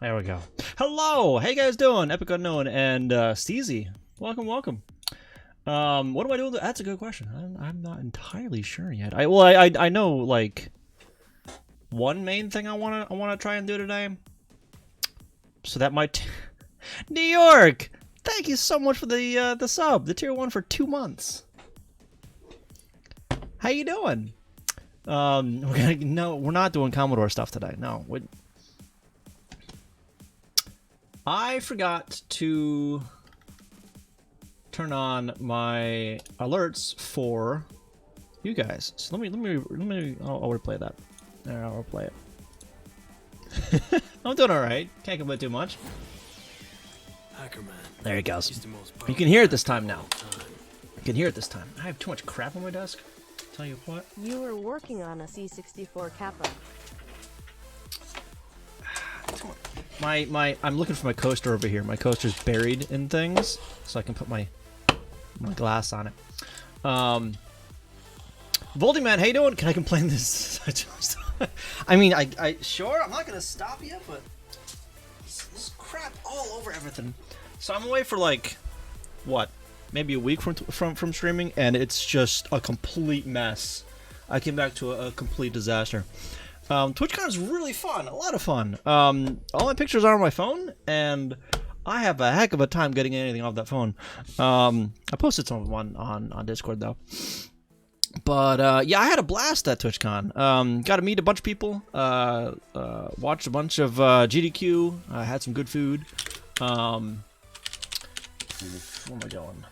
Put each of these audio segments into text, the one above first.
There we go. Hello! How you guys doing? Epic Unknown and Steezy. Welcome, welcome. What do I do? That's a good question. I'm not entirely sure yet. I know like one main thing I wanna try and do today. So that might New York! Thank you so much for the sub, the tier 1 for 2 months. How you doing? We're not doing Commodore stuff today. No. I forgot to turn on my alerts for you guys. So let me I'll replay that. There, I'll replay it. I'm doing alright. Can't complain too much. There he goes. You can hear it this time now. You can hear it this time. I have too much crap on my desk. Tell you what. You were working on a C64 Kappa. I'm looking for my coaster over here. My coaster's buried in things, so I can put my glass on it. Voldy Man, how you doing? Can I complain this? I mean, sure, I'm not gonna stop you, but this crap all over everything. So I'm away for like, what, maybe a week from streaming, and it's just a complete mess. I came back to a complete disaster. TwitchCon is really fun, a lot of fun. All my pictures are on my phone, and I have a heck of a time getting anything off that phone. I posted some of them on Discord though. But yeah, I had a blast at TwitchCon. Got to meet a bunch of people. Watched a bunch of GDQ. Had some good food. Where am I going?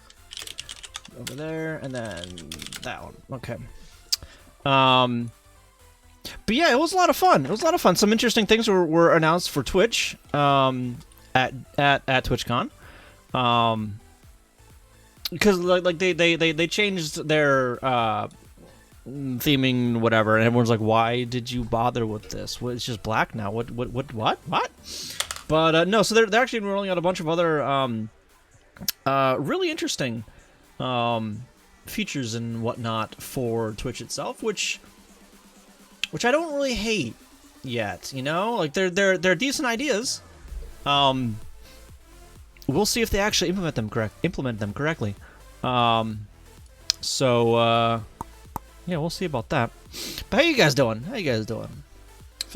Over there, and then that one. Okay. But yeah, it was a lot of fun. It was a lot of fun. Some interesting things were announced for Twitch at TwitchCon. Because like they changed their theming, whatever, and everyone's like, "Why did you bother with this? Well, it's just black now. What? But no, so they're actually rolling out a bunch of other really interesting features and whatnot for Twitch itself, which I don't really hate yet. You know, like they're decent ideas. We'll see if they actually implement them correctly. So yeah, we'll see about that. But how you guys doing? How you guys doing?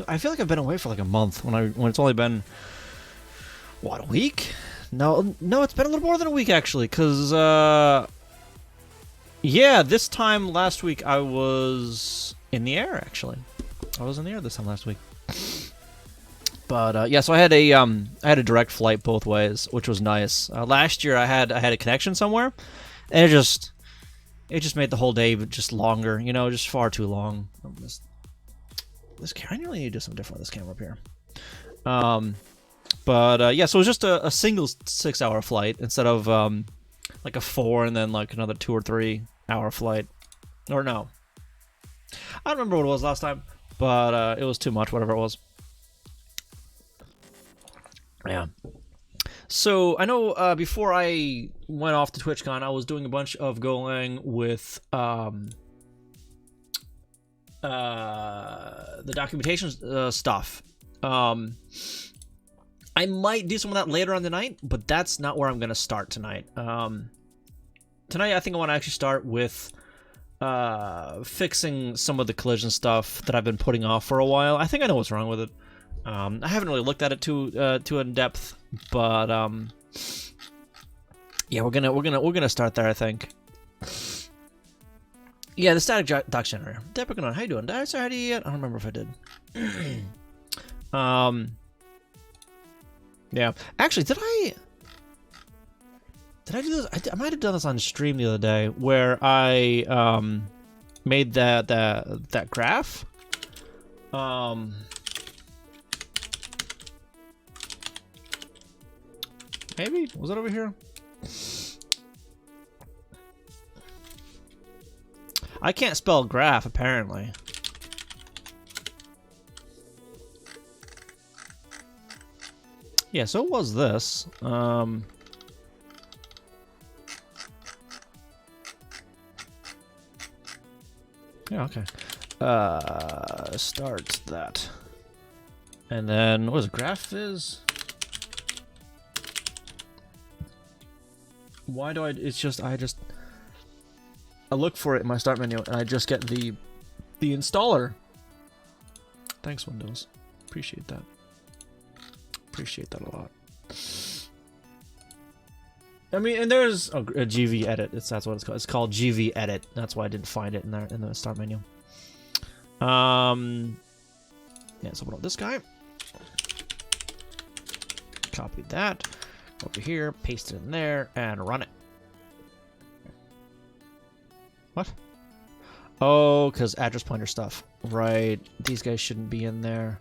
I feel like I've been away for like a month when it's only been what, a week? No, it's been a little more than a week actually, cause yeah, this time last week I was in the air actually. I was in the air this time last week. But yeah, so I had a direct flight both ways, which was nice. Last year I had a connection somewhere, and it just made the whole day just longer. You know, just far too long. This camera, I really need to do something different with this camera up here. But yeah, so it was just a single 6-hour flight instead of like a 4 and then like another 2 or 3 hour flight. Or no, I don't remember what it was last time, but it was too much, whatever it was. Yeah. So I know before I went off to TwitchCon, I was doing a bunch of Golang with the documentation stuff. I might do some of that later on tonight, but that's not where I'm gonna start tonight. Tonight I think I want to actually start with fixing some of the collision stuff that I've been putting off for a while. I think I know what's wrong with it. I haven't really looked at it too in depth, but yeah, we're gonna start there, I think. Yeah, the static doc generator. Deprecanon, how you doing? Did I say hi to you yet? I don't remember if I did. Yeah, actually, did I do this? I might have done this on stream the other day, where I made that graph. Maybe? Was that over here? I can't spell graph, apparently. Yeah, so it was this. Yeah, okay. Start that. And then, what is it, graph is? Why do I? It's just I look for it in my start menu and I just get the installer. Thanks, Windows. Appreciate that. Appreciate that a lot. I mean, and there's a GV edit. That's what it's called. It's called GV edit. That's why I didn't find it in there in the start menu. Yeah, let's open up this guy. Copy that over here, paste it in there, and run it. What? Oh, because address pointer stuff. Right. These guys shouldn't be in there.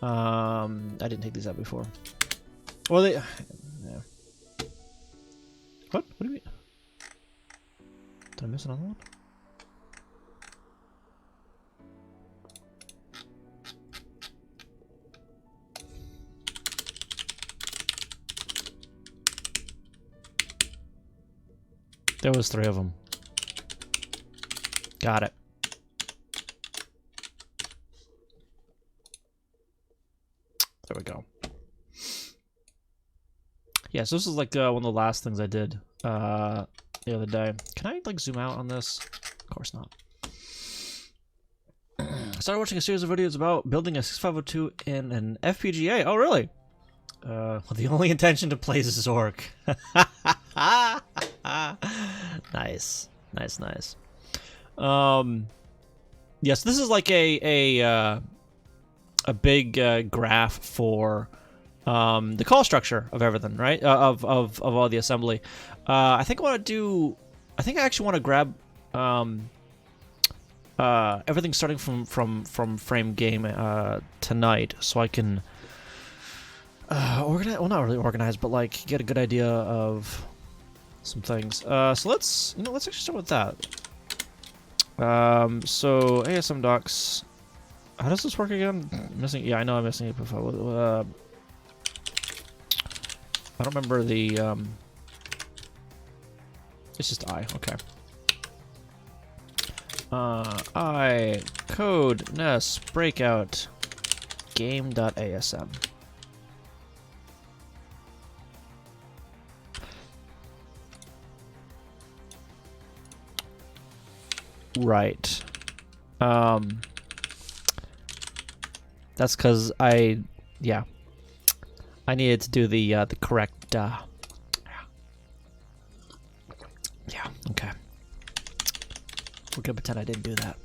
I didn't take these out before. Well, they... Yeah. What? What do you mean? Did I miss another one? There was 3 of them. Got it. There we go. Yeah, so this is like one of the last things I did the other day. Can I like zoom out on this? Of course not. I started watching a series of videos about building a 6502 in an FPGA. Oh, really? With the only intention to play Zork. Nice, nice, nice. Yes, this is like a big graph for the call structure of everything, right? Of all the assembly. I think I want to do. I think I actually want to grab everything starting from frame game tonight, so I can organize. Well, not really organize, but like get a good idea of some things. So let's actually start with that. So ASM docs. How does this work again? Missing. Yeah, I know I'm missing a profile. I don't remember the. It's just I. Okay. I code ness breakout game.asm. Right. That's because I needed to do the correct. Yeah. Okay. We're gonna pretend I didn't do that.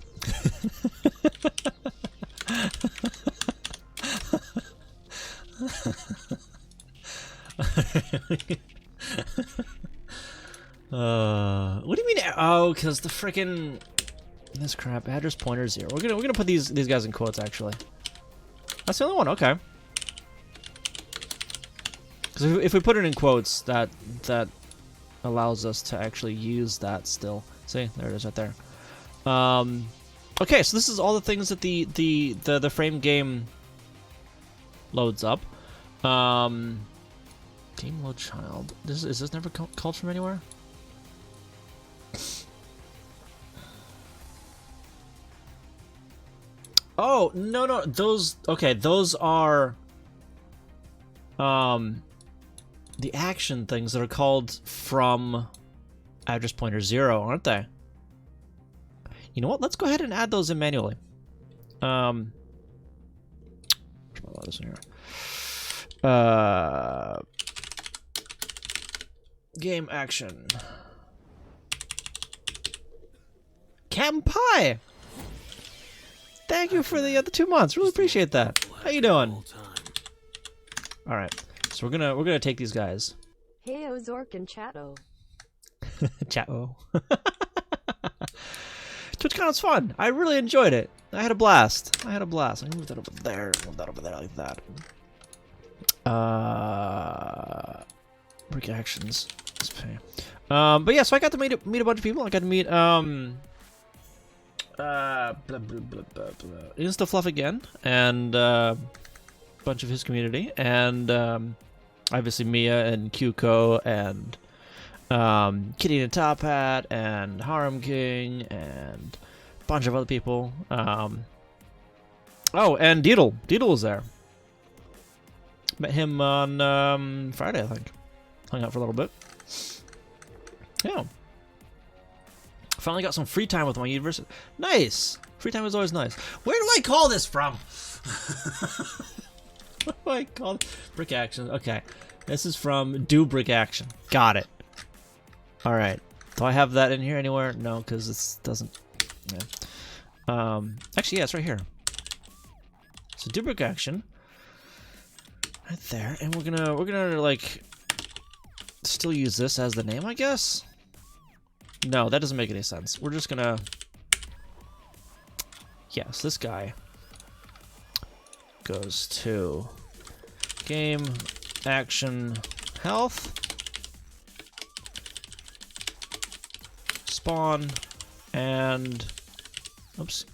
What do you mean? Oh, because the freaking this crap address pointer 0. We're gonna put these guys in quotes actually. That's the only one. Okay. Because if we put it in quotes, that allows us to actually use that still. See, there it is right there. Okay, so this is all the things that the frame game loads up. Game load child. Is this never called from anywhere? Oh no, those are the action things that are called from address pointer 0, aren't they? You know what? Let's go ahead and add those in manually. This in here. Game action. Cam Pie. Thank you for the 2 months. Really appreciate that. How you doing? All right. So we're gonna take these guys. Hey, Zork and Chatto. Chatto. TwitchCon was fun. I really enjoyed it. I had a blast. I move that over there. Move that over there like that. Break actions. Let's pay. But yeah, so I got to meet a bunch of people. I got to meet InstaFluff again, and a bunch of his community, and obviously Mia and Kyuko and Kitty and Top Hat and Harem King and a bunch of other people. Oh, and Deedle. Deedle was there. Met him on Friday, I think. Hung out for a little bit. Yeah. Finally got some free time with my university. Nice! Free time is always nice. Where do I call this from? What do I call it? Brick Action. Okay. This is from Do Brick Action. Got it. Alright. Do I have that in here anywhere? No, because this doesn't... Yeah. Actually, yeah, it's right here. So Do Brick Action. Right there. And we're gonna like... still use this as the name, I guess? No, that doesn't make any sense. We're just gonna... Yes, this guy goes to Game Action Health Spawn and oops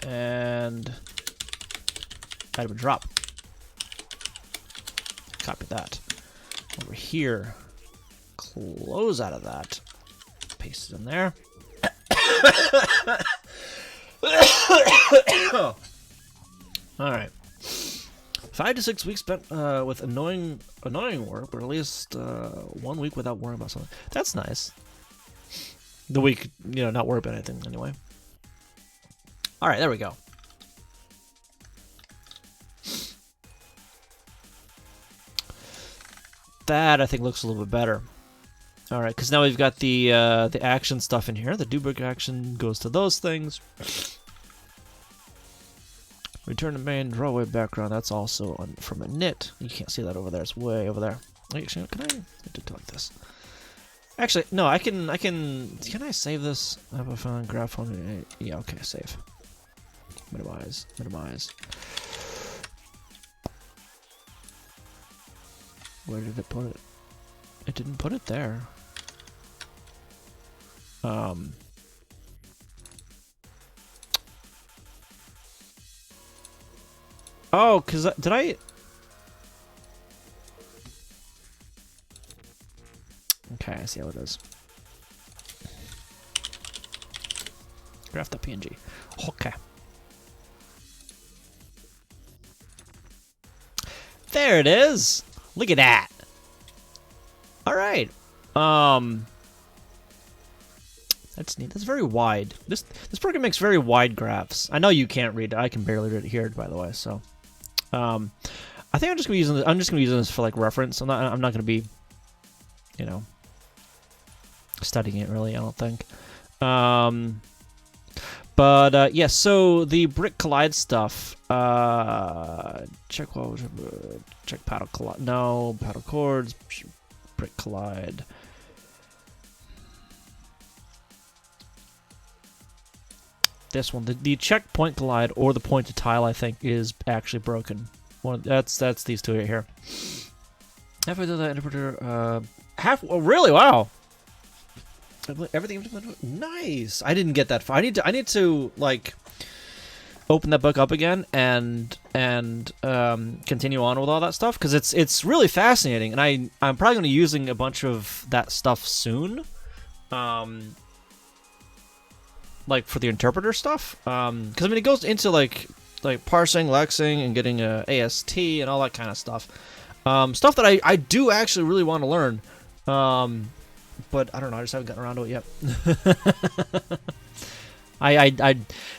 and item drop. Copy that over here. Close out of that. Paste it in there. Alright. 5 to 6 weeks spent with annoying work, but at least 1 week without worrying about something. That's nice. The week, you know, not worry about anything anyway. Alright, there we go. That, I think, looks a little bit better. Alright, because now we've got the action stuff in here. The Do Brick Action goes to those things. Return to main, draw away background. That's also from a knit. You can't see that over there. It's way over there. Actually, can I do like this? Actually, no. I can. Can I save this? I have a file, graph phone. Yeah. Okay. Save. Minimize. Minimize. Where did it put it? It didn't put it there. Oh, cause did I? Okay, I see how it is. Graph.png. Okay. There it is. Look at that. All right. That's neat. That's very wide. This program makes very wide graphs. I know you can't read it. I can barely read it here, by the way. So, I think I'm just gonna be using this. I'm just gonna be using this for like reference. I'm not gonna be, you know, studying it really. I don't think. But yeah. So the Brick Collide stuff. Check paddle collide. No paddle chords. Brick Collide. This one, the checkpoint collide or the point to tile, I think, is actually broken. That's these two right here. Halfway through the interpreter, oh, really? Wow. Everything nice. I didn't get that far. I need to like open that book up again and continue on with all that stuff because it's really fascinating, and I'm probably going to be using a bunch of that stuff soon. Like for the interpreter stuff, because I mean it goes into like parsing, lexing, and getting a AST and all that kind of stuff. Stuff that I do actually really want to learn, but I don't know. I just haven't gotten around to it yet.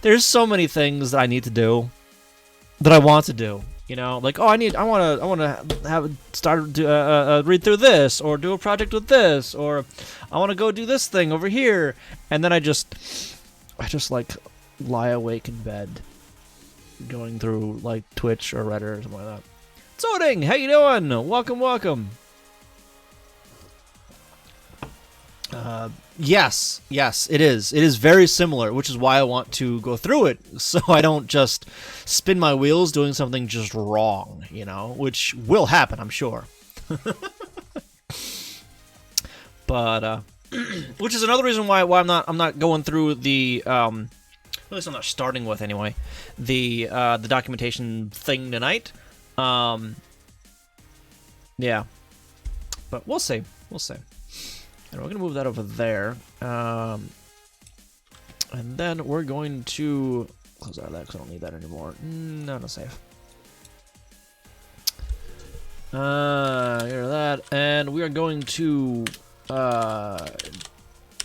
There's so many things that I need to do, that I want to do. You know, like I want to have start read through this, or do a project with this, or I want to go do this thing over here, and then I just like lie awake in bed going through like Twitch or Reddit or something like that. Zoning, how you doing? Welcome. Yes, it is. It is very similar, which is why I want to go through it, so I don't just spin my wheels doing something just wrong, you know, which will happen, I'm sure. But which is another reason why I'm not going through the at least I'm not starting with anyway the documentation thing tonight. Yeah, but we'll see. And we're gonna move that over there, and then we're going to close out of that because I don't need that anymore. No save. Hear that, and we are going to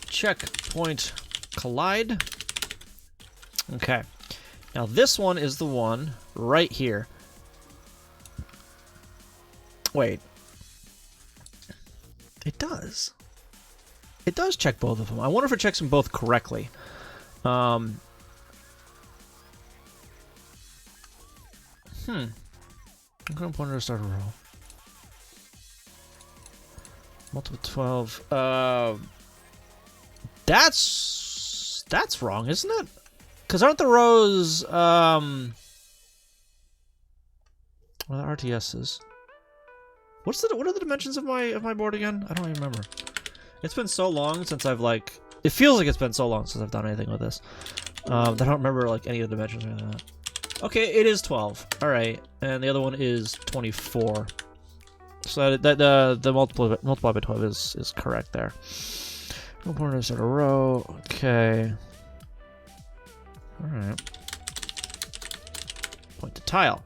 checkpoint collide. Okay, now this one is the one right here. Wait, it does. It does check both of them. I wonder if it checks them both correctly. I'm gonna point to start a roll. Multiple 12. That's wrong, isn't it? Because aren't the rows well, the RTSs. What are the dimensions of my board again? I don't even remember. It's been so long since I've like. It feels like it's been so long since I've done anything with this. I don't remember like any of the dimensions or anything like that. Okay, it is 12. All right, and the other one is 24. So the multiply by 12 is correct there. No pointers in a row. Okay. All right. Point to tile.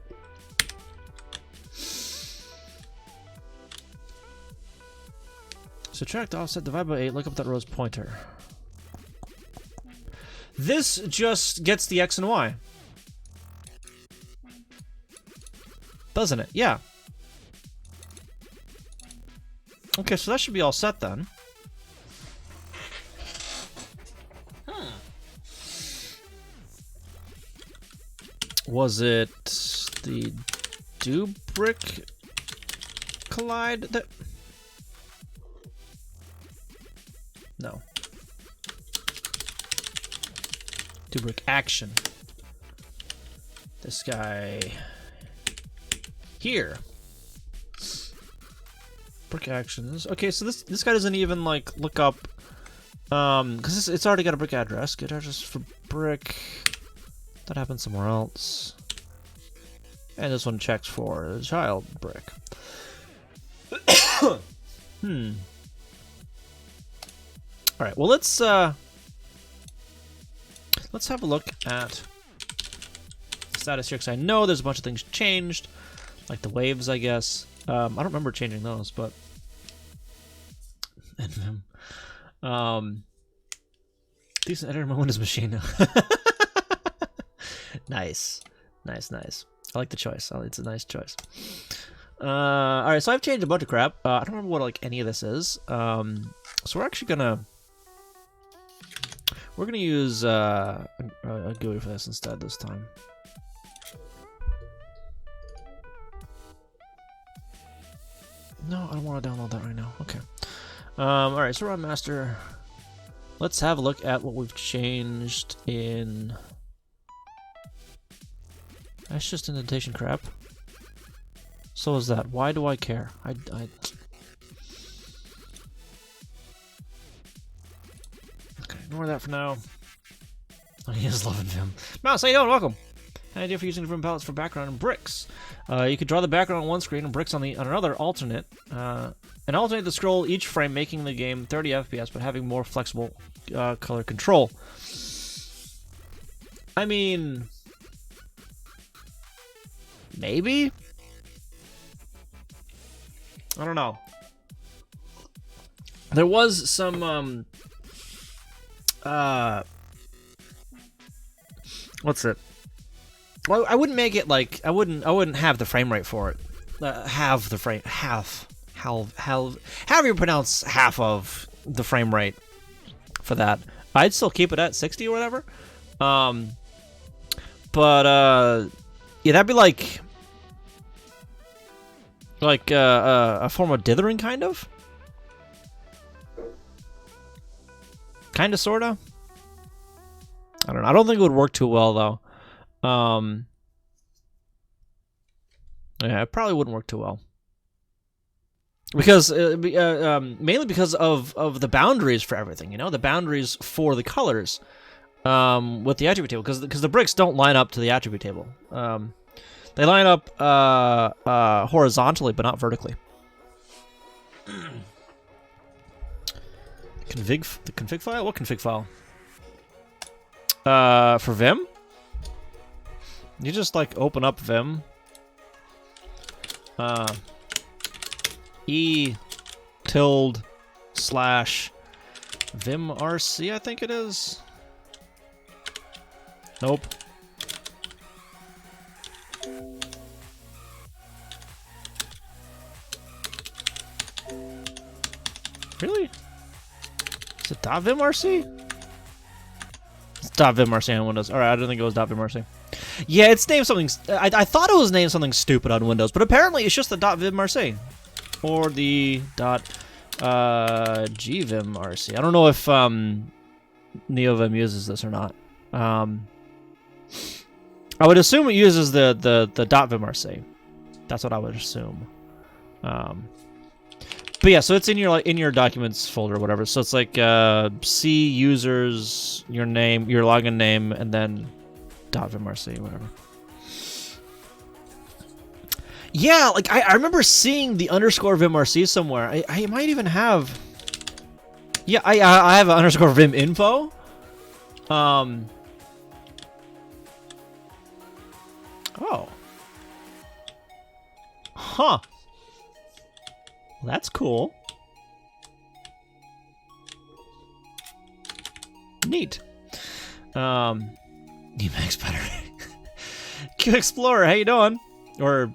Subtract, offset, divide by 8. Look up that row's pointer. This just gets the X and Y. Doesn't it? Yeah. Okay, so that should be all set then. Was it the Dubrick collide that... No. Dubrick action. This guy... Here. Brick actions. Okay, so this guy doesn't even like look up because it's already got a brick address. Get address for brick. That happens somewhere else. And this one checks for the child brick. Alright, well let's have a look at status here, because I know there's a bunch of things changed. Like the waves, I guess. I don't remember changing those, but... decent editor on my Windows machine now. Nice. Nice, nice. I like the choice. It's a nice choice. Alright, so I've changed a bunch of crap. I don't remember what like any of this is. So we're actually gonna... We're gonna use a GUI for this instead this time. No, I don't want to download that right now. Okay. Alright, so we're on master. Let's have a look at what we've changed in... That's just indentation crap. So is that. Why do I care? Okay, ignore that for now. Oh, he is loving Vim. Mouse, how you doing? Welcome. An idea for using Vim palettes for background and bricks. You could draw the background on one screen and bricks on another alternate. And alternate the scroll each frame, making the game 30 FPS, but having more flexible color control. I mean... Maybe? I don't know. There was some, what's it? Well, I wouldn't make it like, I wouldn't have the frame rate for it. However you pronounce half of the frame rate for that. I'd still keep it at 60 or whatever. Yeah, that'd be like a form of dithering, kind of? Kinda, sorta? I don't know. I don't think it would work too well, though. Yeah, it probably wouldn't work too well. Because, mainly because of the boundaries for everything, you know? The boundaries for the colors with the attribute table. Because the bricks don't line up to the attribute table. They line up horizontally, but not vertically. The config file? What config file? For Vim? You just like open up Vim. E tilde slash vimrc, I think it is. Nope. Really? Is it .vimrc? It's .vimrc on Windows. Alright, I didn't think it was .vimrc. Yeah, it's named something... I thought it was named something stupid on Windows, but apparently it's just the .vimrc. Or the .gvimrc. I don't know if NeoVim uses this or not. I would assume it uses the .vimrc. That's what I would assume. But yeah, so it's in your documents folder or whatever. So it's like C users, your name, your login name, and then .vimrc, whatever. Yeah, like I remember seeing the underscore vimrc somewhere. I might even have. Yeah, I have an underscore vim info. Oh. Huh. Well, that's cool. Neat. Emacs better. Q Explorer, how you doing? Or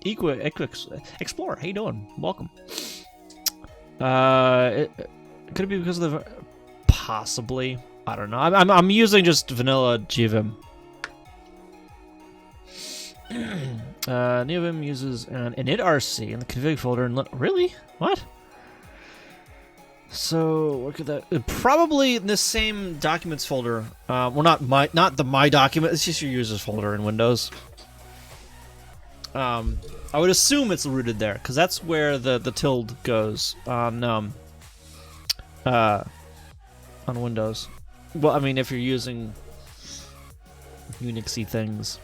Explorer, how you doing? Welcome. Could it be because of the possibly? I don't know. I'm using just vanilla gvim. NeoVim uses an init.rc in the config folder and really? What? So look at that. Probably in this same documents folder. Well, not the my document. It's just your users folder in Windows. I would assume it's rooted there because that's where the tilde goes on Windows. Well, I mean, if you're using Unixy things.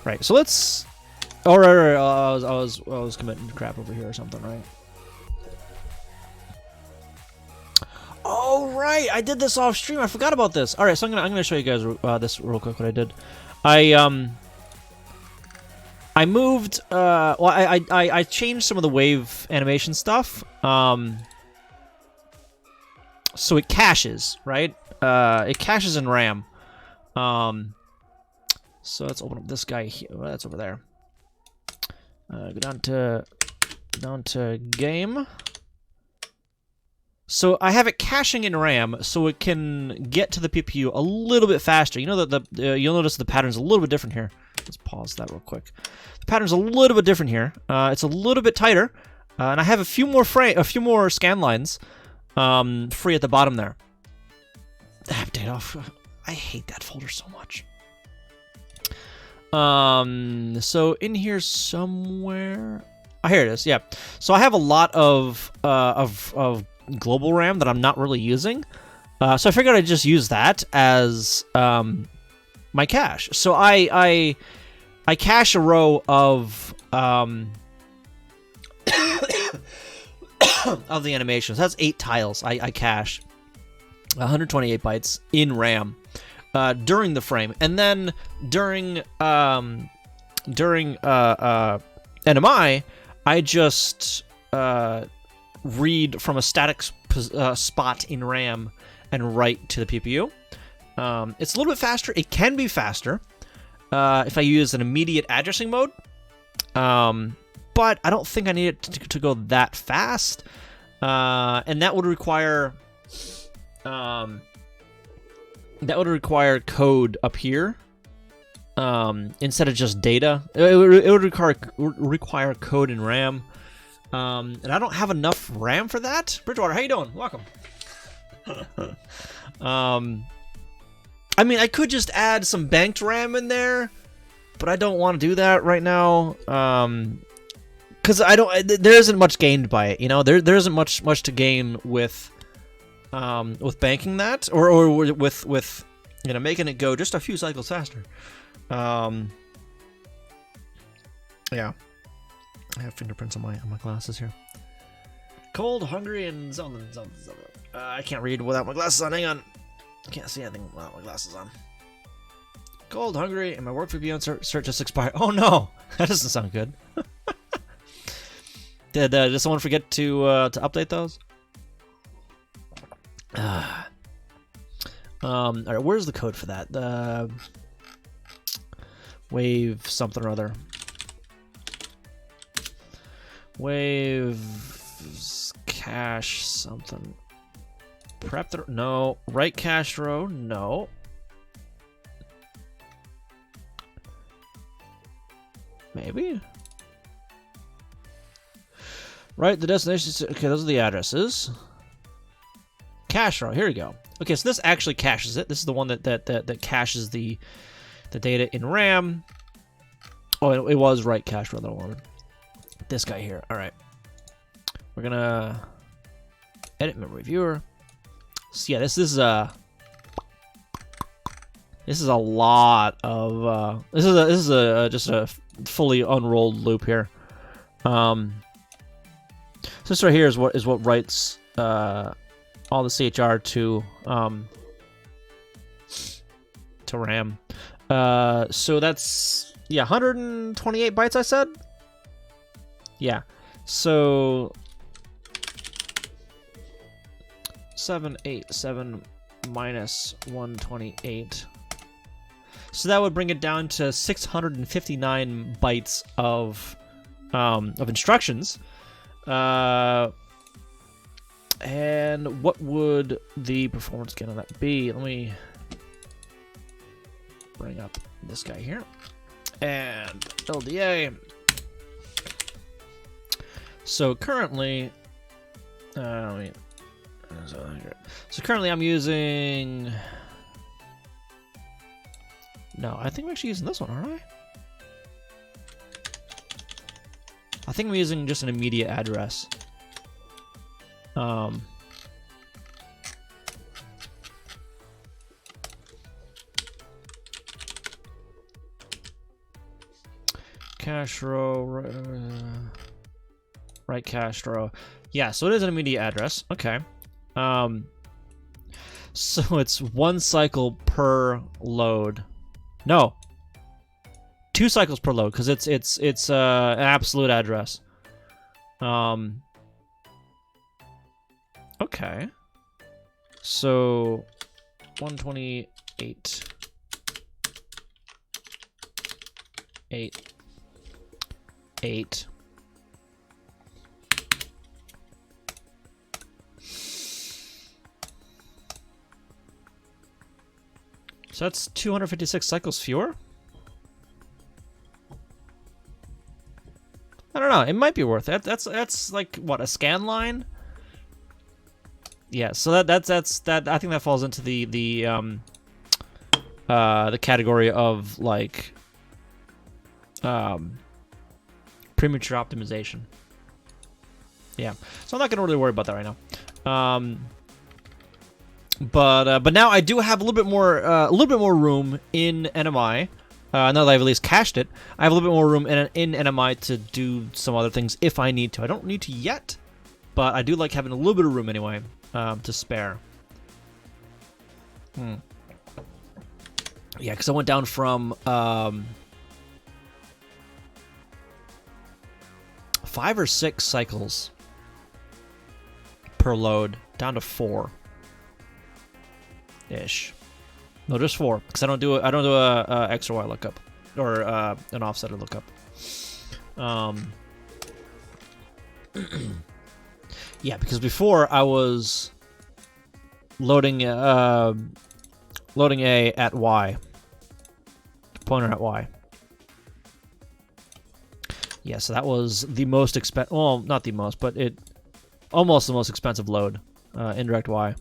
Right. So let's. Oh, right. I was committing crap over here or something, right? Oh, right. I did this off stream. I forgot about this. All right, so I'm gonna show you guys this real quick. What I did, I moved. Well, I changed some of the wave animation stuff. So it caches, right? It caches in RAM. So let's open up this guy here. Well, that's over there. Go down to game. So I have it caching in RAM, so it can get to the PPU a little bit faster. You know that you'll notice the pattern's a little bit different here. Let's pause that real quick. The pattern's a little bit different here. It's a little bit tighter, and I have a few more scan lines free at the bottom there. Update off. I hate that folder so much. So in here somewhere. Oh, here it is. Yeah. So I have a lot of global RAM that I'm not really using. So I figured I'd just use that as my cache. So I cache a row of of the animations. That's 8 tiles. I cache 128 bytes in RAM during the frame, and then during NMI, I just read from a static spot in RAM and write to the PPU. It's a little bit faster. It can be faster if I use an immediate addressing mode, but I don't think I need it to go that fast, and that would require code up here instead of just data. It would require code in RAM. And I don't have enough RAM for that. Bridgewater, how you doing? Welcome. I mean, I could just add some banked RAM in there, but I don't want to do that right now. Because there isn't much gained by it. You know, there isn't much to gain with banking that, or with making it go just a few cycles faster. Yeah. I have fingerprints on my glasses here. Cold, hungry, and something. I can't read without my glasses on. Hang on. I can't see anything without my glasses on. Cold, hungry, and my work VPN search just expired. Oh no, that doesn't sound good. Did someone forget to update those? All right, where's the code for that? Wave something or other. Wave cache something. Prep the no. Right cache row no. Maybe. Right, the destination. Okay, those are the addresses. Cache row. Here we go. Okay, so this actually caches it. This is the one that caches the data in RAM. Oh, it was right cache row that I wanted. This guy here. All right. We're gonna edit memory viewer. So yeah, this is a lot of this is just a fully unrolled loop here. So this right here is what writes all the CHR to RAM. So that's 128 bytes I said. Yeah. So 787 minus 128. So that would bring it down to 659 bytes of instructions. And what would the performance gain on that be? Let me bring up this guy here. And LDA. So currently, so currently I'm using. No, I think I'm actually using this one, aren't I? I think I'm using just an immediate address. Cache row, right cache row. Yeah, so it is an immediate address. Okay. So it's 1 cycle per load. No. 2 cycles per load because it's an absolute address. Okay. So 128 8 So that's 256 cycles fewer? I don't know. It might be worth it. That's like what, a scan line? Yeah. So that's that. I think that falls into the category of like premature optimization. Yeah. So I'm not gonna really worry about that right now. But now I do have a little bit more room in NMI. Now that I've at least cached it, I have a little bit more room in NMI to do some other things if I need to. I don't need to yet, but I do like having a little bit of room anyway to spare. Yeah, because I went down from 5 or 6 cycles per load down to 4 ish. No, just 4 because I don't do a X or Y lookup or an offset lookup. Yeah, because before I was loading A at Y, pointer at Y. Yeah, so that was the most expensive. Well, not the most, but almost the most expensive load, indirect Y.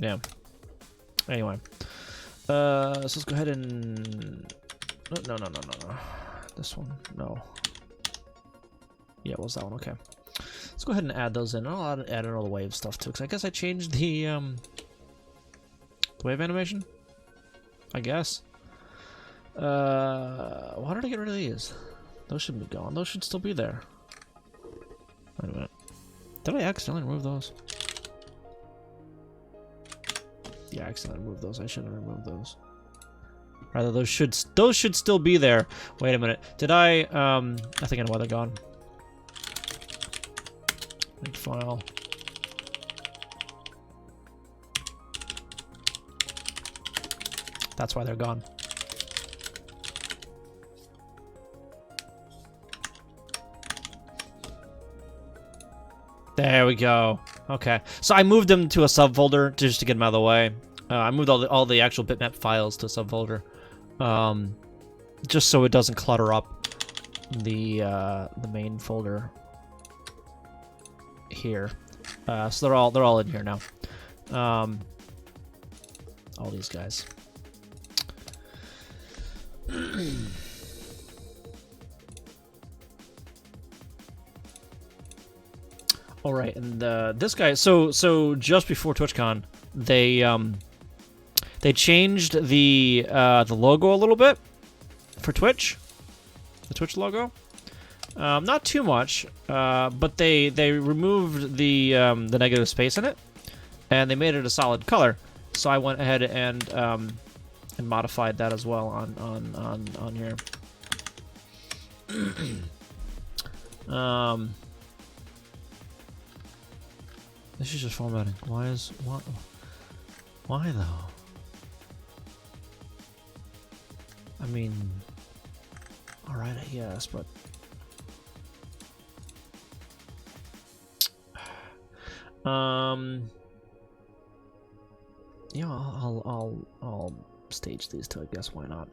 Yeah. Anyway, so let's go ahead and no. This one, no. Yeah, what was that one? Okay. Let's go ahead and add those in. I'll add in all the wave stuff too, because I guess I changed the wave animation. I guess. Why did I get rid of these? Those shouldn't be gone. Those should still be there. Wait a minute. Did I accidentally remove those? Yeah, I accidentally removed those. I shouldn't have removed those. Rather, those should still be there. Wait a minute. Did I think I know why they're gone. Make file. That's why they're gone. There we go. Okay, so I moved them to a subfolder just to get them out of the way. I moved all the actual bitmap files to a subfolder, just so it doesn't clutter up the main folder here. So they're all in here now. All these guys. All right, and this guy. So just before TwitchCon, they changed the logo a little bit for Twitch, the Twitch logo. Not too much, but they removed the negative space in it, and they made it a solid color. So I went ahead and modified that as well on here. This is just formatting. Why though? I mean, all right, I guess, but yeah, I'll stage these two. I guess why not?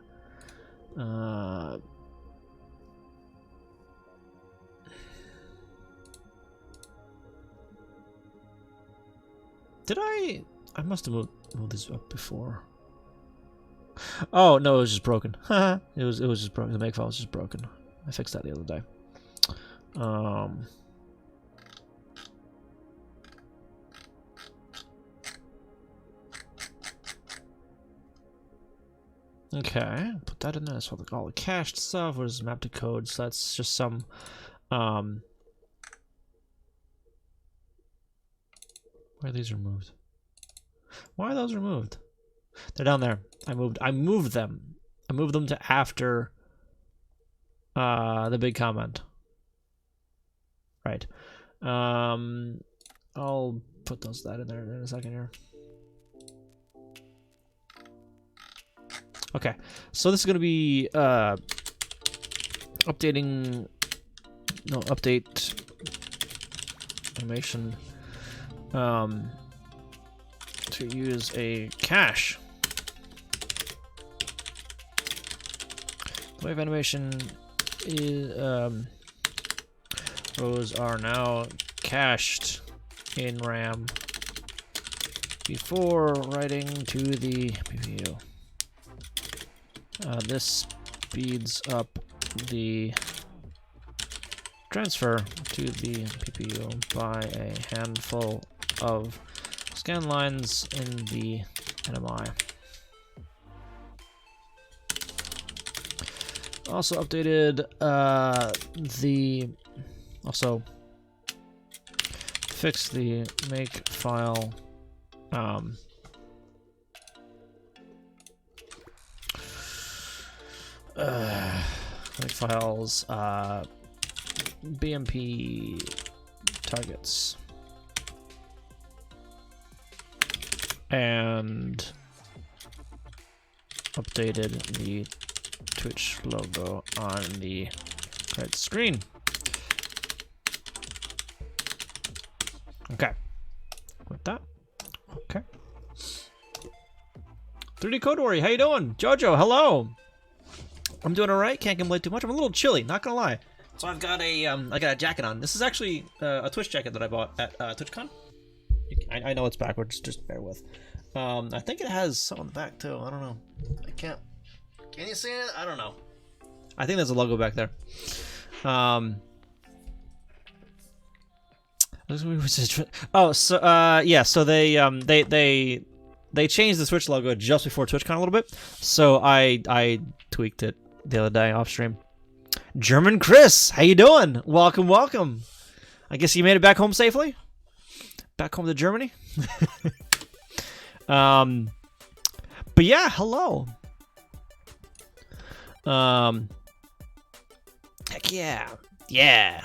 Did I must have moved this up before. Oh no, it was just broken. it was just broken. The make file was just broken. I fixed that the other day. Okay, put that in there. That's all the cached stuff. What is mapped to code? So that's just some why are these removed? Why are those removed? They're down there. I moved them. I moved them to after the big comment. Right. I'll put that in there in a second here. Okay. So this is gonna be update animation to use a cache. The wave animation is rows are now cached in RAM before writing to the PPU. This speeds up the transfer to the PPU by a handful of scan lines in the NMI. Also updated also fixed the make file make files BMP targets and updated the Twitch logo on the right screen. Okay, with that, okay. 3D Code Warrior, how you doing? Jojo, hello. I'm doing all right. Can't complain too much. I'm a little chilly, not gonna lie. So I've got a I got a jacket on. This is actually a Twitch jacket that I bought at TwitchCon. I know it's backwards, just bear with. I think it has some on the back too. I don't know. I can't. Can you see it? I don't know. I think there's a logo back there. Oh, so yeah. So they changed the Twitch logo just before TwitchCon a little bit. So I tweaked it the other day off stream. German Chris, how you doing? Welcome, welcome. I guess you made it back home safely. Back home to Germany. But yeah, hello. Heck yeah. Yeah.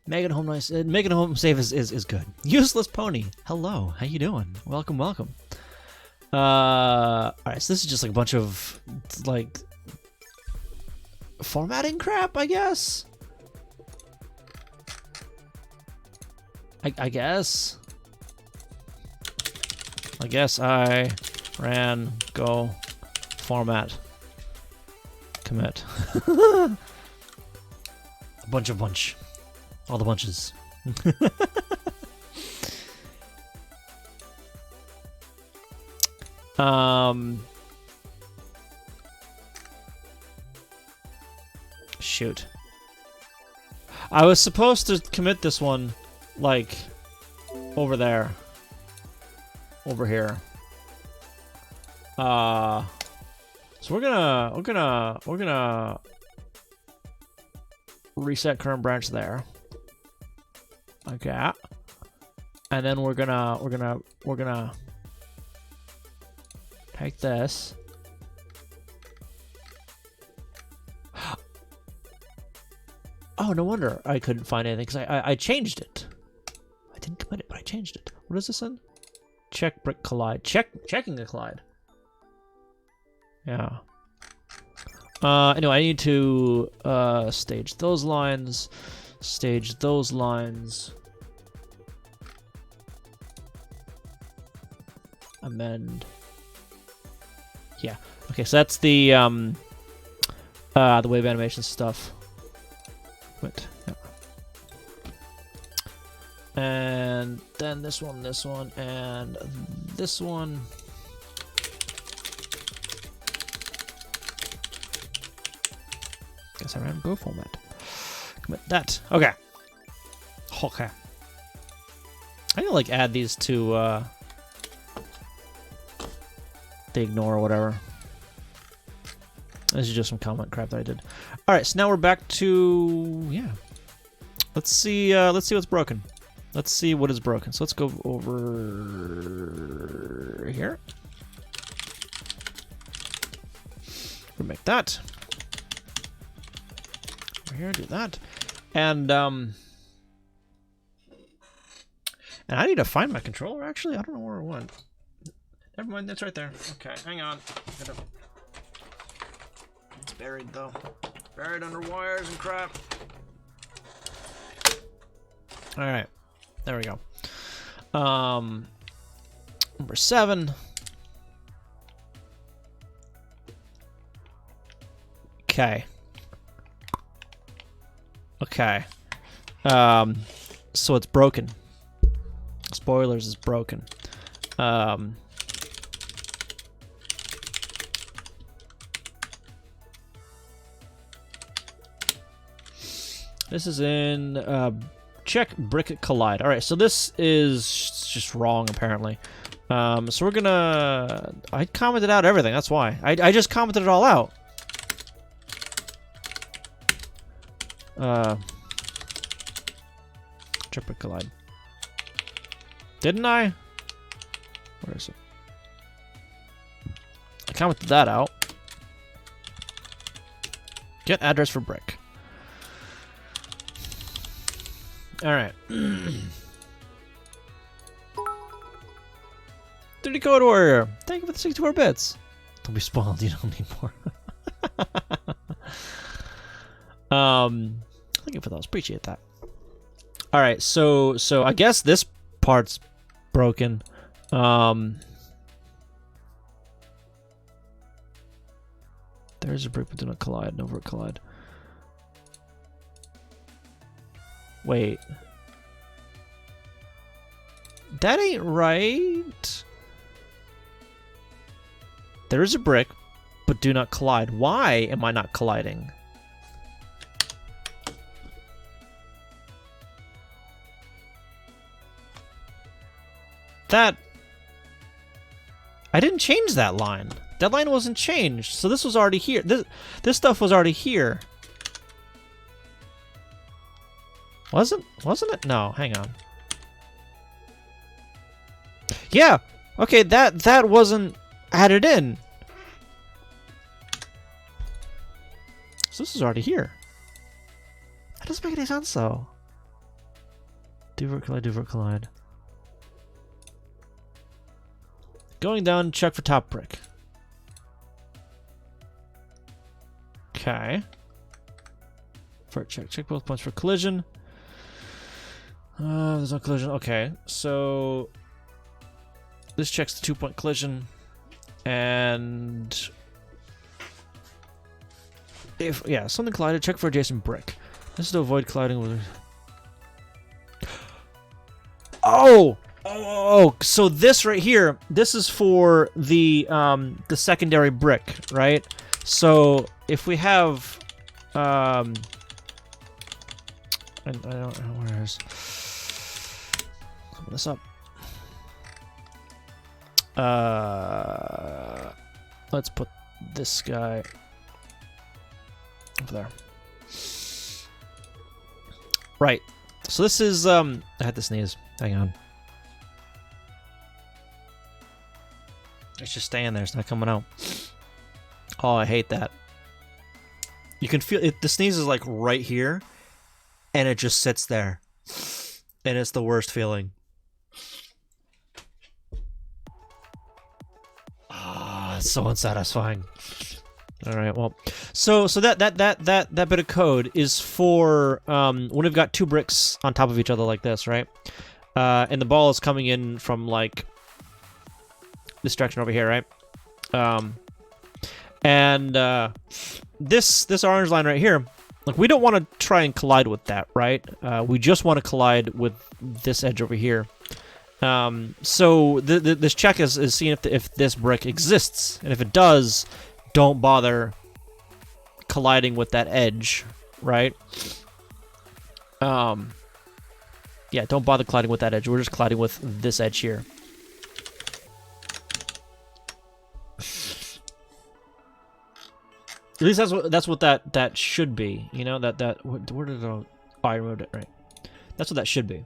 Making home nice. Making home safe is good. Useless pony. Hello. How you doing? Welcome, welcome. All right. So this is just like a bunch of like formatting crap, I guess. I guess. I guess I ran go format commit. A bunch. All the bunches. Shoot. I was supposed to commit this one like over there. Over here. So we're gonna reset current branch there. Okay. And then we're gonna take this. Oh, no wonder I couldn't find anything, because I changed it. I didn't commit it, but I changed it. What is this in? Check brick collide. Checking the collide. Yeah. Anyway, I need to stage those lines. Stage those lines. Amend. Yeah. Okay, so that's the wave animation stuff. Wait. Yeah. And then this one, and this one. Guess I ran go format. Commit that. Okay. Okay. I need to like add these to the ignore or whatever. This is just some comment crap that I did. All right, so now we're back to Let's see what's broken. Let's see what is broken. So let's go over here. We'll make that. Over here, do that. And I need to find my controller, actually. I don't know where it went. Never mind, that's right there. Okay, hang on. It's buried, though. Buried under wires and crap. Alright. There we go. Number 7. Okay. Okay. So it's broken. Spoilers is broken. This is in check brick collide. All right, so this is just wrong apparently. So we're gonna. I commented out everything. That's why I just commented it all out. Check brick collide. Didn't I? Where is it? I commented that out. Get address for brick. Alright. 30 code warrior. Thank you for the 64 bits. Don't be spoiled, you don't need more. Thank you for those. Appreciate that. Alright, so I guess this part's broken. There's a brick but do not collide, no vert collide. Wait. That ain't right. There is a brick, but do not collide. Why am I not colliding? That... I didn't change that line. That line wasn't changed, so this was already here. This stuff was already here. Wasn't it? No, hang on. Yeah, Okay, that wasn't added in. So this is already here. That doesn't make any sense, though. Duvert collide. Going down, check for top brick. Okay. For check both points for collision. There's no collision. Okay, so this checks the 2-point collision, and if something collided, check for adjacent brick. This is to avoid colliding with. Oh, so this right here, this is for the secondary brick, right? So if we have I don't know where is. Open this up. Let's put this guy over there. Right. So this is I had to sneeze. Hang on. It's just staying there. It's not coming out. Oh, I hate that. You can feel it. The sneeze is like right here, and it just sits there, and it's the worst feeling. Ah, it's so unsatisfying. All right, well, so that bit of code is for when we've got 2 bricks on top of each other like this, right? And the ball is coming in from like this direction over here, right? This orange line right here, like we don't want to try and collide with that, right? We just want to collide with this edge over here. So this check is seeing if this brick exists, and if it does, don't bother colliding with that edge, right? Yeah, don't bother colliding with that edge. We're just colliding with this edge here. At least that's what that should be. You know, that where did it go? Oh, I removed it, right. That's what that should be.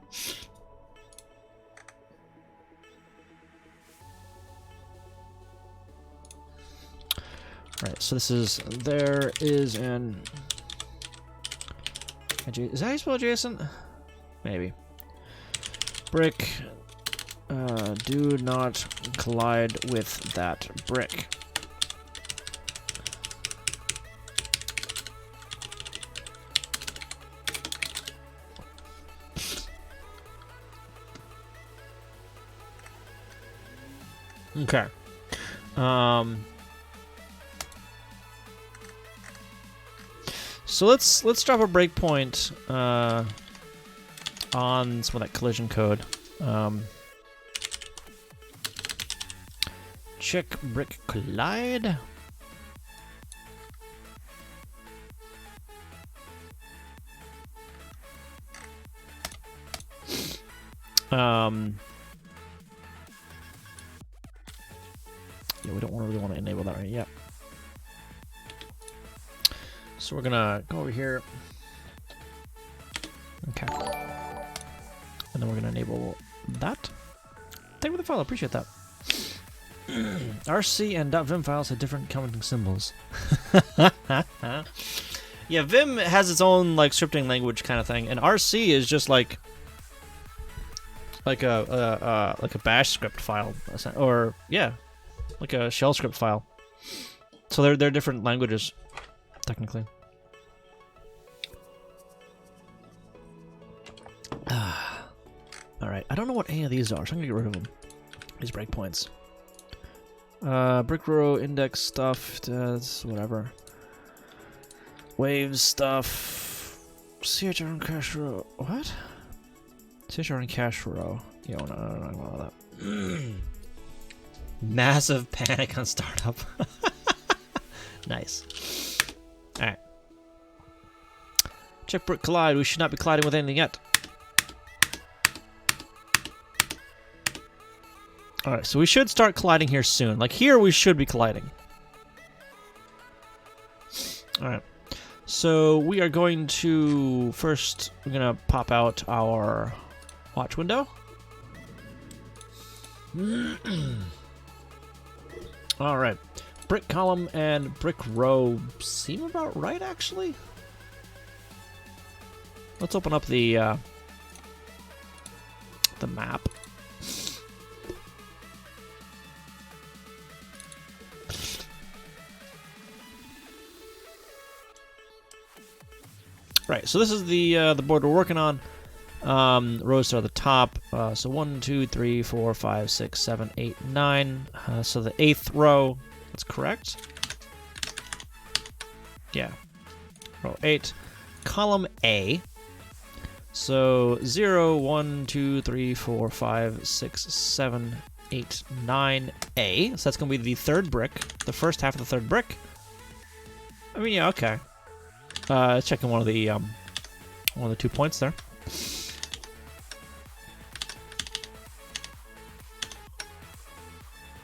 Right, so this is, there is an, is that how you spell adjacent? Maybe. Brick, do not collide with that brick. Okay. So let's drop a breakpoint on some of that collision code. Check brick collide. Yeah, we don't really want to enable that right yet. So we're gonna go over here. Okay. And then we're gonna enable that. Thank you for the follow, appreciate that. RC and .vim files have different commenting symbols. Yeah, Vim has its own like scripting language kind of thing, and RC is just like a bash script file, or yeah, like a shell script file. So they're different languages, technically. Alright, I don't know what any of these are, so I'm gonna get rid of them. These breakpoints. Brick row, index stuff, that's whatever. Waves stuff. CHR and cache row. What? CHR and cache row. Yeah, no, I don't want that. Massive panic on startup. Nice. Alright. Check brick collide. We should not be colliding with anything yet. Alright, so we should start colliding here soon. Like here, we should be colliding. Alright. So we are going to first, we're going to pop out our watch window. All right. Brick column and brick row seem about right, actually. Let's open up the map. Right, so this is the board we're working on. Rows are at the top. So 1, 2, 3, 4, 5, 6, 7, 8, 9. So the 8th row, that's correct. Yeah, row 8. Column A. So 0, 1, 2, 3, 4, 5, 6, 7, 8, 9, A. So that's going to be the third brick, the first half of the third brick. I mean, yeah, okay. Checking one of the 2 points there.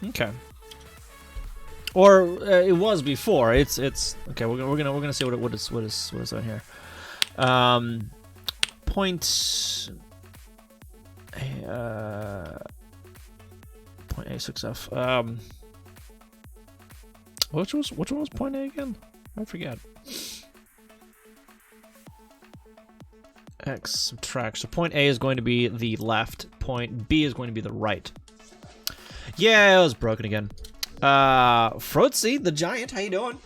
Okay. Or it was before. It's okay. We're gonna see what is on here. Point point A6F. Which one was point A again? I forget. X subtract. So point A is going to be the left. Point B is going to be the right. Yeah, it was broken again. Froatsy, the giant, how you doing?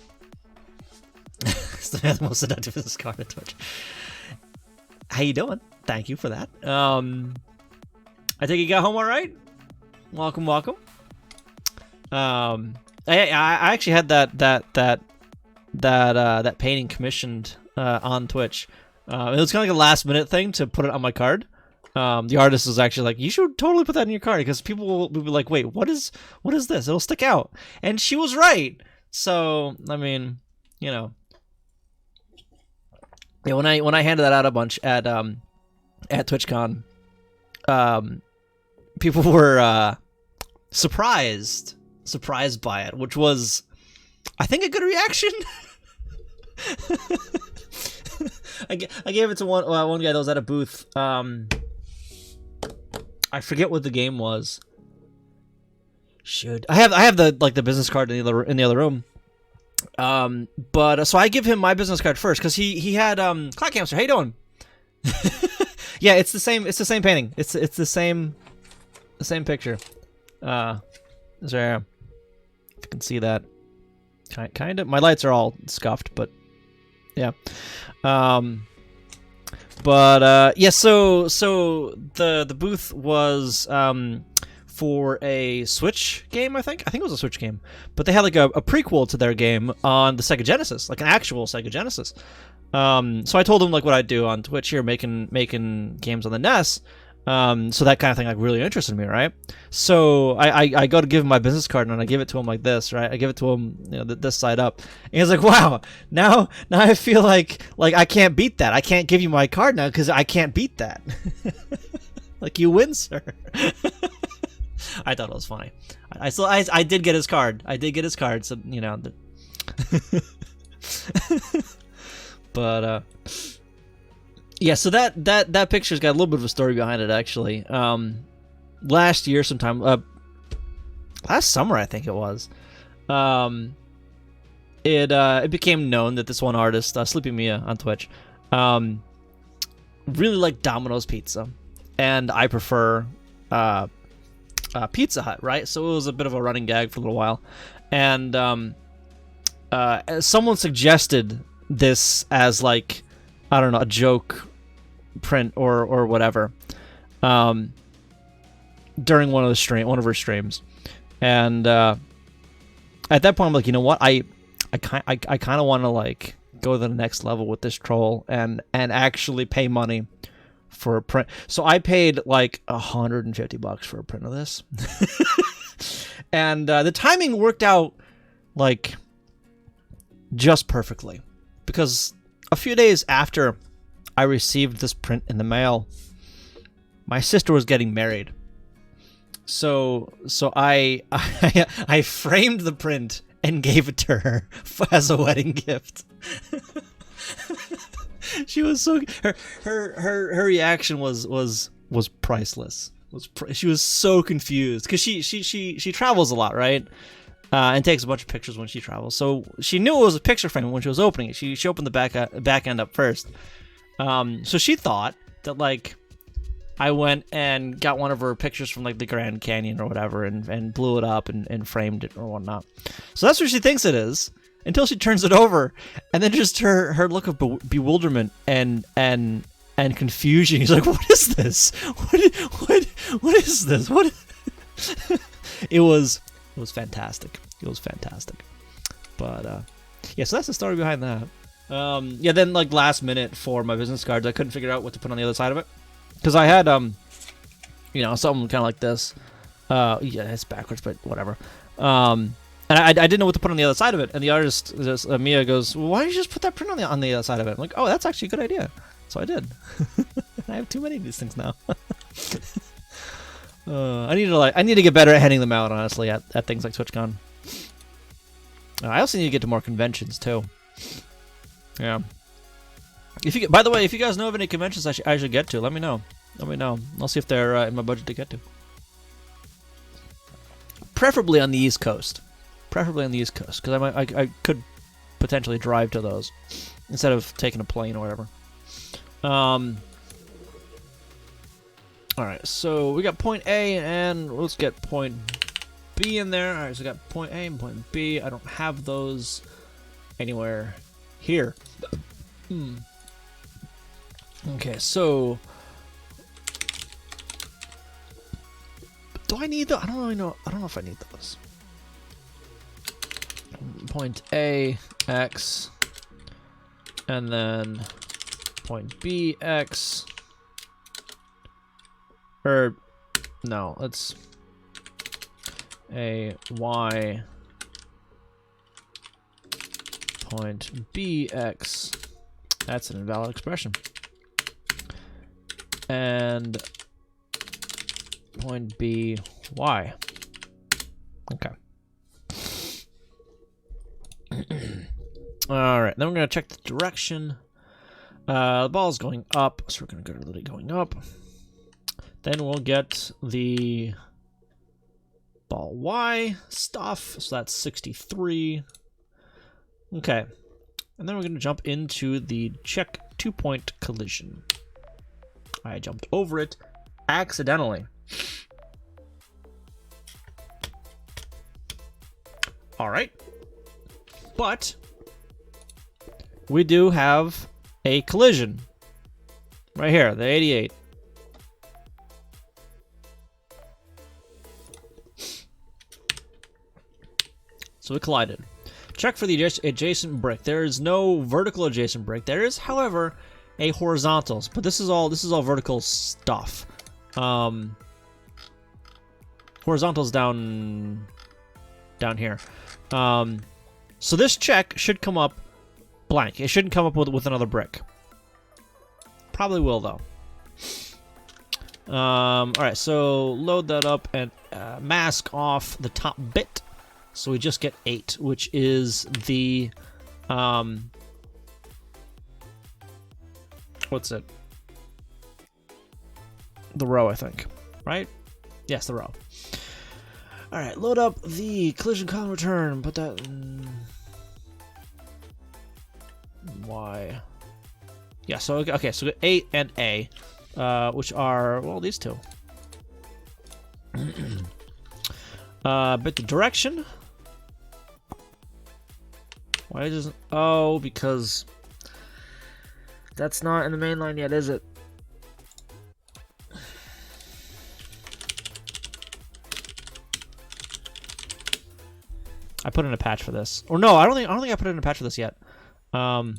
It's the most seductive business card on Twitch. How you doing? Thank you for that. I think you got home all right. Welcome, welcome. I actually had that painting commissioned on Twitch. It was kind of like a last minute thing to put it on my card. The artist was actually like, you should totally put that in your card because people will be like, wait, what is this? It'll stick out. And she was right. So, I mean, you know. Yeah, when I handed that out a bunch at TwitchCon, people were surprised by it, which was, I think, a good reaction. I gave it to one guy that was at a booth. I forget what the game was. Shoot, I have the business card in the other room. But so I give him my business card first because he had Clack Hamster. How you doing? Yeah, it's the same painting. It's the same picture. There, if you can see that. Kind of. My lights are all scuffed, but yeah. Yeah, so the booth was for a Switch game, I think it was a Switch game, but they had like a prequel to their game on the Sega Genesis, like an actual Sega Genesis. So I told him like what I'd do on Twitch here, making games on the NES. So that kind of thing like really interested me, right? So I go to give him my business card and I give it to him like this, right? I give it to him, you know, this side up. And he's like, "Wow, now I feel like I can't beat that. I can't give you my card now because I can't beat that." Like, you win, sir. I thought it was funny. I did get his card. So you know. But yeah, so that picture's got a little bit of a story behind it, actually. Last year sometime, last summer I think it was, it became known that this one artist, Sleepy Mia on Twitch, really liked Domino's pizza, and I prefer Pizza Hut, right? So it was a bit of a running gag for a little while, and someone suggested this as like, I don't know, a joke print or whatever, during one of her streams, and at that point I'm like, you know what, I kind of want to like go to the next level with this troll and actually pay money for a print. So I paid like $150 for a print of this. And the timing worked out like just perfectly, because a few days after I received this print in the mail, my sister was getting married. So I framed the print and gave it to her as a wedding gift. She was so, her reaction was priceless. she was so confused because she travels a lot, right? And takes a bunch of pictures when she travels. So she knew it was a picture frame when she was opening it. She opened the back end up first. So she thought that like I went and got one of her pictures from like the Grand Canyon or whatever and blew it up and framed it or whatnot. So that's what she thinks it is until she turns it over, and then just her look of bewilderment and confusion. He's like, "What is this? What is this? What?" It was fantastic. It was fantastic. But yeah, so that's the story behind that. Yeah, then like last minute for my business cards, I couldn't figure out what to put on the other side of it because I had you know, something kind of like this. Yeah, it's backwards, but whatever. And I didn't know what to put on the other side of it. And the artist, Mia, goes, well, "Why don't you just put that print on the other side of it?" I'm like, "Oh, that's actually a good idea." So I did. I have too many of these things now. I need to get better at handing them out, honestly, at things like TwitchCon. I also need to get to more conventions too. Yeah. By the way, if you guys know of any conventions I should get to, let me know. Let me know. I'll see if they're in my budget to get to. Preferably on the East Coast. Preferably on the East Coast, because I could potentially drive to those instead of taking a plane or whatever. Alright, so we got point A, and let's get point B in there. Alright, so we got point A and point B. I don't have those anywhere here. Okay, so do I need those? I don't really know. I don't know if I need those. Point A, X, and then point B, X. Or, no, let's A, Y, point B, X. That's an invalid expression. And point B, Y. Okay. Alright, then we're going to check the direction. The ball's going up, so we're going to go to the going up. Then we'll get the ball Y stuff, so that's 63. Okay, and then we're going to jump into the check 2-point collision. I jumped over it accidentally. Alright. But we do have a collision. Right here, the 88. So it collided. Check for the adjacent brick. There is no vertical adjacent brick. There is, however, a horizontal. But this is all vertical stuff. Horizontal's down here. So this check should come up blank. It shouldn't come up with another brick. Probably will though. Alright, so load that up and mask off the top bit. So we just get 8, which is the what's it? The row, I think. Right? Yes, the row. Alright, load up the collision column return. Put that in Y. Yeah, so okay, so we got 8 and A, which are, well, these two. But the direction. Why doesn't? Oh, because that's not in the main line yet, is it? I put in a patch for this, or no? I don't think I put in a patch for this yet. No,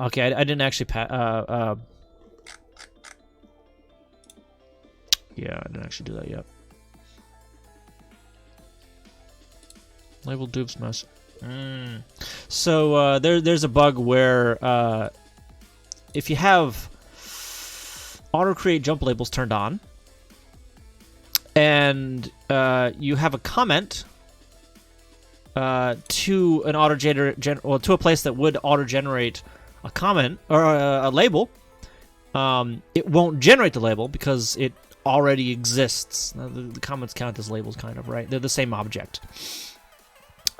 okay, I didn't actually yeah, I didn't actually do that yet. Label dupes mess. So there's a bug where if you have auto create jump labels turned on, and you have a comment to an auto to a place that would auto generate a comment or a label, it won't generate the label because it already exists. The comments count as labels, kind of, right? They're the same object.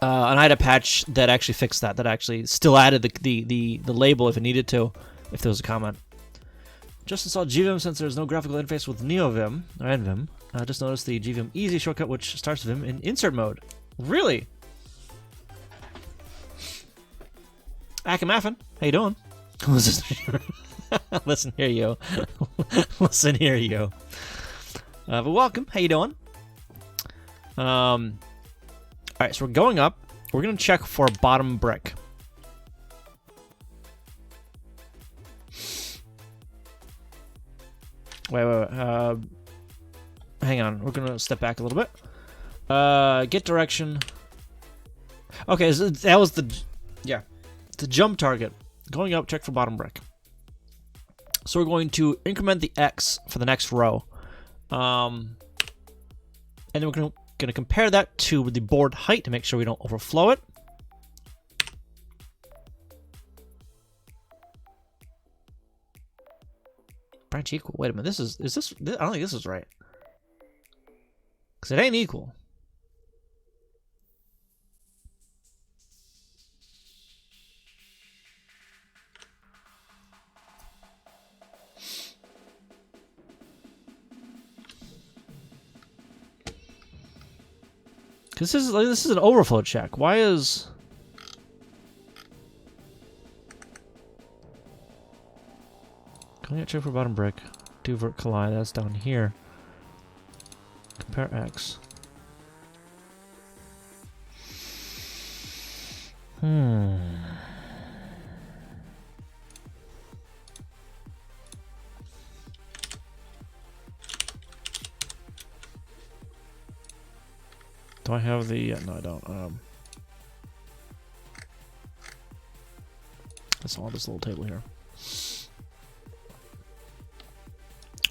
And I had a patch that actually fixed that. That actually still added the label if it needed to, if there was a comment. Just installed GVim since there's no graphical interface with NeoVim or NVim. Just noticed the GVim Easy shortcut, which starts Vim in insert mode. Really? Akamaffin, how you doing? Listen here, yo. Listen here, yo. But welcome. How you doing? All right, so we're going up. We're gonna check for bottom brick. Wait. Hang on. We're gonna step back a little bit. Get direction. Okay, so that was the jump target. Going up, check for bottom brick. So we're going to increment the X for the next row. And then we're going to compare that to the board height to make sure we don't overflow it. Branch equal. Wait a minute. Is this? I don't think this is right. Because it ain't equal. Because this is an overflow check. Why is... Can I check for bottom brick? Do vert collide. That's down here. Compare X. Do I have the... no, I don't. That's all this little table here.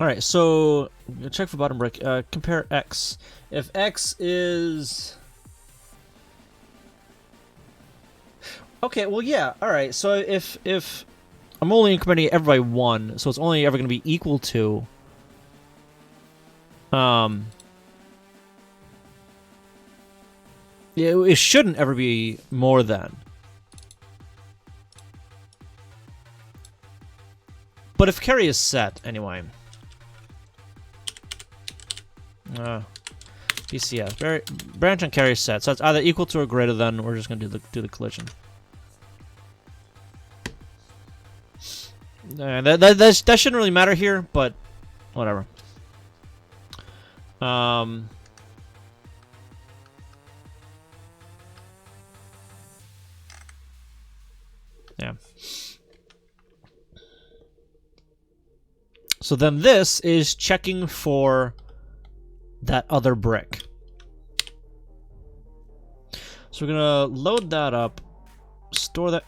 Alright, so... check for bottom brick. Compare X. If X is... Okay, well, yeah. Alright, so if I'm only incrementing it by 1, so it's only ever going to be equal to... It shouldn't ever be more than. But if carry is set, anyway. BCS. Branch and carry is set. So it's either equal to or greater than. We're just going to do the collision. That shouldn't really matter here, but whatever. Yeah. So then this is checking for that other brick. So we're gonna load that up, store that.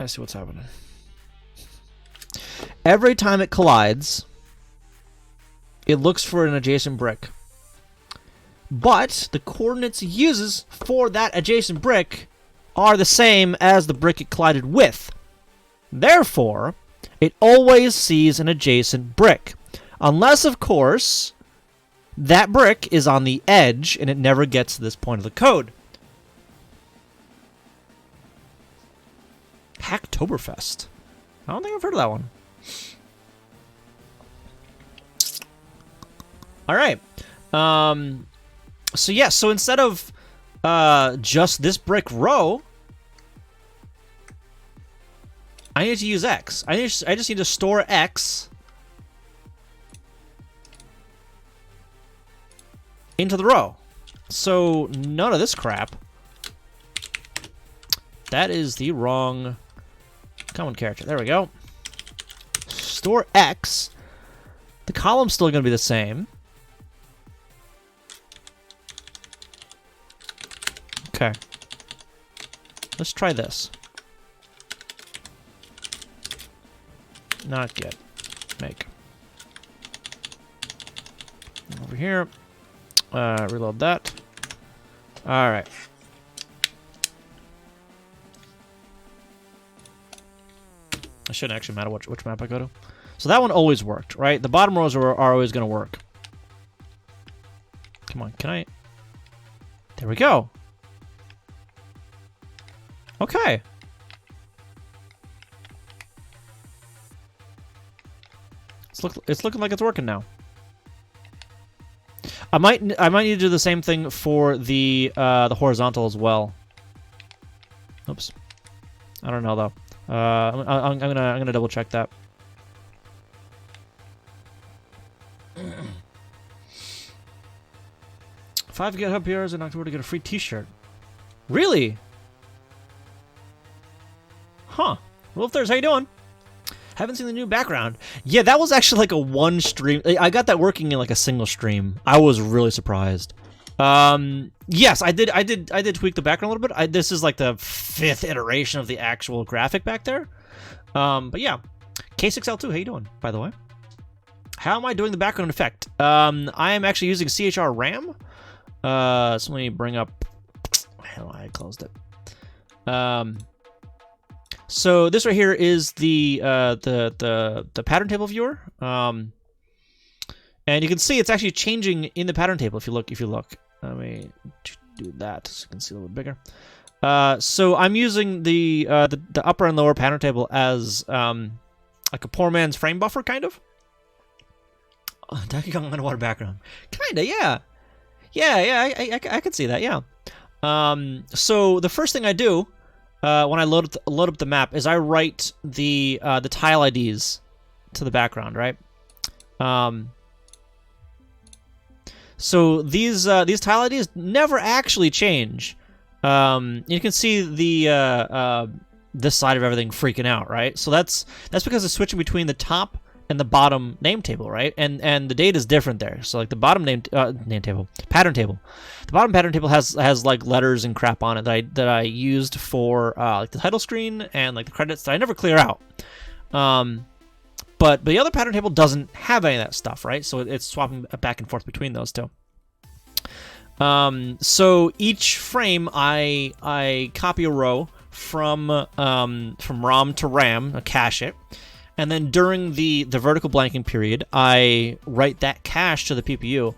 I see what's happening. Every time it collides, it looks for an adjacent brick. But the coordinates it uses for that adjacent brick are the same as the brick it collided with. Therefore, it always sees an adjacent brick. Unless, of course, that brick is on the edge and it never gets to this point of the code. Hacktoberfest. I don't think I've heard of that one. Alright. So yeah, so instead of just this brick row, I need to use X. I just need to store X into the row. So none of this crap. That is the wrong common character. There we go. Store X. The column's still going to be the same. Okay. Let's try this. Not get. Make. Over here. Reload that. Alright. It shouldn't actually matter which map I go to. So that one always worked, right? The bottom rows are always going to work. Come on, can I... There we go. Okay. It's looking like it's working now. I might need to do the same thing for the horizontal as well. Oops. I don't know though. I'm gonna double check that. Five GitHub PRs in October to get a free T-shirt. Really? Huh. Wolfthers, how you doing? Haven't seen the new background. Yeah, that was actually like a one stream. I got that working in like a single stream. I was really surprised. Yes, I did tweak the background a little bit. This is like the 5th iteration of the actual graphic back there. But yeah, K6L2, how you doing, by the way? How am I doing the background effect? I am actually using CHR RAM. So let me bring up. Hell, I closed it. So this right here is the pattern table viewer, and you can see it's actually changing in the pattern table. If you look, let me do that so you can see a little bit bigger. So I'm using the upper and lower pattern table as like a poor man's frame buffer, kind of. Oh, Donkey Kong underwater background, kinda, yeah, I could see that, yeah. So the first thing I do. When I load up the map, is I write the tile IDs to the background, right? So these tile IDs never actually change. You can see the this side of everything freaking out, right? So that's because it's switching between the top and the bottom name table, right? And the data is different there. So like the bottom name table, pattern table, the bottom pattern table has like letters and crap on it that I used for like the title screen and like the credits that I never clear out. But the other pattern table doesn't have any of that stuff, right? So it's swapping back and forth between those two. So each frame I copy a row from ROM to RAM, cache it. And then during the vertical blanking period, I write that cache to the PPU.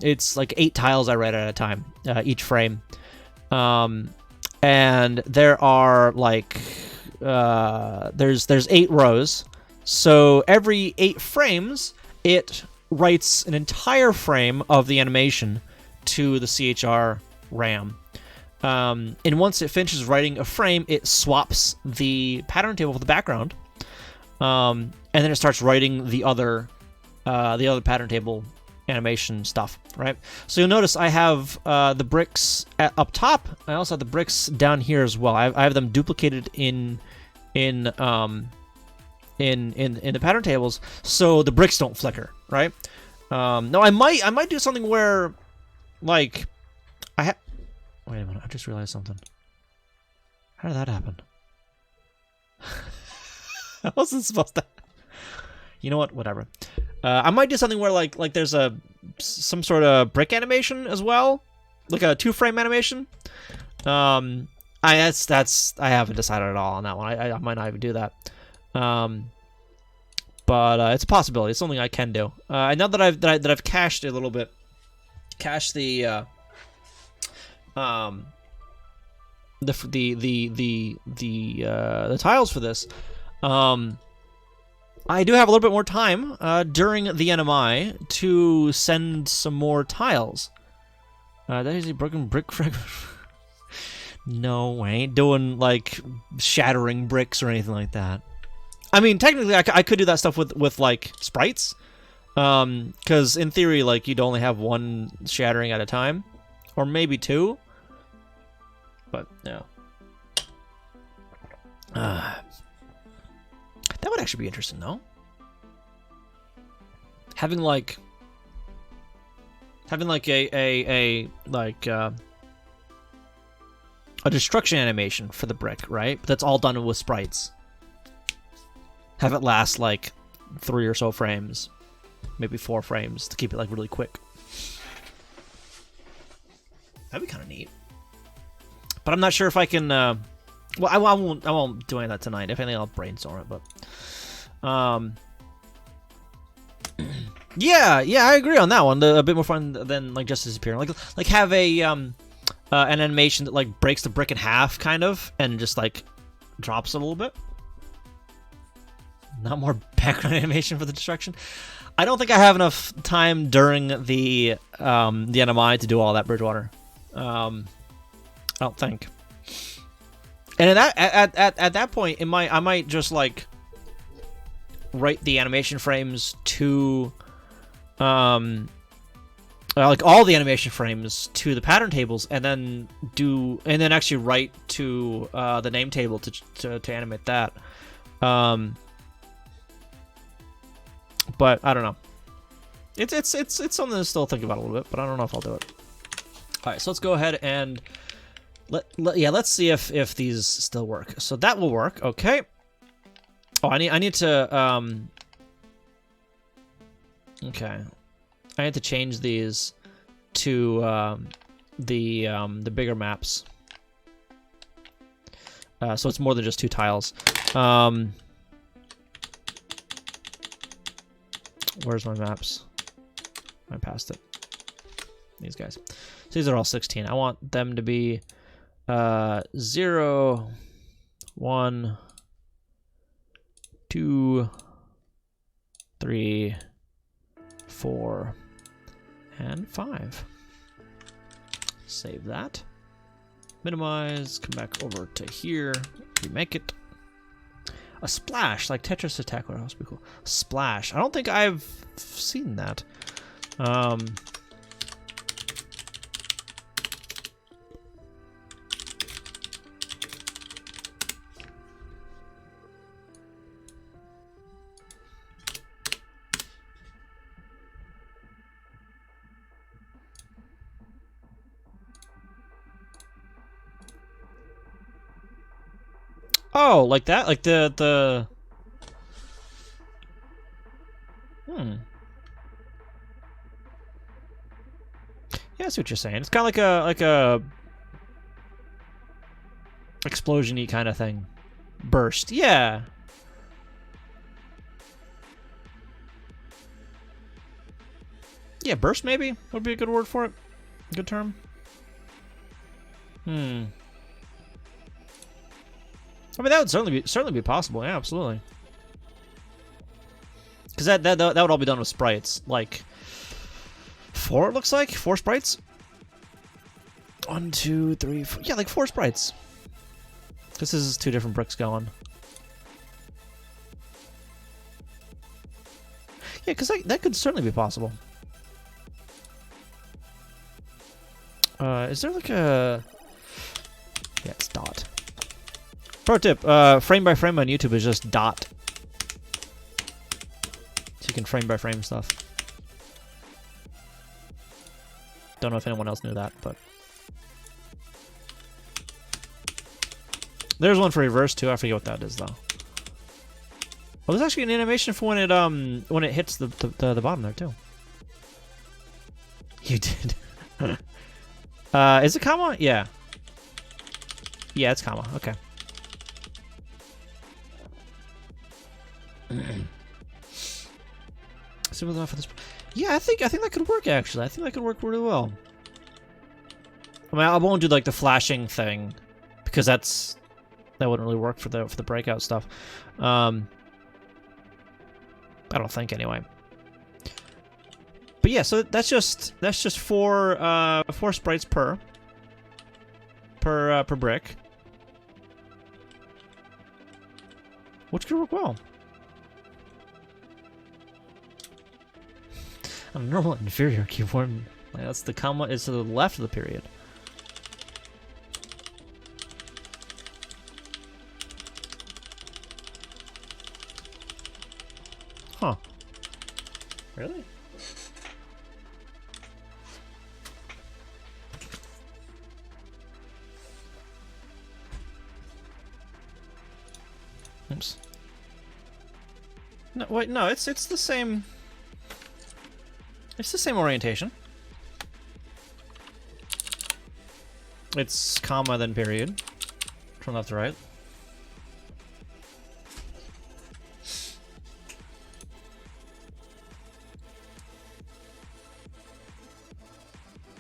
It's like 8 tiles I write at a time, each frame. And there are like, there's 8 rows. So every 8 frames, it writes an entire frame of the animation to the CHR RAM. And once it finishes writing a frame, it swaps the pattern table for the background. And then it starts writing the other pattern table animation stuff, right? So you'll notice I have the bricks up top. I also have the bricks down here as well. I have them duplicated in the pattern tables, so the bricks don't flicker, right? No, I might do something where, like, wait a minute, I just realized something. How did that happen? I wasn't supposed to. You know what? Whatever. I might do something where like there's some sort of brick animation as well, like a 2-frame animation. I haven't decided at all on that one. I might not even do that. But it's a possibility. It's something I can do. And now that I've cached it a little bit, cached the tiles for this. I do have a little bit more time during the NMI to send some more tiles. That is a broken brick fragment. No, I ain't doing like shattering bricks or anything like that. I mean, technically, I could do that stuff with like sprites, because in theory, like you'd only have 1 shattering at a time, or maybe 2. But no. That would actually be interesting, though. Having like a destruction animation for the brick, right? But that's all done with sprites. Have it last like 3 or so frames, maybe 4 frames to keep it like really quick. That'd be kind of neat. But I'm not sure if I can Well, I won't do any of that tonight. If anything, I'll brainstorm it. But, yeah, I agree on that one. A bit more fun than like just disappearing. Like have a an animation that like breaks the brick in half, kind of, and just like drops it a little bit. Not more background animation for the destruction. I don't think I have enough time during the NMI to do all that, Bridgewater. I don't think. And at that point, I might just like write the animation frames to like all the animation frames to the pattern tables, and then actually write to the name table to animate that. But I don't know. It's something to still think about a little bit, but I don't know if I'll do it. All right, so let's go ahead and let's see if these still work. So that will work. Okay. Oh, I need to okay. I need to change these to the bigger maps. So it's more than just 2 tiles. Where's my maps? I passed it. These guys. So these are all 16. I want them to be 0, 1, 2, 3, 4, and 5. Save that. Minimize. Come back over to here. Remake it. A splash, like Tetris Attack would also be cool. Splash. I don't think I've seen that. Oh, like that? Like the... Yeah, I see what you're saying. It's kind of like a explosion-y kind of thing. Burst. Yeah. Yeah, burst maybe would be a good word for it. Good term. I mean, that would certainly be possible. Yeah, absolutely. Because that would all be done with sprites. Like 4, it looks like 4 sprites. 1, 2, 3, 4. Yeah, like 4 sprites. This is 2 different bricks going. Yeah, because that could certainly be possible. Is there like a... Yeah, it's dot. Pro tip, frame by frame on YouTube is just dot. So you can frame by frame stuff. Don't know if anyone else knew that, but... There's one for reverse too, I forget what that is though. Well, there's actually an animation for when it hits the bottom there too. You did. Is it comma? Yeah. Yeah, it's comma. Okay. Similar enough for this. Yeah, I think that could work actually. I think that could work really well. I mean, I won't do like the flashing thing because that wouldn't really work for the breakout stuff. I don't think anyway. But yeah, so that's just 4 sprites per brick, which could work well. A normal inferior keyboard. Like that's the comma is to the left of the period. Huh. Really? Oops. No, wait, no, it's the same. It's the same orientation. It's comma then period from left to right.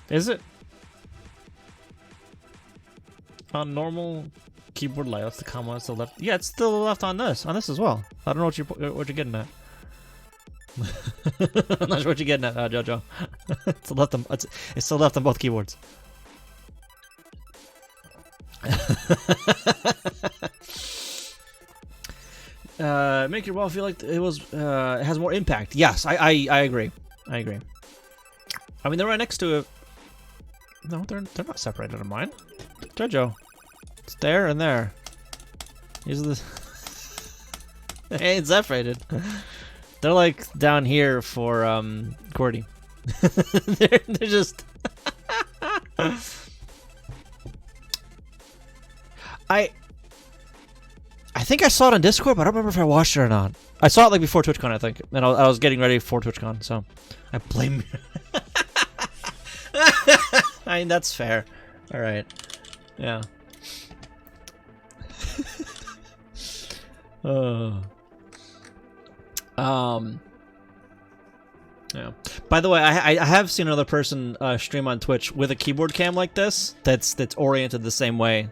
Is it? On normal keyboard layouts, the comma is to the left. Yeah, it's still the left on this as well. I don't know what you're getting at. I'm not sure what you're getting at, Jojo. It's the left on, it's still left on both keyboards. Make your wall feel like it was it has more impact. Yes, I agree. I agree. I mean, they're right next to it. No, they're not separated on mine. Jojo, it's there and there. These are the. They ain't separated. They're like down here for Cordy. they're just. I think I saw it on Discord, but I don't remember if I watched it or not. I saw it like before TwitchCon, I think, and I was getting ready for TwitchCon, so I blame you. I mean, that's fair. All right, yeah. Yeah. By the way, I have seen another person stream on Twitch with a keyboard cam like this. That's oriented the same way.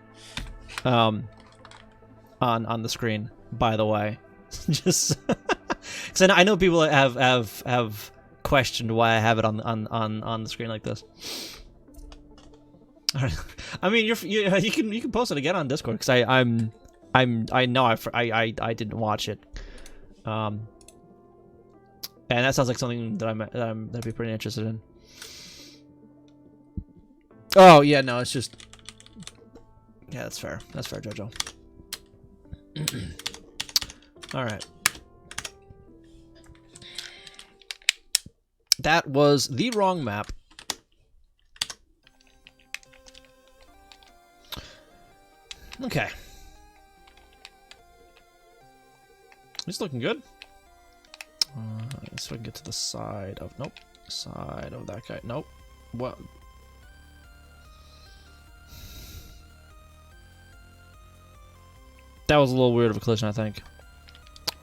On the screen. By the way, just because I know people have questioned why I have it on the screen like this. All right. I mean, you can post it again on Discord because I know I didn't watch it. And that sounds like something that'd be pretty interested in. Oh yeah, no, it's just yeah, that's fair. That's fair, Jojo. All right. That was the wrong map. Okay. It's looking good. So I can get to the side of nope. Side of that guy. Nope. What? That was a little weird of a collision, I think.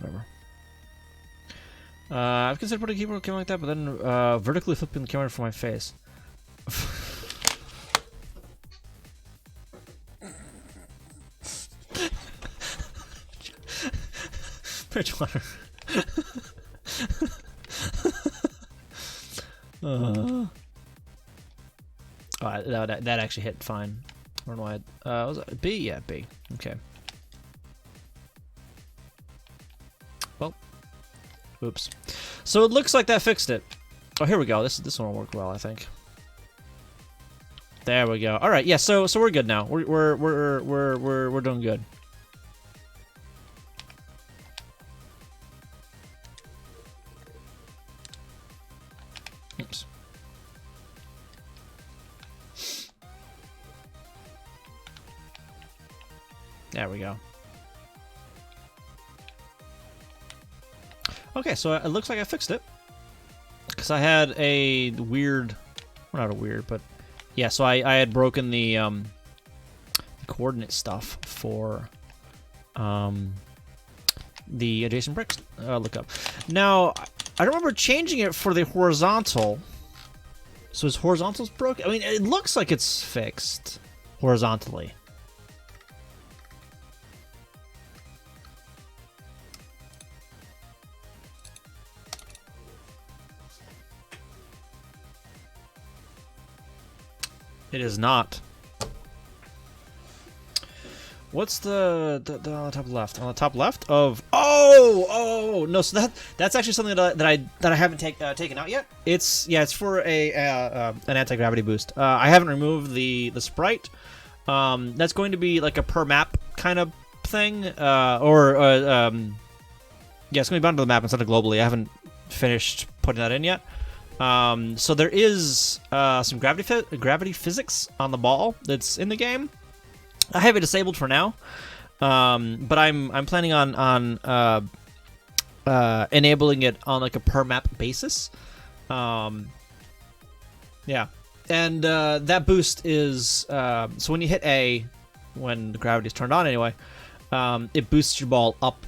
Whatever. I've considered putting a keyboard camera like that, but then vertically flipping the camera for my face. Bridgewater. Oh, that actually hit fine. I don't know why. Was it B? Yeah, B. Okay. Well, oops. So it looks like that fixed it. Oh, here we go. This one will work well, I think. There we go. All right. Yeah. So we're good now. We're doing good. Oops. There we go. Okay, so it looks like I fixed it. Because I had a weird... Well, not a weird, but... Yeah, so I had broken the coordinate stuff for the adjacent bricks lookup. Now, I remember changing it for the horizontal. So is horizontals broken? I mean, it looks like it's fixed horizontally. It is not. What's the on the top left? On the top left of oh no, so that's actually something that I haven't taken out yet. It's for an anti-gravity boost. I haven't removed the sprite. That's going to be like a per map kind of thing, it's going to be bound to the map instead of globally. I haven't finished putting that in yet. So there is some gravity physics on the ball that's in the game. I have it disabled for now, but I'm planning on enabling it on like a per map basis. Yeah, and that boost is so when you hit A, when the gravity is turned on anyway, it boosts your ball up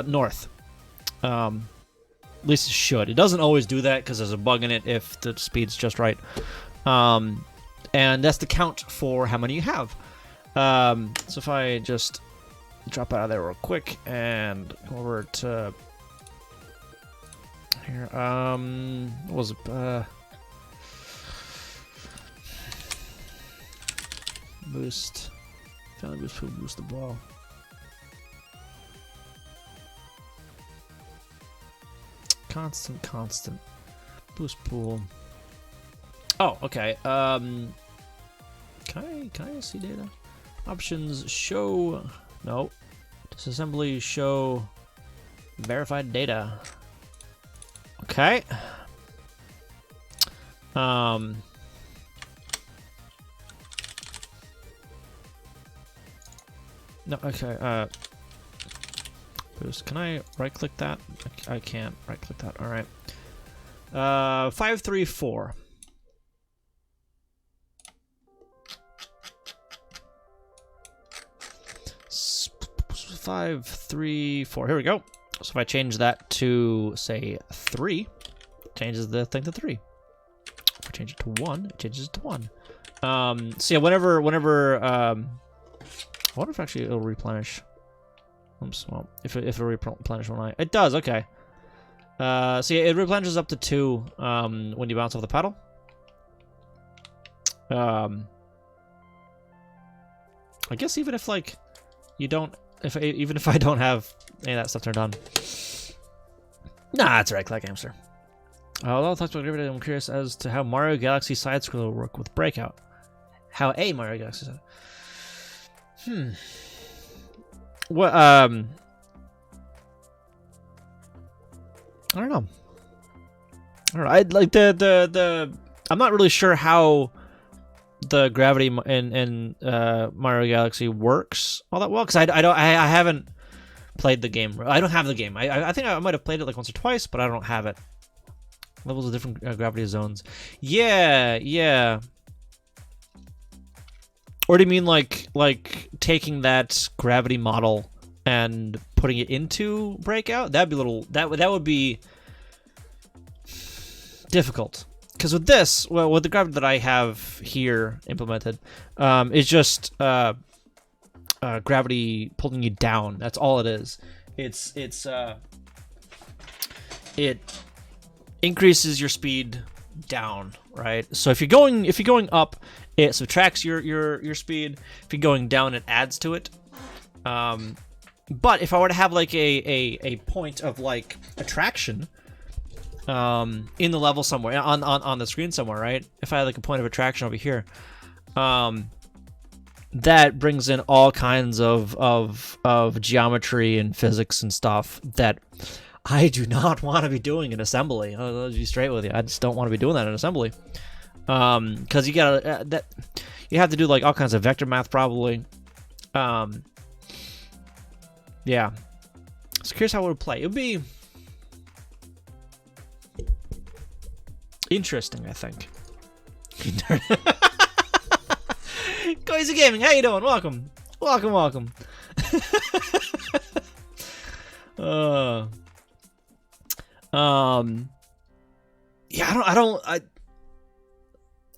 north. At least it should. It doesn't always do that because there's a bug in it if the speed's just right. And that's the count for how many you have. So if I just drop out of there real quick and go over to here, what was it? Boost. Family boost pool, boost the ball. Constant. Boost pool. Oh, okay. Can I see data? Options show. No. Disassembly show verified data. Okay. No, okay, boost. Can I right-click that? I can't right-click that. All right. 534. Five, 3, 4. Here we go. So if I change that to, say, 3, it changes the thing to 3. If I change it to 1, it changes it to 1. So yeah, whenever I wonder if actually it'll replenish. Oops, well, if it'll replenish when it does, okay. So yeah, it replenishes up to 2 when you bounce off the pedal. I guess even if like you don't, even if I don't have any of that stuff turned on. Nah, that's right, Clack Hamster. Although talks about gravity, I'm curious as to how Mario Galaxy side scroller will work with Breakout. How a Mario Galaxy side. What, I don't know. I'd like I'm not really sure how the gravity in Mario Galaxy works all that well, because I haven't played the game. I don't have the game. I think I might have played it like once or twice, but I don't have it. Levels of different gravity zones. Yeah. Or do you mean like taking that gravity model and putting it into Breakout? That'd be that would be difficult. Because with this, well, with the gravity that I have here implemented, it's just gravity pulling you down. That's all it is. It increases your speed down, right? So if you're going up, it subtracts your speed. If you're going down, it adds to it. But if I were to have like a point of like attraction in the level somewhere on the screen somewhere, right? If I had like a point of attraction over here, that brings in all kinds of geometry and physics and stuff that I do not want to be doing in assembly. I'll be straight with you. I just don't want to be doing that in assembly. Because you gotta you have to do like all kinds of vector math probably. Yeah. So curious how it would play. It would be interesting, I think. Cozy Gaming, how you doing? Welcome. Yeah,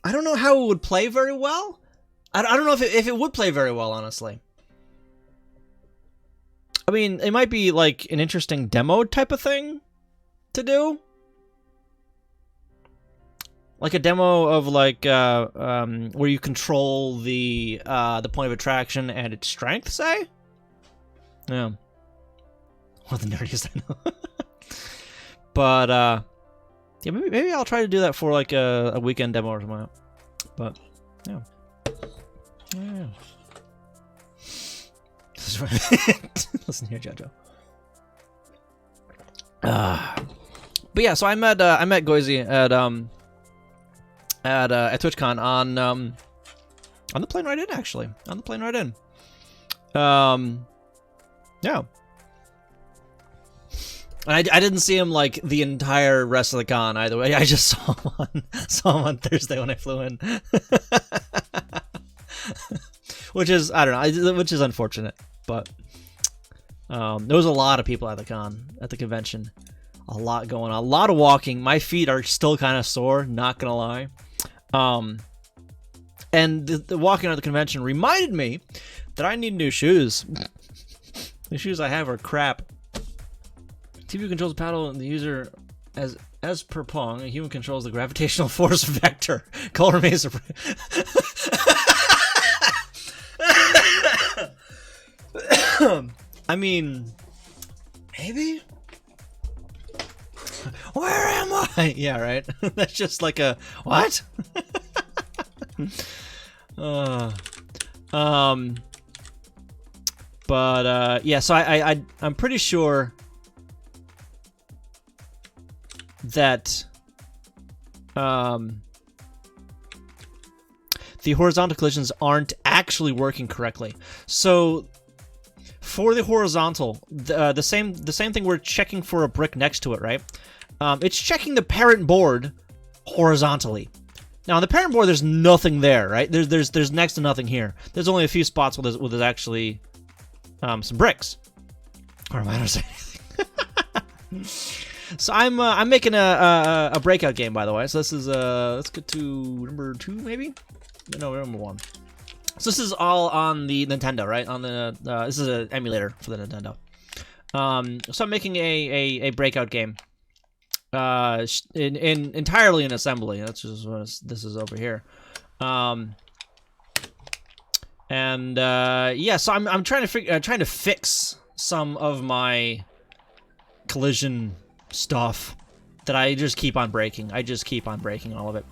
I don't know how it would play very well. I don't know if it would play very well, honestly. I mean, it might be like an interesting demo type of thing to do. Like a demo of like where you control the point of attraction and its strength, say? Yeah. One of the nerdiest I know. But yeah, maybe I'll try to do that for like a weekend demo or something. But yeah. This is right. Listen here, Jojo. But yeah, so I met Goisy at TwitchCon on the plane right in, actually. On the plane right in. Yeah. And I didn't see him like the entire rest of the con either way. I just saw him on Thursday when I flew in. Which is, I don't know, which is unfortunate, but there was a lot of people at the convention. A lot going on, a lot of walking. My feet are still kind of sore, not gonna lie. And the walking out of the convention reminded me that I need new shoes. The shoes I have are crap. TV controls the paddle and the user as per Pong. A human controls the gravitational force vector. Color remains. I mean, maybe. Where am I? Yeah, right. That's just like a what? Yeah. So I'm pretty sure that the horizontal collisions aren't actually working correctly. So for the horizontal, the same thing we're checking for a brick next to it, right? It's checking the parent board horizontally. Now on the parent board, there's nothing there, right? There's next to nothing here. There's only a few spots where there's actually some bricks. Or am I not saying anything? So I'm making a breakout game, by the way. So this is let's get to number 2, maybe. No, number 1. So this is all on the Nintendo, right? On the this is an emulator for the Nintendo. So I'm making a breakout game. Entirely in assembly. That's just what this is over here. Yeah, so I'm trying to fix some of my collision stuff that I just keep on breaking. I just keep on breaking all of it.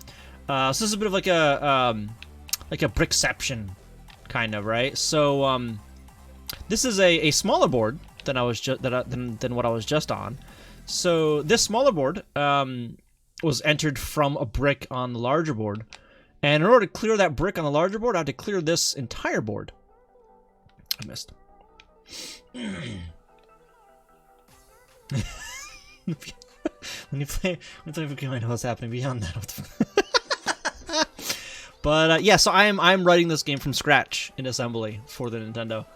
So this is a bit of like a brickception kind of, right? So this is a smaller board than than what I was just on. So this smaller board was entered from a brick on the larger board, and in order to clear that brick on the larger board, I had to clear this entire board. I missed. When you play a game, I know what's happening beyond that. But yeah, so I'm writing this game from scratch in assembly for the Nintendo.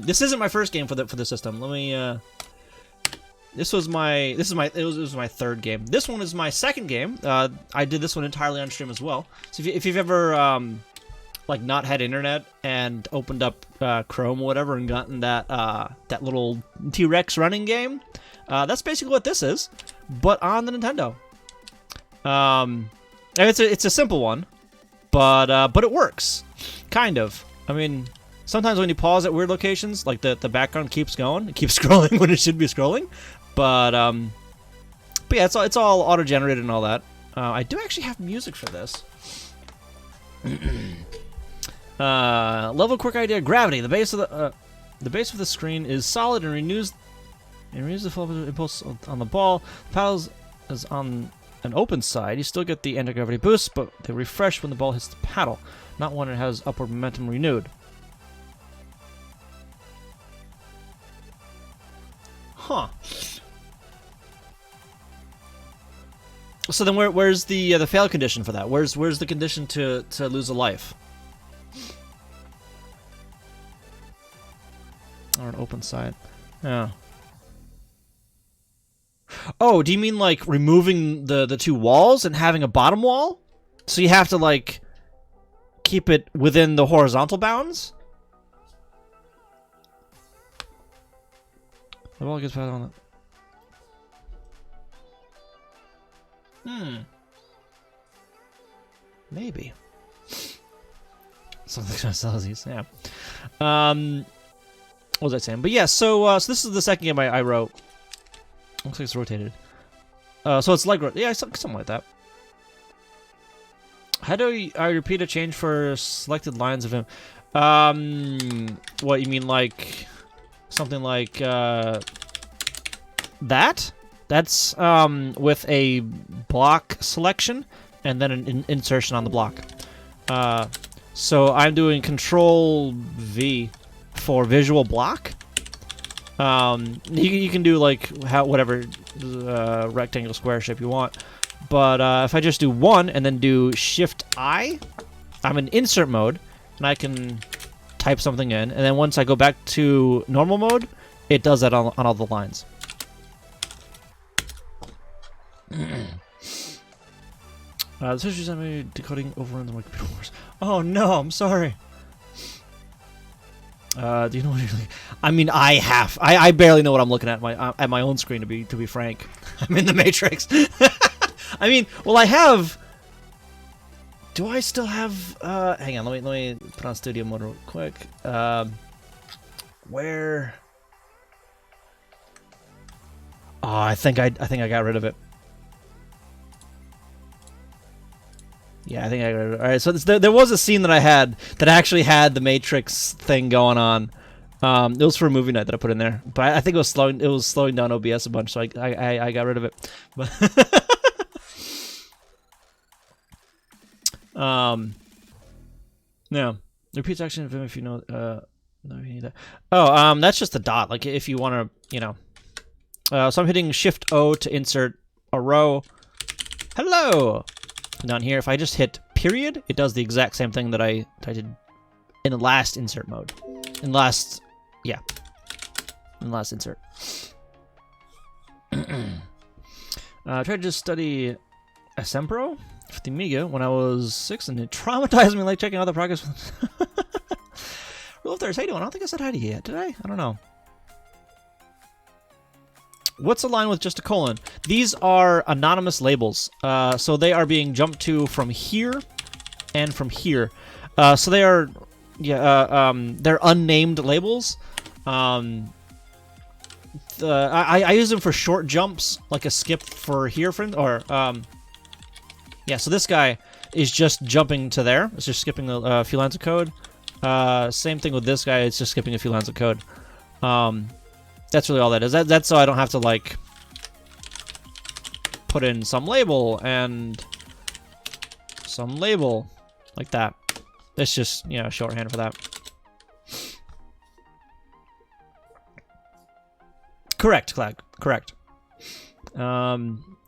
This isn't my first game for the system. Let me. This was my third game. This one is my second game. I did this one entirely on stream as well. So if you've ever like not had internet and opened up Chrome or whatever and gotten that little T-Rex running game, that's basically what this is, but on the Nintendo. And it's a simple one, but it works, kind of. I mean, sometimes when you pause at weird locations, like the background keeps going, it keeps scrolling when it should be scrolling. But yeah, it's all auto-generated and all that. I do actually have music for this. Level quick idea: gravity. The base of the screen is solid and renews the flow of impulse on the ball. The paddle is on an open side. You still get the anti-gravity boost, but they refresh when the ball hits the paddle, not when it has upward momentum renewed. Huh. So then, where's the fail condition for that? Where's the condition to lose a life? Or an open side? Yeah. Oh, do you mean like removing the two walls and having a bottom wall? So you have to like keep it within the horizontal bounds? The ball gets past on it. Maybe. Something kind of sells these, yeah. What was I saying? But yeah, so this is the second game I wrote. Looks like it's rotated. So it's like, yeah, something like that. How do I repeat a change for selected lines of him? What, you mean like something like that? That's with a block selection and then an insertion on the block. So I'm doing Control V for visual block. You can do like whatever rectangle, square shape you want. But if I just do 1 and then do Shift I, I'm in insert mode and I can type something in. And then once I go back to normal mode, it does that on all the lines. This issue sent me decoding overruns on my computer wars. Oh no, I'm sorry. Do you know what you're like? I mean, I barely know what I'm looking at my own screen, to be frank. I'm in the Matrix. I mean, well, I have. Do I still have? Hang on, let me put on studio mode real quick. Where? Oh, I think I got rid of it. Yeah, I think I got rid of it. All right, so there was a scene that I had that actually had the Matrix thing going on. It was for a movie night that I put in there, but I think it was slowing down OBS a bunch, so I got rid of it. But no, repeats action of him if you know. No, you need that. Oh, that's just a dot. Like if you want to, you know. So I'm hitting Shift O to insert a row. Hello. Down here, if I just hit period, it does the exact same thing that I did in the last insert mode. In last insert. I tried to study ASM Pro for the Amiga when I was 6, and it traumatized me like checking out the progress. Rule of Thirds, how you doing? I don't think I said hi to you yet, did I? I don't know. What's a line with just a colon? These are anonymous labels, so they are being jumped to from here and from here. So they are, they're unnamed labels. I use them for short jumps, like a skip for here, yeah. So this guy is just jumping to there. It's just skipping a few lines of code. Same thing with this guy. It's just skipping a few lines of code. That's really all that is. That's so I don't have to, like, put in some label and some label like that. It's just, you know, shorthand for that. Correct, Clag. Correct. Not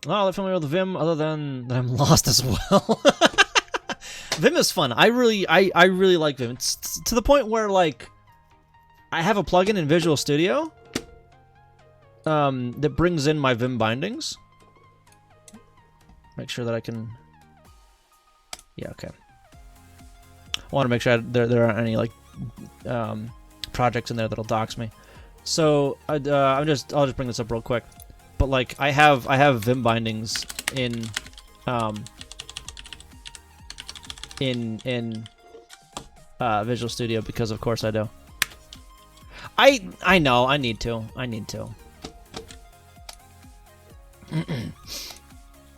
all that familiar with Vim, other than that I'm lost as well. Vim is fun. I really like Vim. It's to the point where, like, I have a plugin in Visual Studio that brings in my Vim bindings. Make sure that I can. Yeah, okay. I want to make sure there aren't any like projects in there that'll dox me. So I'll just bring this up real quick. But like I have Vim bindings in Visual Studio because of course I do. I know I need to.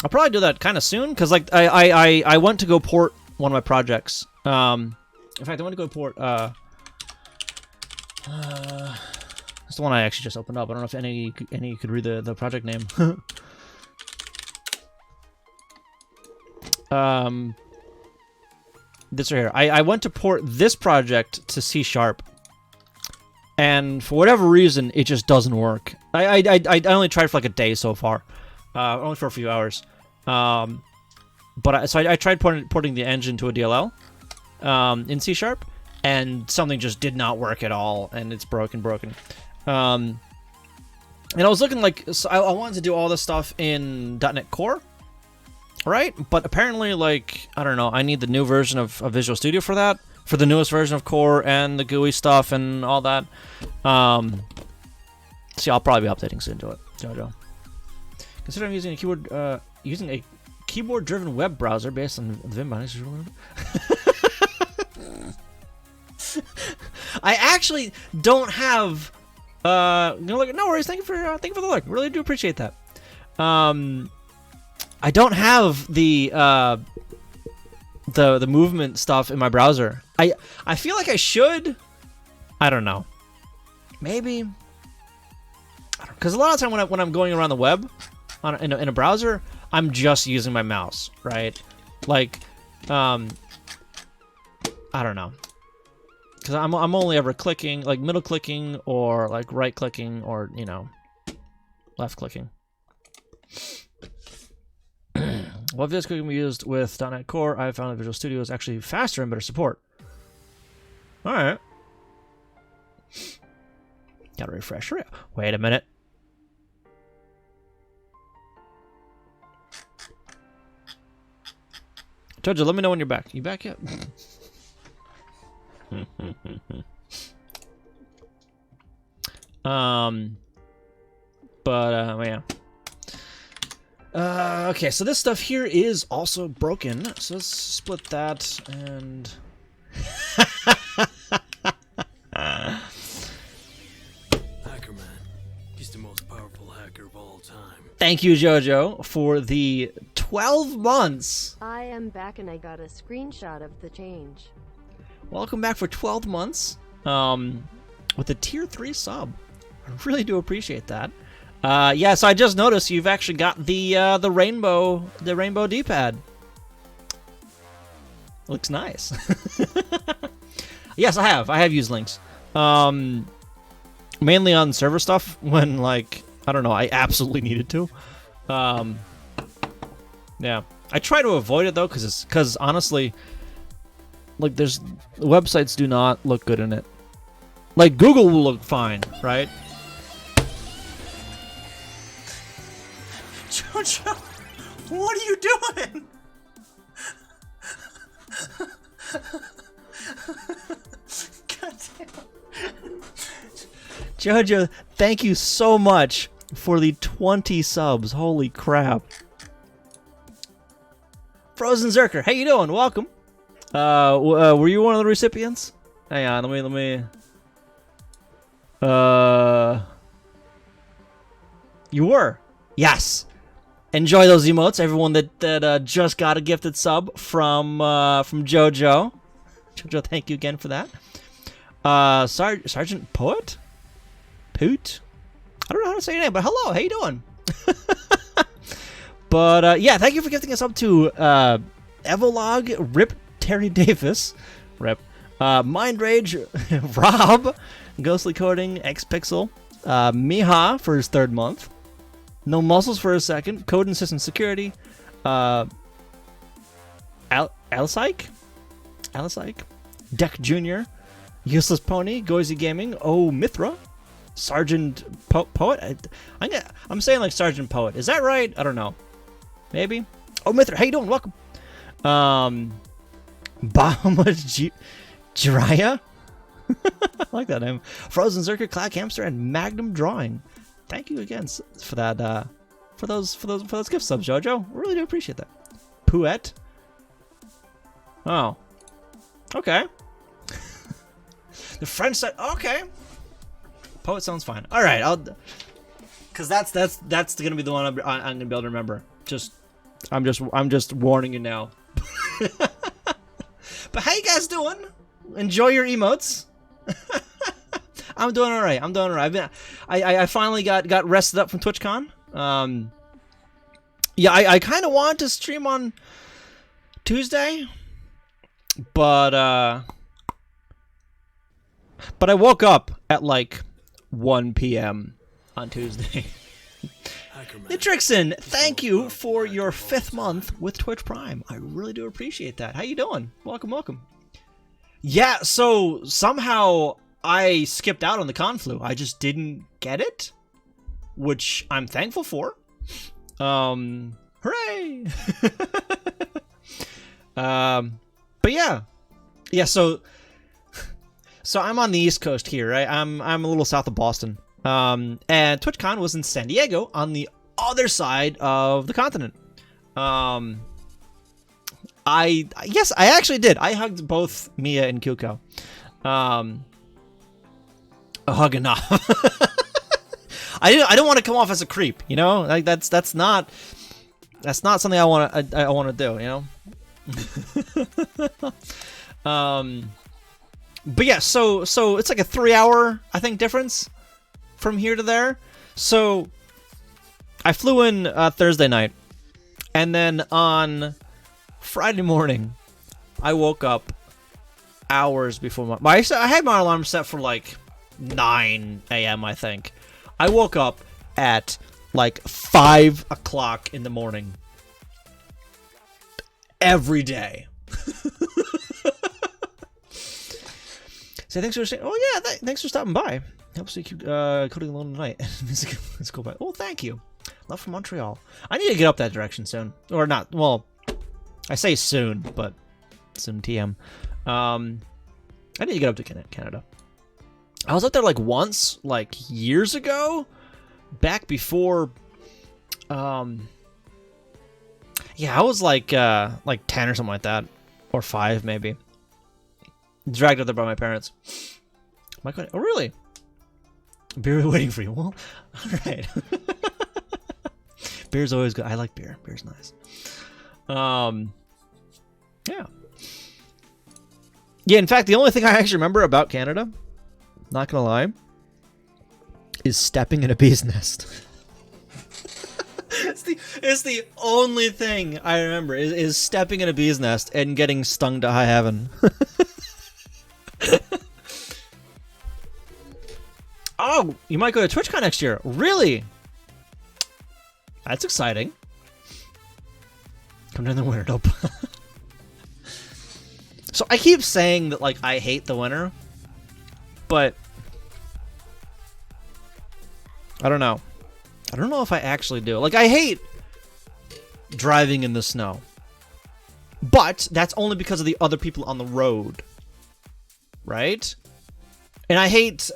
I'll probably do that kind of soon because like I went to go port one of my projects. In fact, I went to go port it's the one I actually just opened up. I don't know if any of you could read the project name. This right here. I went to port this project to C#, and for whatever reason, it just doesn't work. I only tried for like a day so far, only for a few hours. But I tried porting the engine to a DLL in C#, and something just did not work at all, and it's broken. And I was looking like, so I wanted to do all this stuff in .NET Core, right? But apparently, like, I don't know, I need the new version of Visual Studio for that, for the newest version of Core and the GUI stuff and all that. See, I'll probably be updating soon to it, Jojo. Consider I'm using a keyboard-driven web browser based on Vim bindings. I actually don't have. No worries. Thank you for the look. Really do appreciate that. I don't have the movement stuff in my browser. I feel like I should. I don't know. Maybe. Because a lot of the time when I'm going around the web in a browser, I'm just using my mouse, right? Like, I don't know. Because I'm only ever clicking, like middle clicking or like right clicking or, you know, left clicking. While this can be used with .NET Core, I found that Visual Studio is actually faster and better support. All right. Got to refresh. Wait a minute. Jojo, let me know when you're back. You back yet? Yeah. Okay, so this stuff here is also broken. So let's split that and... Hacker man. He's the most powerful hacker of all time. Thank you, Jojo, for the 12 months. I am back and I got a screenshot of the change. Welcome back for 12 months. With a tier 3 sub. I really do appreciate that. Yeah, so I just noticed you've actually got the rainbow D-pad. Looks nice. Yes, I have used links. Mainly on server stuff when, like, I don't know, I absolutely needed to. Yeah, I try to avoid it though, because honestly, like, the websites do not look good in it. Like, Google will look fine, right? Jojo, what are you doing? God damn. Jojo, thank you so much for the 20 subs. Holy crap. Frozen Zerker, how you doing? Welcome. Were you one of the recipients? Hang on, let me. You were. Yes. Enjoy those emotes, everyone that just got a gifted sub from Jojo. Jojo, thank you again for that. Sergeant Poet? Poot? I don't know how to say your name, but hello, how you doing? But yeah, thank you for gifting us up to Evolog, Rip Terry Davis, Rip, Mind Rage, Rob, Ghostly Coding, Xpixel, Miha for his 3rd month, No Muscles for his 2nd, Code and System Security, Alisike, Deck Jr., Useless Pony, Goisy Gaming, Mithra, Sergeant Poet. I'm saying like Sergeant Poet. Is that right? I don't know. Maybe. Mithra, how you doing? Welcome. Bahama Jiraya. I like that name. Frozen Zerker, Clack Hamster, and Magnum Drawing. Thank you again for that. For those gift subs, Jojo. I really do appreciate that. Pouet. Oh. Okay. The French side. Okay. Poet sounds fine. All right. Cause that's gonna be the one I'm gonna be able to remember. I'm just warning you now. But how you guys doing? Enjoy your emotes. I'm doing all right. I finally got rested up from TwitchCon. Yeah, I kind of wanted to stream on Tuesday, but I woke up at like 1 p.m. on Tuesday. Nitrixon, thank you for your 5th month with Twitch Prime. I really do appreciate that. How you doing? Welcome. Yeah, so somehow I skipped out on the Conflu. I just didn't get it, which I'm thankful for. Hooray! But yeah, so I'm on the East Coast here, right? I'm a little south of Boston. And TwitchCon was in San Diego on the other side of the continent. Yes, I actually did. I hugged both Mia and Kuko. A hug enough. I don't want to come off as a creep, you know? Like that's not something I want to do, you know? But yeah, so it's like a 3-hour, I think, difference from here to there. So I flew in Thursday night, and then on Friday morning, I woke up hours before I had my alarm set for like 9 a.m. I think. I woke up at like 5 o'clock in the morning every day. So thanks for saying. Oh yeah, thanks for stopping by. Helps you keep coding alone tonight. Let's go by. Oh, thank you. Love from Montreal. I need to get up that direction soon, or not. Well, I say soon, but soon TM. I need to get up to Canada. I was up there like once, like years ago, back before. Yeah, I was like 10 or something like that, or 5 maybe. Dragged up there by my parents. Am I going? Oh, really? Beer waiting for you. Well, all right. Beer's always good. I like beer. Beer's nice. Yeah. Yeah, in fact, the only thing I actually remember about Canada, not gonna lie, is stepping in a bee's nest. It's the only thing I remember is stepping in a bee's nest and getting stung to high heaven. Oh, you might go to TwitchCon next year. Really? That's exciting. Come during the winter, nope. So I keep saying that, like, I hate the winter, but I don't know. I don't know if I actually do. Like, I hate driving in the snow, but that's only because of the other people on the road, right? And I hate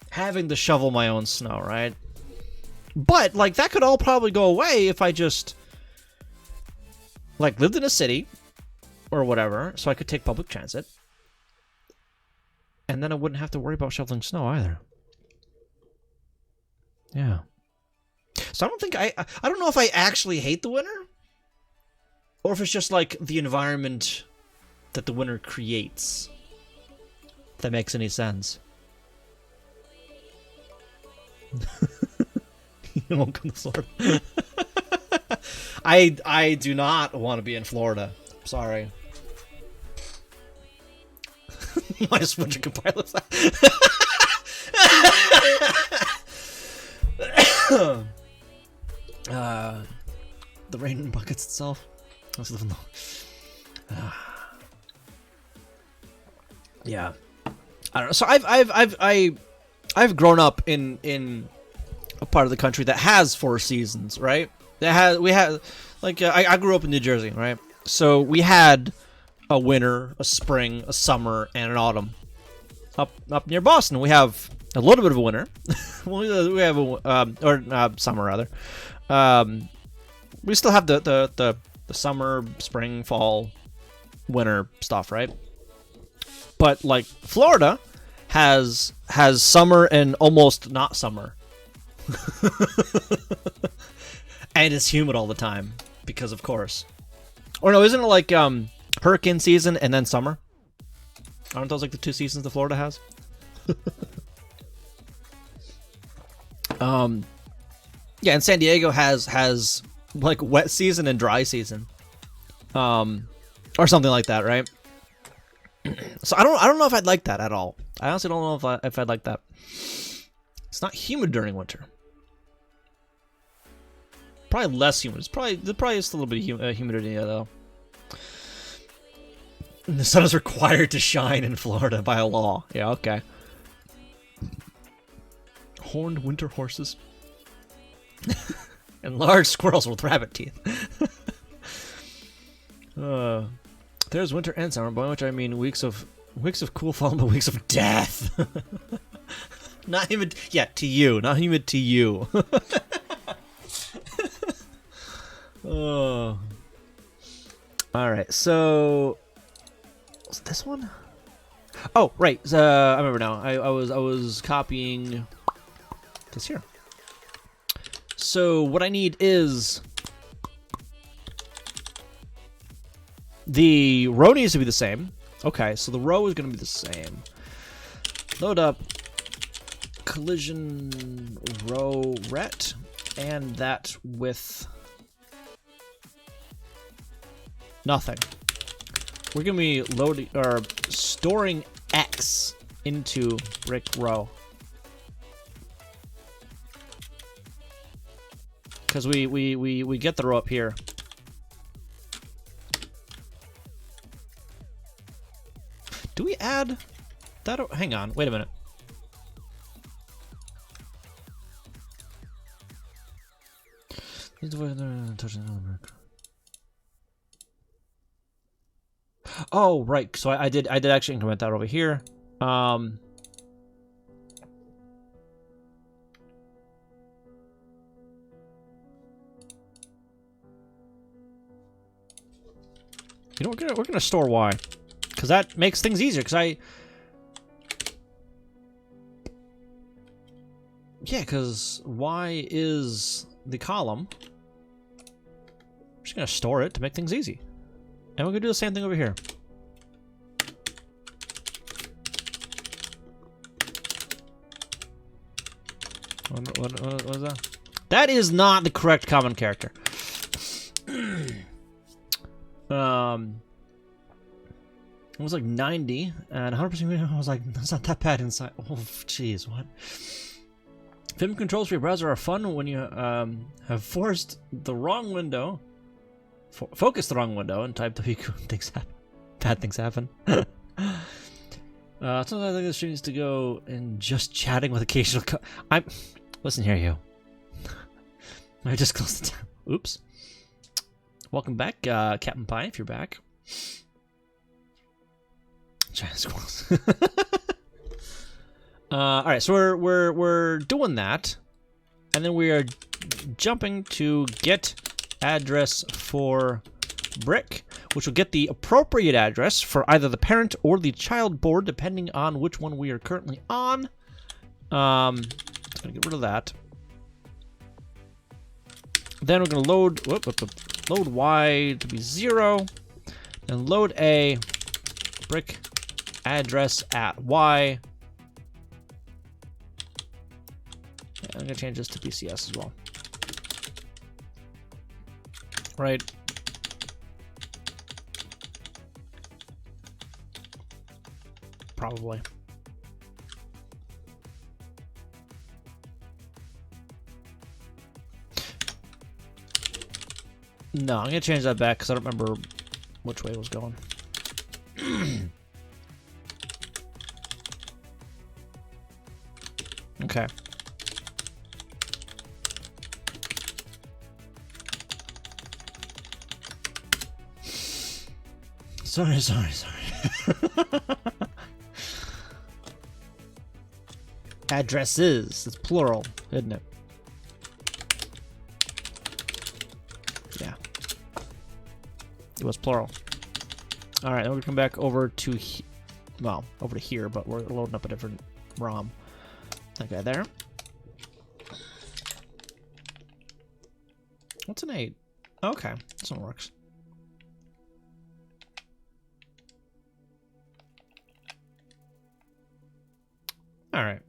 having to shovel my own snow, right? But, like, that could all probably go away if I just, like, lived in a city or whatever, so I could take public transit. And then I wouldn't have to worry about shoveling snow either. Yeah. So I don't think I don't know if I actually hate the winter, or if it's just like the environment that the winter creates. If that makes any sense. You won't come to Florida. I do not want to be in Florida. Sorry. Minus winter compiler. The rain buckets itself. Let's live in the... Yeah, I don't know. So I've grown up in a part of the country that has 4 seasons, right? We had like I grew up in New Jersey, right? So we had a winter, a spring, a summer, and an autumn. Up near Boston, we have a little bit of a winter. We have a summer rather. We still have the summer, spring, fall, winter stuff, right? But like Florida has summer and almost not summer. And it's humid all the time because of course. Or no, isn't it like hurricane season and then summer? Aren't those like the 2 seasons that Florida has? Yeah, and San Diego has like wet season and dry season, or something like that, right? So I don't know if I'd like that at all. I honestly don't know if I'd like that. It's not humid during winter. Probably less humid. There probably is still a little bit of humidity though. And the sun is required to shine in Florida by a law. Yeah, okay. Horned winter horses. And large squirrels with rabbit teeth. There's winter and summer, by which I mean weeks of cool followed by weeks of death. Not humid, yeah, to you, not humid to you. Oh. All right, so was it this one? Oh, right. I remember now. I was copying this here. So what I need is the row needs to be the same. Okay, so the row is going to be the same. Load up collision row ret, and that with nothing. We're going to be loading or storing X into brick row. Because we get the row up here. Do we add that? Hang on, wait a minute. Oh, right. So I did actually increment that over here. You know, we're gonna store Y, because that makes things easier. Because Y is the column. I'm just gonna store it to make things easy, and we're gonna do the same thing over here. What is that? That is not the correct common character. It was like 90, and 100% I was like, that's not that bad inside. Oh, jeez, what? Vim controls for your browser are fun when you have forced the wrong window, focused the wrong window, and typed bad things happen. Sometimes I think the stream needs to go and just chatting with occasional. Listen here, you. I just closed the tab. Oops. Welcome back, Captain Pie, if you're back. Giant squirrels. All right, so we're doing that, and then we are jumping to get address for brick, which will get the appropriate address for either the parent or the child board, depending on which one we are currently on. Gonna get rid of that. Then we're gonna load Y to be 0, and load a brick address at Y. Yeah, I'm gonna change this to PCS as well. Right. Probably. No, I'm gonna change that back because I don't remember which way it was going. Okay. Sorry. Addresses. It's plural, isn't it? Yeah. It was plural. All right, then we're gonna come back over to, over to here, but we're loading up a different ROM. Okay, there. What's an 8? Okay, this one works. All right.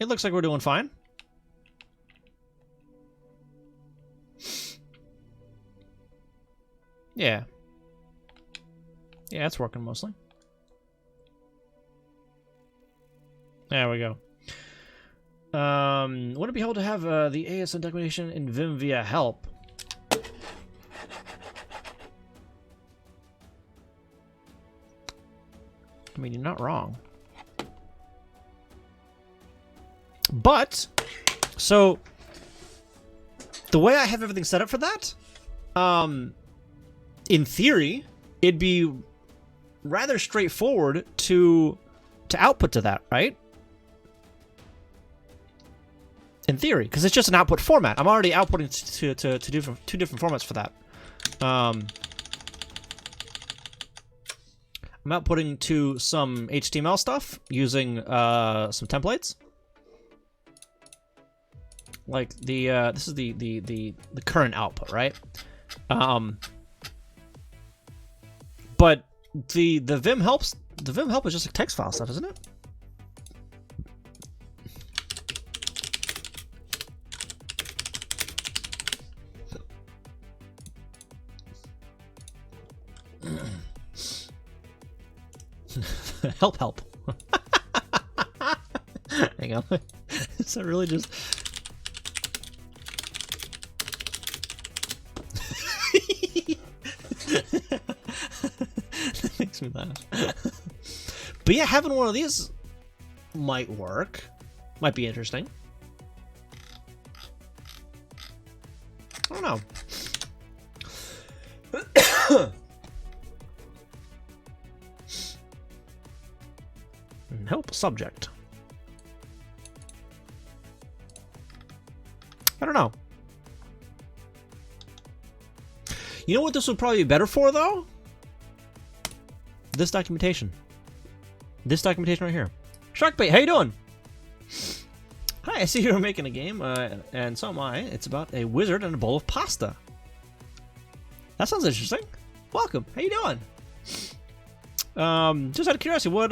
It looks like we're doing fine. Yeah. Yeah, it's working mostly. There we go. Would it be helpful to have the ASM documentation in Vim via help? I mean, you're not wrong. But, so, the way I have everything set up for that, in theory, it'd be rather straightforward to output to that, right? In theory, because it's just an output format. I'm already outputting to two different formats for that. I'm outputting to some HTML stuff using some templates. Like the this is the current output, right? But the Vim help is just like text file stuff, isn't it? help. Hang on. Is that really just... That makes me laugh. But yeah, having one of these might work. Might be interesting. I don't know. Help subject. I don't know. You know what this would probably be better for, though? This documentation. This documentation right here. Sharkbait, how you doing? Hi, I see you're making a game, and so am I. It's about a wizard and a bowl of pasta. That sounds interesting. Welcome. How you doing? Just out of curiosity, what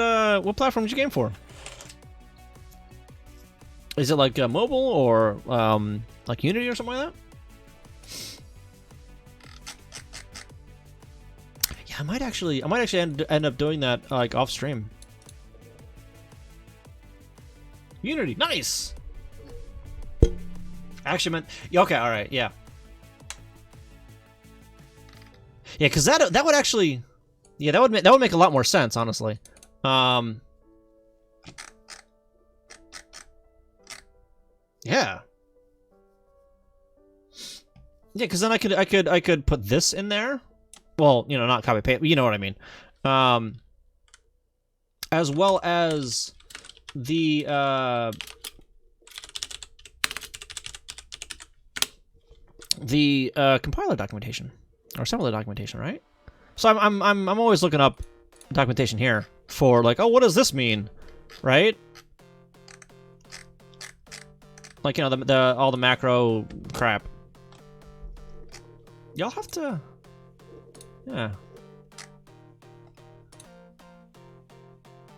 platform did you game for? Is it like mobile or like Unity or something like that? Yeah, I might actually end up doing that like off stream. Unity, nice. Actually meant okay, all right, yeah. Yeah, because that would actually, yeah, that would make a lot more sense, honestly. Yeah. Yeah, because then I could put this in there. Well, you know, not copy paste, but you know what I mean. As well as the compiler documentation or assembler documentation, right? So I'm always looking up documentation here for like, oh, what does this mean, right? Like, you know, the all the macro crap. Y'all have to, yeah.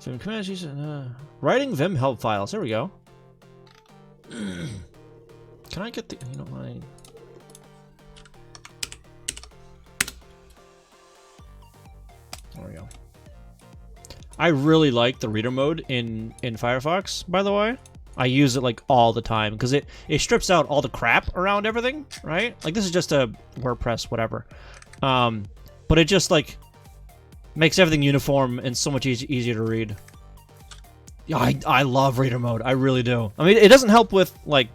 Vim commands, writing Vim help files. There we go. Can I get the, you know, my. There we go. I really like the reader mode in Firefox, by the way. I use it like all the time because it strips out all the crap around everything, right? Like this is just a WordPress whatever. But it just like makes everything uniform and so much easier to read. Yeah, I love reader mode. I really do. I mean, it doesn't help with like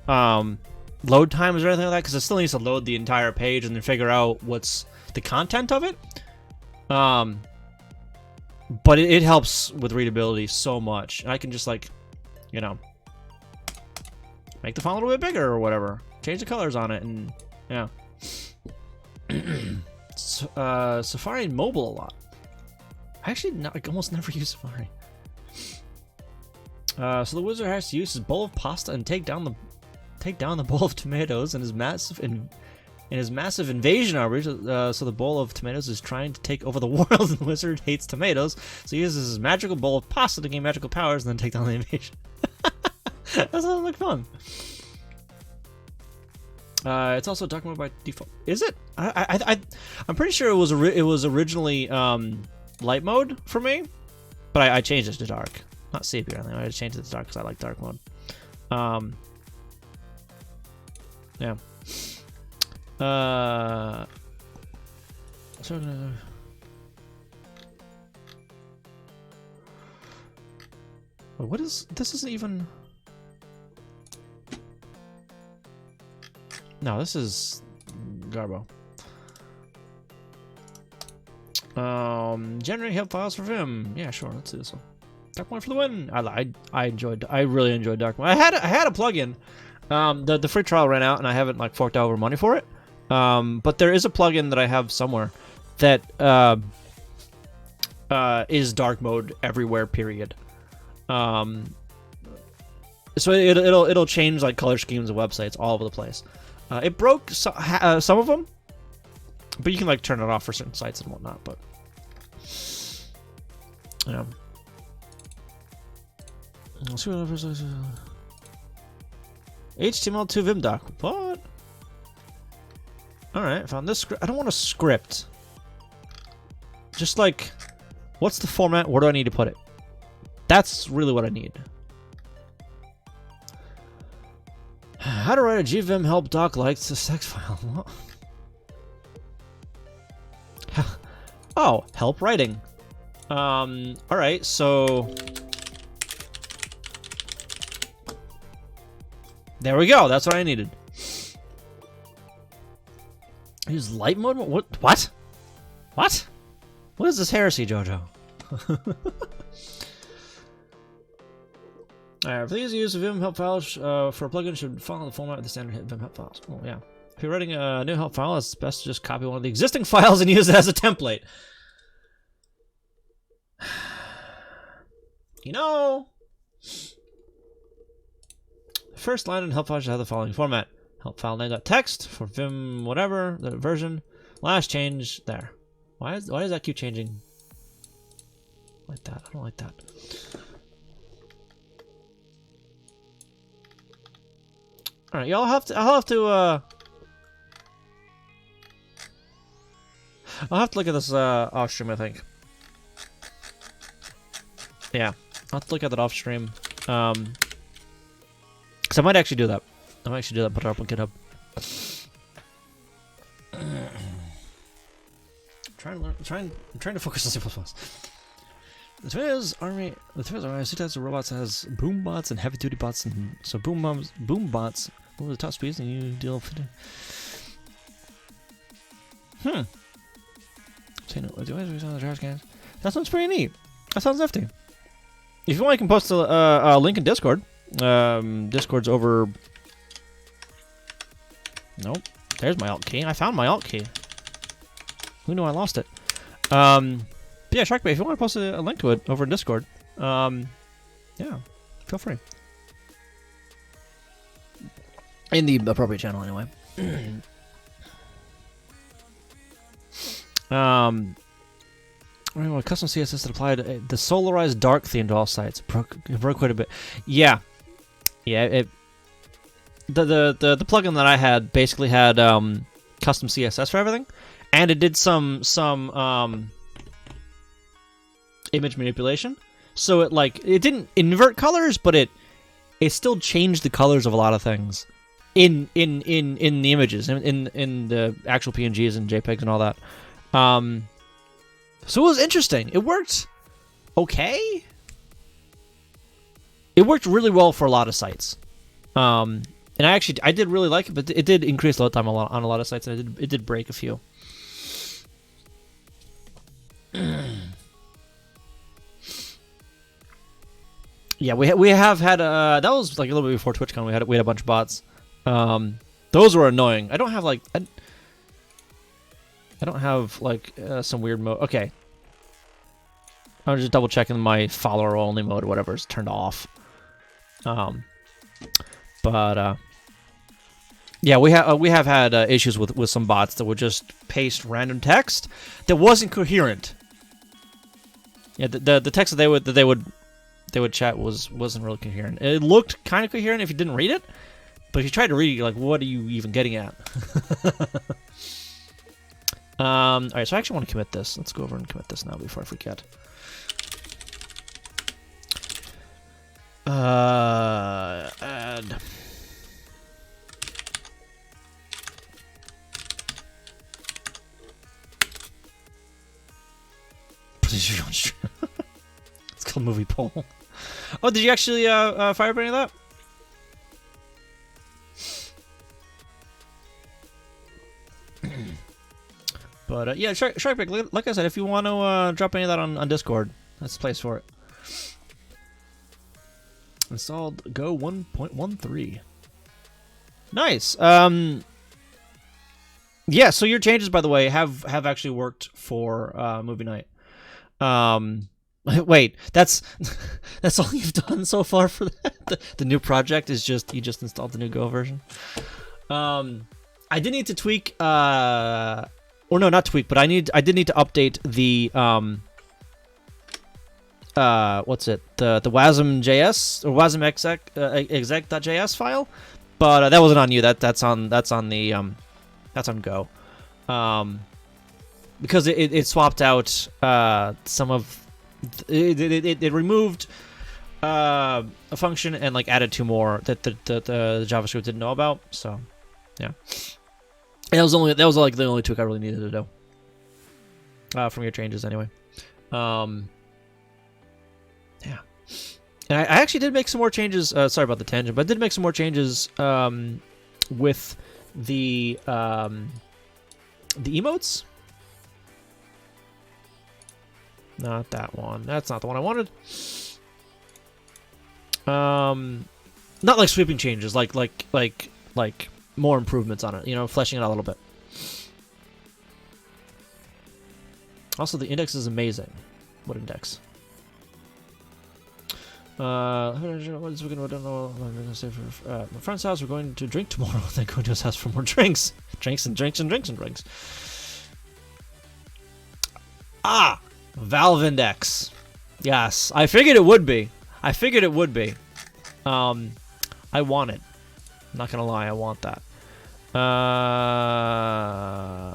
load times or anything like that because it still needs to load the entire page and then figure out what's the content of it. But it helps with readability so much. And I can just like, you know, make the font a little bit bigger or whatever. Change the colors on it and yeah. Safari and mobile a lot. I actually almost never use Safari. So the wizard has to use his bowl of pasta and take down the bowl of tomatoes and his massive invasion army. So the bowl of tomatoes is trying to take over the world, and the wizard hates tomatoes. So he uses his magical bowl of pasta to gain magical powers and then take down the invasion. That sounds like fun. It's also dark mode by default. Is it? I'm pretty sure it was originally light mode for me, but I changed it to dark. Not sepia or anything. I changed it to dark because I like dark mode. Yeah. So what is this? Isn't even. No, this is Garbo. Generate help files for Vim. Yeah, sure. Let's do this one. Dark mode for the win. I really enjoyed dark mode. I had a plugin. The free trial ran out, and I haven't like forked out over money for it. But there is a plugin that I have somewhere that is dark mode everywhere. Period. So it'll change like color schemes of websites all over the place. It broke some of them, but you can like turn it off for certain sites and whatnot. But yeah. HTML2 Vim doc. What? Alright, found this script. I don't want a script. Just like, what's the format? Where do I need to put it? That's really what I need. How to write a gvim help doc like the sex file. Oh, help writing. Alright, so there we go. That's what I needed. Use light mode? What? What? What is this heresy, Jojo? Alright, for the easy use of Vim help files for a plugin should follow the format of the standard Vim help files. Oh, yeah. If you're writing a new help file, it's best to just copy one of the existing files and use it as a template. You know, the first line in help file should have the following format: help file name.txt for Vim whatever the version. Last change there. Why does that keep changing like that? I don't like that. All right, y'all have to. I'll have to look at this off stream, I think. Yeah, I'll have to look at that off stream. Because I might actually do that. I might actually do that. Put it up on GitHub. I'm trying to focus on C++. The Twitter's army of robots has boom bots and heavy duty bots, and so boom bots over the top speeds, and you deal with it. That sounds pretty neat. That sounds nifty. If you want, I can post a link in Discord. Discord's over. Nope. There's my alt key. I found my alt key. Who knew I lost it? But yeah, Sharkbait, if you want to post a link to it over in Discord, yeah, feel free. In the appropriate channel, anyway. Custom CSS that applied the solarized dark theme to all sites. It broke quite a bit. Yeah. The plugin that I had basically had custom CSS for everything, and it did some image manipulation. So it didn't invert colors, but it still changed the colors of a lot of things in the images, in the actual PNGs and JPEGs and all that. So it was interesting. It worked okay. It worked really well for a lot of sites. And I did really like it, but it did increase load time on a lot of sites, and it did break a few. Yeah, we have had that was like a little bit before TwitchCon. We had a bunch of bots. Those were annoying. I don't have some weird mode. Okay, I'm just double checking my follower only mode or whatever is turned off. Yeah, we have had issues with some bots that would just paste random text that wasn't coherent. Yeah, the text that they would chat wasn't really coherent. It looked kind of coherent if you didn't read it, but if you tried to read it, you're like, what are you even getting at? All right, so I actually want to commit this. Let's go over and commit this now before I forget. Add. It's called Movie Poll. Oh, did you actually fire up any of that? But yeah, Sharkbait, like I said, if you want to drop any of that on Discord, that's the place for it. Installed Go 1.13. Nice. Yeah, so your changes, by the way, have actually worked for movie night. Wait, that's all you've done so far for that? The new project is you just installed the new Go version. I did need to tweak or no, not tweak, but I did need to update the what's it? The WASM.js or WASM exec.js file, but that wasn't on you. That's on Go, because it swapped out some of it removed a function and added two more that the JavaScript didn't know about. So yeah, and that was like the only tweak I really needed to do from your changes anyway. Yeah. And I actually did make some more changes. Sorry about the tangent, but I did make some more changes with the emotes. Not that one. That's not the one I wanted. Not like sweeping changes, like more improvements on it, you know, fleshing it out a little bit. Also, the index is amazing. What index? What is we gonna? I don't know what I'm gonna say for my friend's house. We're going to drink tomorrow. Then going to his house for more drinks, drinks and drinks and drinks and drinks. Ah, Valve index. Yes, I figured it would be. I figured it would be. I want it. I'm not gonna lie, I want that.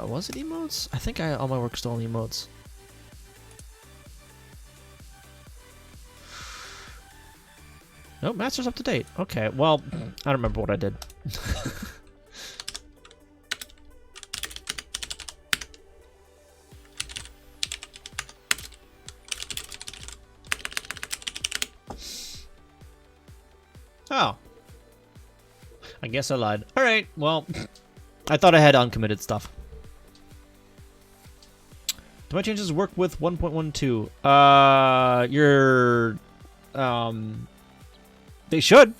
Was it emotes? I think all my work's still on emotes. Nope, master's up to date. Okay, well, I don't remember what I did. Oh. I guess I lied. Alright, well, I thought I had uncommitted stuff. Do my changes work with 1.12? They should.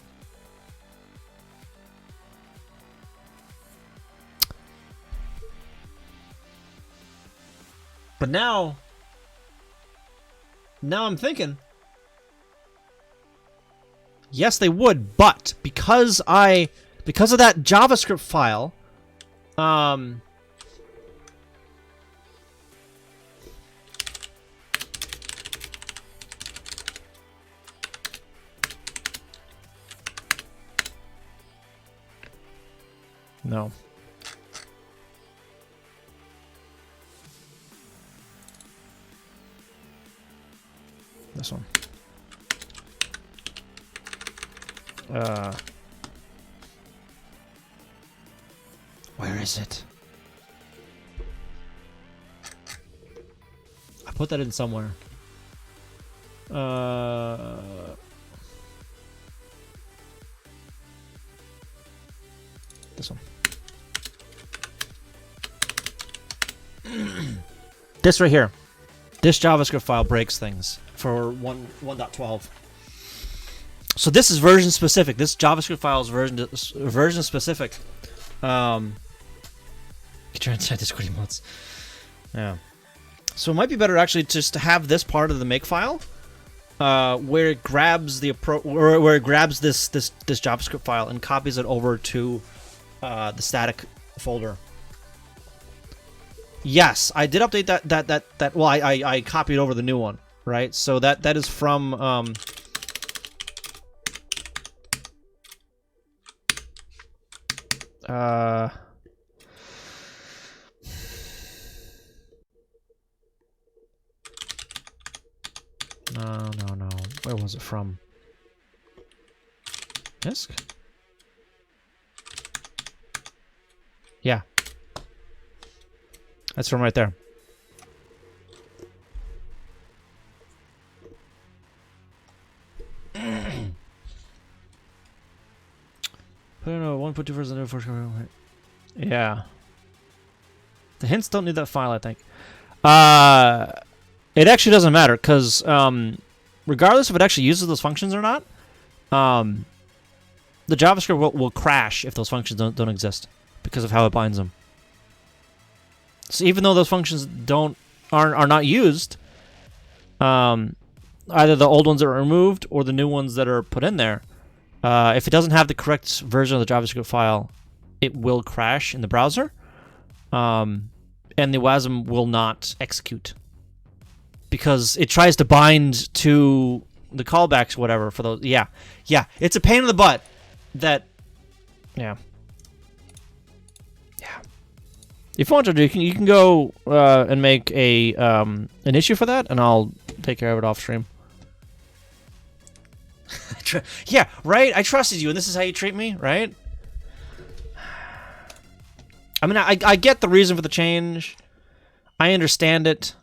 But now I'm thinking, yes, they would, but because of that JavaScript file, no. This one. Where is it? I put that in somewhere. This one. This right here. This JavaScript file breaks things for 1.12. So this is version specific. This JavaScript file is version specific. Get your inside Discord emotes. Yeah. So it might be better actually just to have this part of the make file, where it grabs where it grabs this JavaScript file and copies it over to the static folder. Yes, I did update that. Well, I copied over the new one, right? So that is from no. Where was it from? Disk? Yeah. That's from right there. Put in a 1.2 version of the first. Yeah. The hints don't need that file, I think. It actually doesn't matter, because regardless if it actually uses those functions or not, the JavaScript will crash if those functions don't exist because of how it binds them. So even though those functions are not used, either the old ones that are removed or the new ones that are put in there, if it doesn't have the correct version of the JavaScript file, it will crash in the browser, and the WASM will not execute because it tries to bind to the callbacks or whatever for those. Yeah, it's a pain in the butt. Yeah. If you want to, you can go and make an issue for that, and I'll take care of it off stream. Yeah, right? I trusted you, and this is how you treat me, right? I mean, I get the reason for the change. I understand it.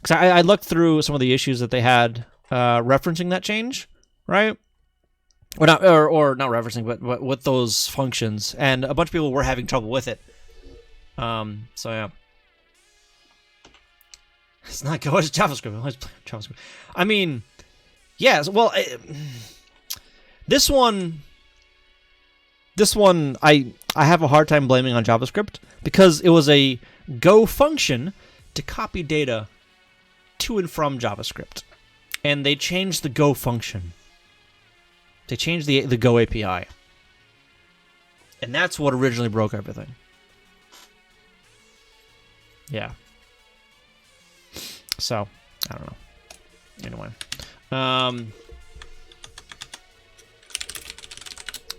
Because I looked through some of the issues that they had referencing that change, right? Or not referencing, but with those functions. And a bunch of people were having trouble with it. So yeah. It's not good. It's JavaScript. JavaScript. I mean, yes. Well, This one, I have a hard time blaming on JavaScript because it was a Go function to copy data to and from JavaScript, and they changed the Go function. They changed the Go API, and that's what originally broke everything. Yeah. So I don't know. Anyway,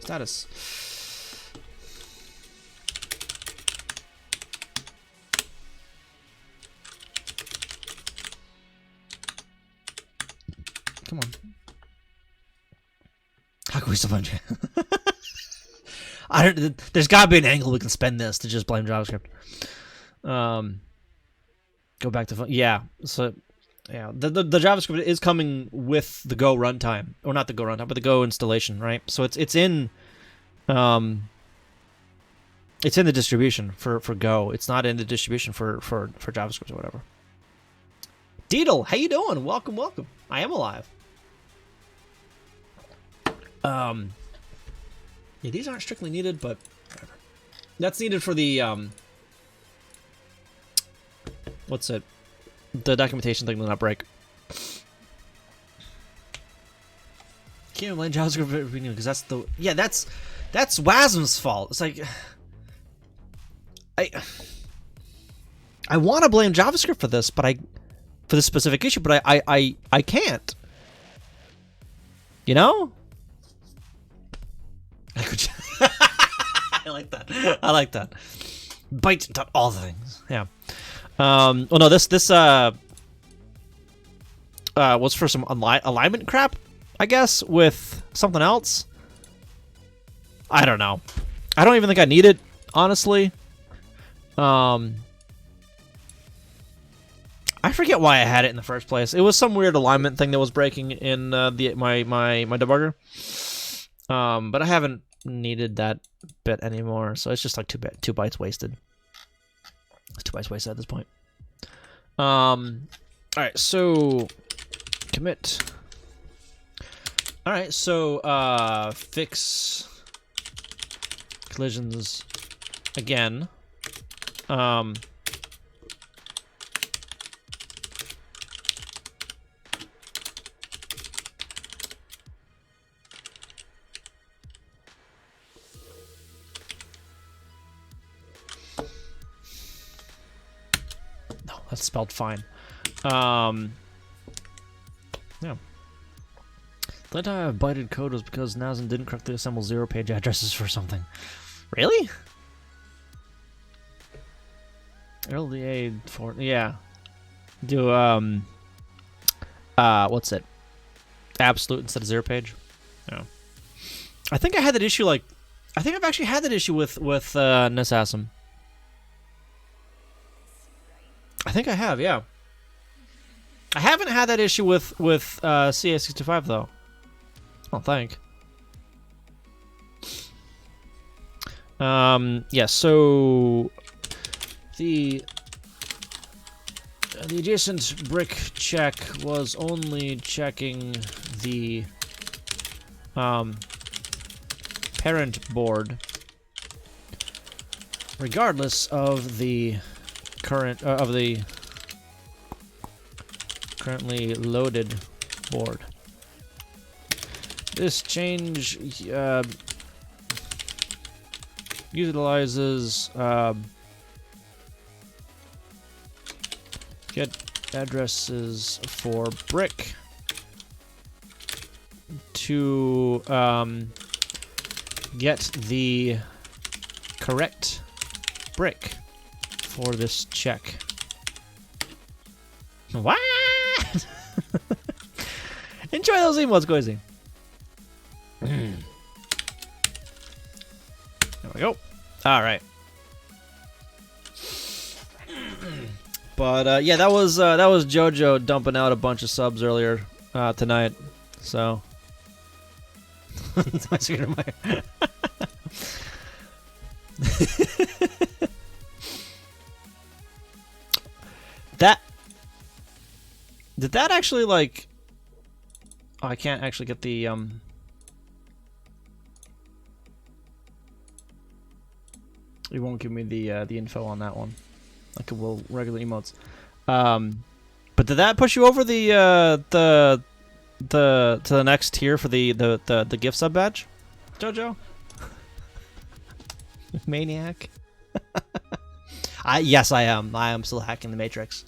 status. Come on. How can we still find you? I don't. There's got to be an angle we can spend this to just blame JavaScript. Go back to yeah. So yeah, the JavaScript is coming with the Go runtime, or not the Go runtime, but the Go installation, right? So it's in the distribution for Go. It's not in the distribution for JavaScript or whatever. Deedle, how you doing? Welcome. I am alive. Yeah, these aren't strictly needed, but whatever. That's needed for the what's it? The documentation thing will not break. Can't even blame JavaScript because that's that's WASM's fault. It's like I want to blame JavaScript for this, but for this specific issue, but I can't. You know? I like that. I like that. Bite all the things. Yeah. Well, no, this was for some alignment crap, I guess, with something else. I don't know. I don't even think I need it, honestly. I forget why I had it in the first place. It was some weird alignment thing that was breaking in my debugger. But I haven't needed that bit anymore, so it's just like 2 bytes wasted. It's 2 bytes wasted at this point. Alright, so commit. Alright, so fix collisions again. That's spelled fine. Yeah. The only time I bited code was because Nazan didn't correctly assemble 0-page addresses for something. Really? LDA for yeah. Do what's it? Absolute instead of 0-page. Yeah. I think I had that issue I think I've actually had that issue with NSASM. I think I have, yeah. I haven't had that issue with CA65 though. I don't think. Yeah. So the adjacent brick check was only checking the parent board, regardless of the current of the currently loaded board. This change utilizes get addresses for brick to get the correct brick for this check. What? Enjoy those emotes, Goisy. There we go. All right. But yeah, that was JoJo dumping out a bunch of subs earlier tonight. So that did that actually like? Oh, I can't actually get the It won't give me the info on that one, like it will regular emotes. But did that push you over to the next tier for the gift sub badge, Jojo? Maniac. Yes, I am. I am still hacking the Matrix.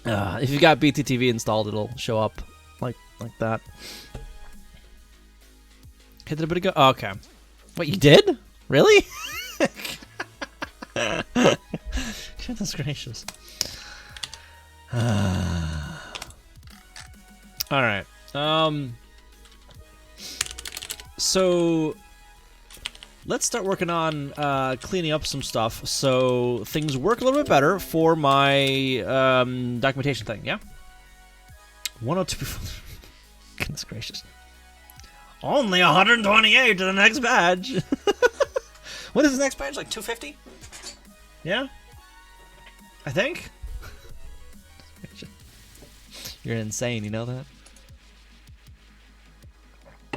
If you got BTTV installed, it'll show up like that. Hit it a bit ago. Oh, okay. What, you did? Really? Goodness gracious. All right. So let's start working on cleaning up some stuff so things work a little bit better for my documentation thing. Yeah. 102. Goodness gracious. Only 128 to the next badge. What is the next badge? Like 250? Yeah? I think? You're insane, you know that?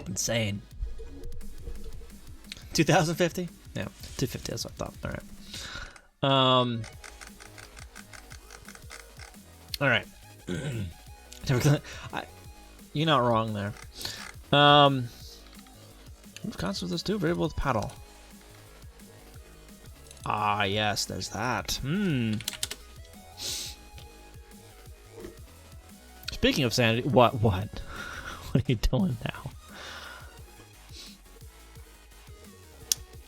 Insane. 2050? Yeah, 250, that's what I thought. Alright. Alright. You're not wrong there. Move constant with this too, variable with paddle. Ah, yes, there's that. Speaking of sanity, what? What are you doing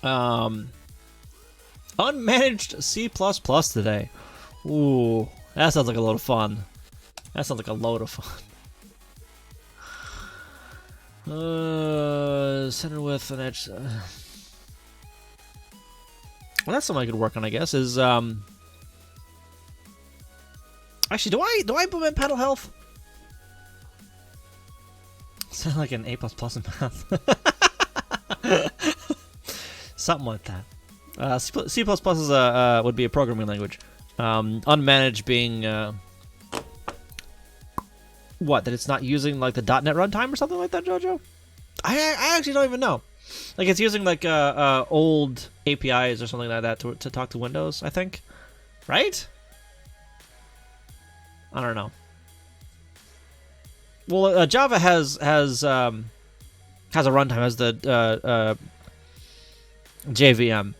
now? Unmanaged C++ today. Ooh, that sounds like a load of fun. That sounds like a load of fun. Center with an edge. Well, that's something I could work on, I guess. Is actually, do I implement paddle health? Sound like an A++ in math. Something like that. C++ is would be a programming language. Unmanaged being what? That it's not using like the .NET runtime or something like that, Jojo? I actually don't even know. Like it's using like old APIs or something like that to talk to Windows, I think. Right? I don't know. Well, Java has a runtime, has the JVM.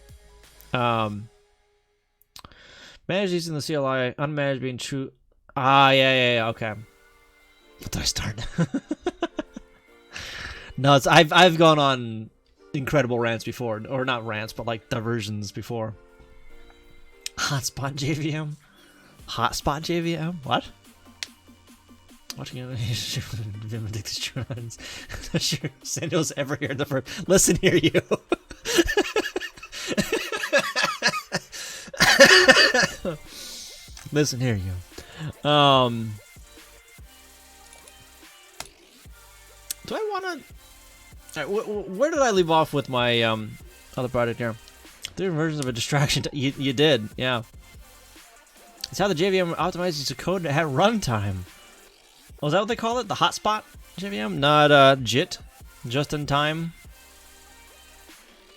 Managed using the CLI, unmanaged being true. Ah, yeah, okay. What did I start? No, I've gone on incredible rants before, or not rants, but like diversions before. Hotspot JVM, hotspot JVM. What? Watching Vindictus Trons. Not sure Sando's ever heard the first. Listen here, you. Listen here, you. Do I want to? Right, where did I leave off with my other project here? 3 versions of a distraction. You did, yeah. It's how the JVM optimizes the code at runtime. Oh, is that what they call it? The hotspot JVM? Not JIT. Just in time.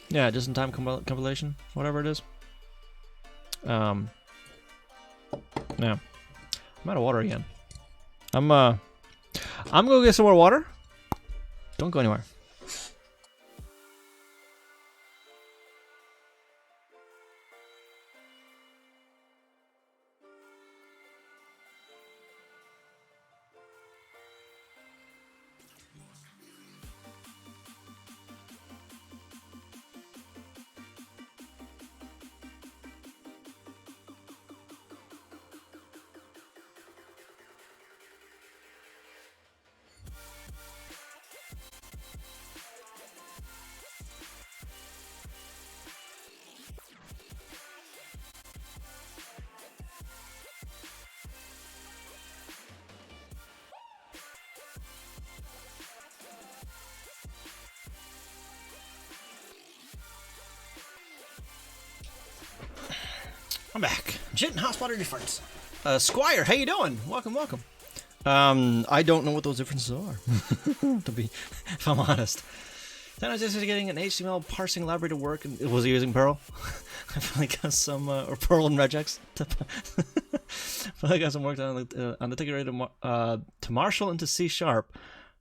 Yeah, just in time compilation. Whatever it is. Yeah. I'm out of water again. I'm gonna go get some more water. Don't go anywhere. I'm back. Jit and Hotspot are different. Squire, how you doing? Welcome. I don't know what those differences are, if I'm honest. Then I was just getting an HTML parsing library to work, and was he using Perl? I finally got some, or Perl and regex. Finally got some work done on the ticket ready to marshal into C#.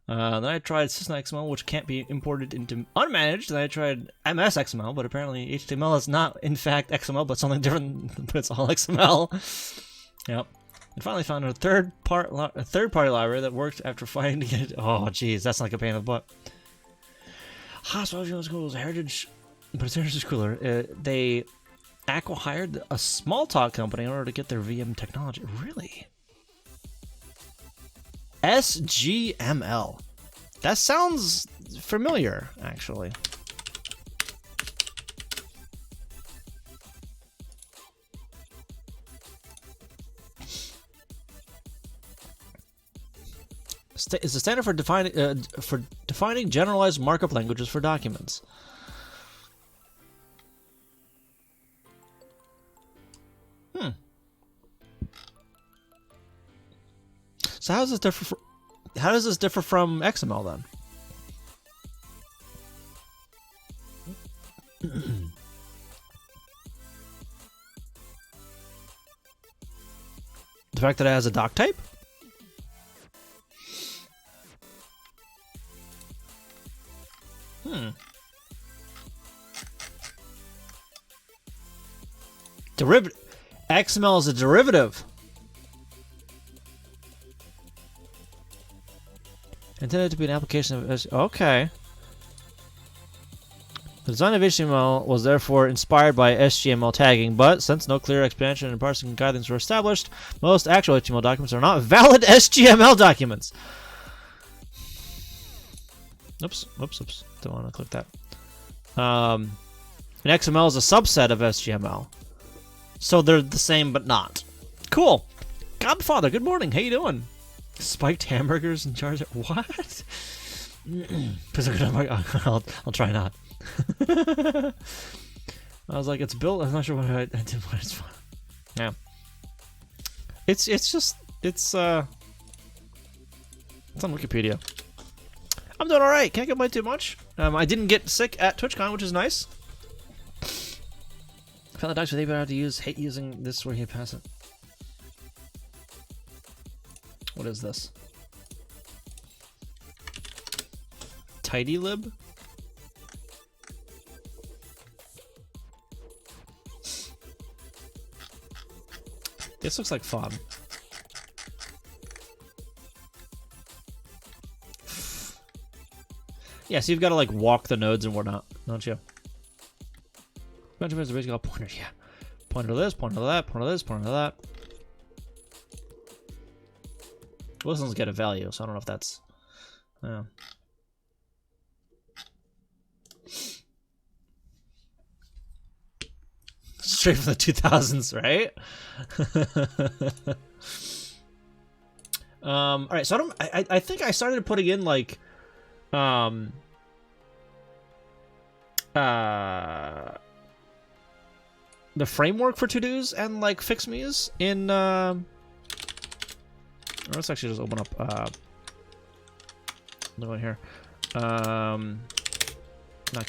Then I tried SysNXML, which can't be imported into unmanaged. Then I tried MSXML, but apparently HTML is not, in fact, XML, but something different, but it's all XML. Yep. And finally found a third-party library that worked after finding it. Oh, geez, that's like a pain in the butt. Hospital School is a heritage, but it's heritage cooler. They hired a small talk company in order to get their VM technology. Really? SGML. That sounds familiar, actually. It's a standard for defining generalized markup languages for documents. So how does this differ? How does this differ from XML then? The fact that it has a doc type? Derivative. XML is a derivative. Intended to be an application of... Okay. The design of HTML was therefore inspired by SGML tagging, but since no clear expansion and parsing guidelines were established, most actual HTML documents are not valid SGML documents. Oops. Don't want to click that. And XML is a subset of SGML. So they're the same, but not. Cool. Godfather, good morning. How you doing? Spiked hamburgers and charge. What? I'll try not. I was like, it's built. I'm not sure what I did, but it's fine. Yeah. It's on Wikipedia. I'm doing all right. Can't complain too much. I didn't get sick at TwitchCon, which is nice. I found the docs with how to hate using this where you pass it. What is this? TidyLib? This looks like fun. Yeah, so you've got to like walk the nodes and whatnot, don't you? Bunch of basically all pointers, yeah. Pointer to this, pointer to that, pointer to this, pointer to that. Well, this one's get a value, so I don't know if that's... Straight from the 2000s, right? All right, so I think I started putting in like the framework for to-dos and like fix me's in or let's actually just open up another one here. Not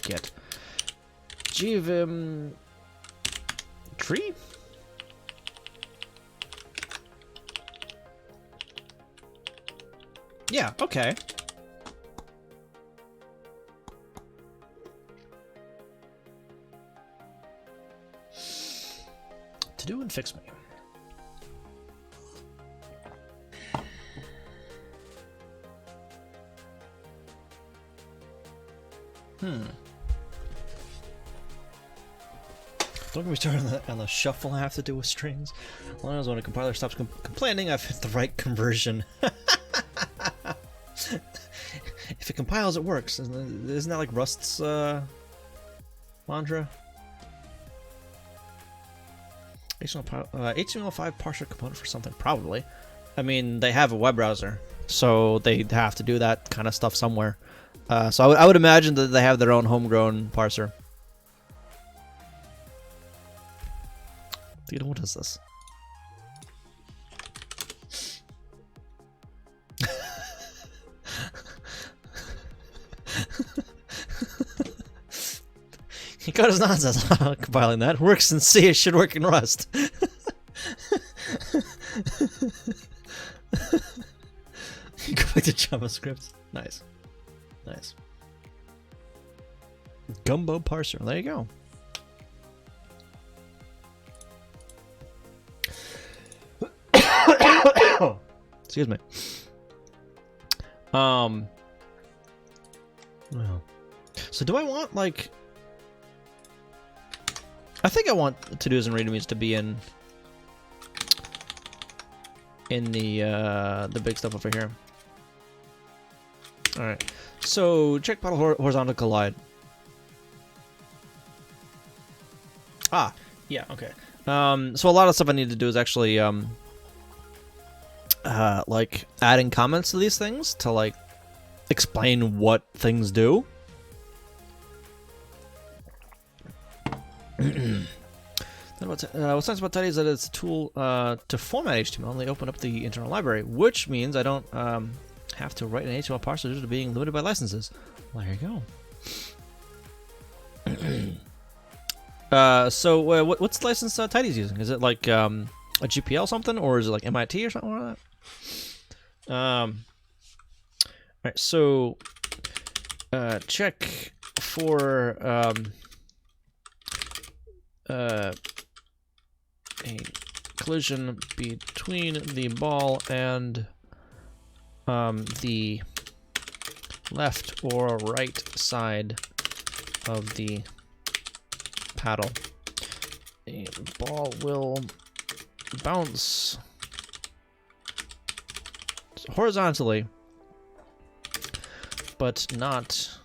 get gvim tree. Yeah, okay. To do and fix me. Don't get me started on the shuffle I have to do with strings. As long as when a compiler stops complaining, I've hit the right conversion. If it compiles, it works. Isn't that like Rust's mantra? HTML5 parser component for something, probably. I mean, they have a web browser, so they have to do that kind of stuff somewhere. So I would imagine that they have their own homegrown parser. Dude, what is this? He got his nonsense compiling that. Works in C, it should work in Rust. Go back to JavaScript. Nice. Nice. Gumbo parser. There you go. Excuse me. Well. So do I want, like... I think I want to-dos and readmes to be in the big stuff over here. Alright. So, check paddle horizontal collide. Ah, yeah, okay. So a lot of stuff I need to do is actually, like, adding comments to these things to, like, explain what things do. What's nice about Tidy is that it's a tool to format HTML, and they open up the internal library, which means I don't have to write an HTML parser due to being limited by licenses. Well, there you go. So what's the license Tidy's using? Is it like a GPL something, or is it like MIT or something like that? Alright, so check for a collision between the ball and the left or right side of the paddle. The ball will bounce horizontally, but not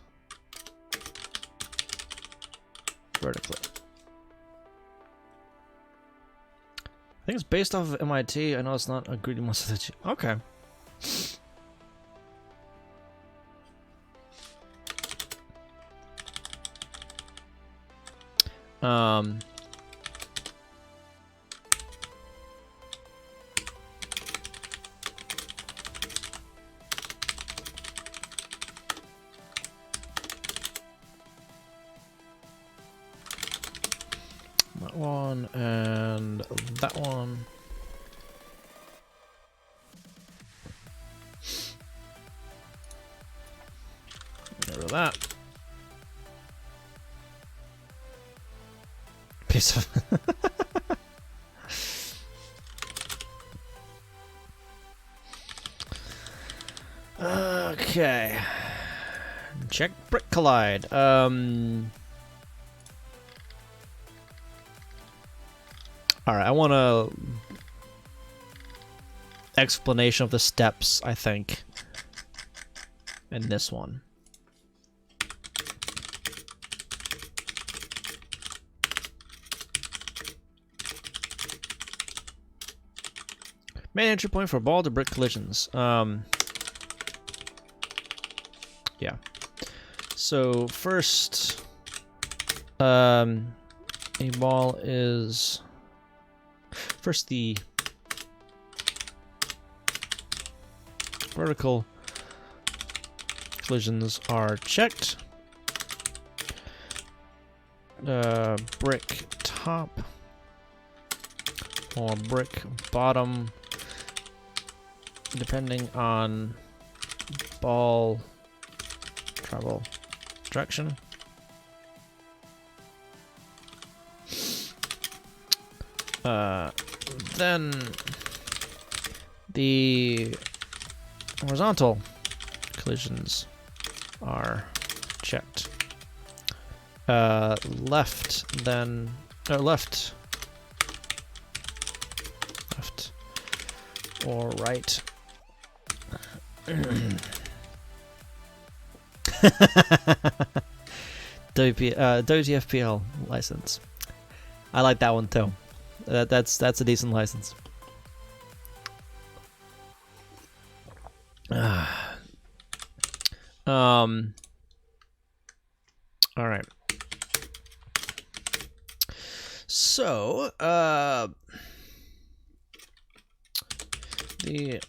vertically. I think it's based off of MIT. I know it's not agreed to most of the... Okay. That one and that one. Get rid of that. Piece of... Okay. Check brick collide. Alright, I want a explanation of the steps, I think, in this one. Main entry point for ball to brick collisions. Yeah. So first, a ball is... First, the vertical collisions are checked. Brick top or brick bottom, depending on ball travel direction. Then the horizontal collisions are checked. Left, then left or right. WTFPL license. I like that one too. That's a decent license. All right. So, the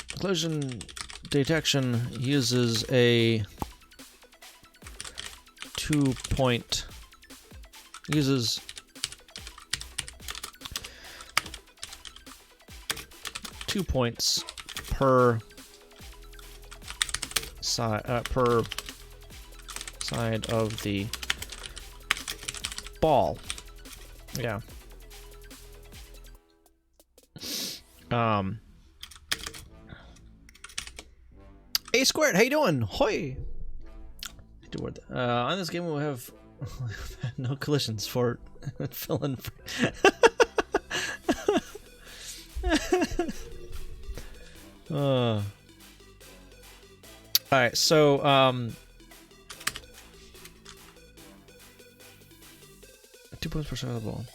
collision detection uses a 2-point uses two points per side of the ball. Yeah. A squared, how you doing? Hoi. On this game we'll have no collisions for filling. All right, so 2 points per side of the ball.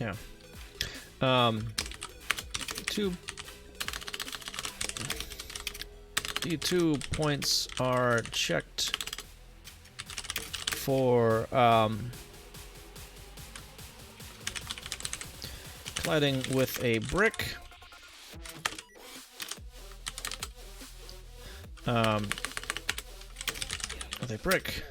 Yeah. The 2 points are checked for colliding with a brick. With a brick.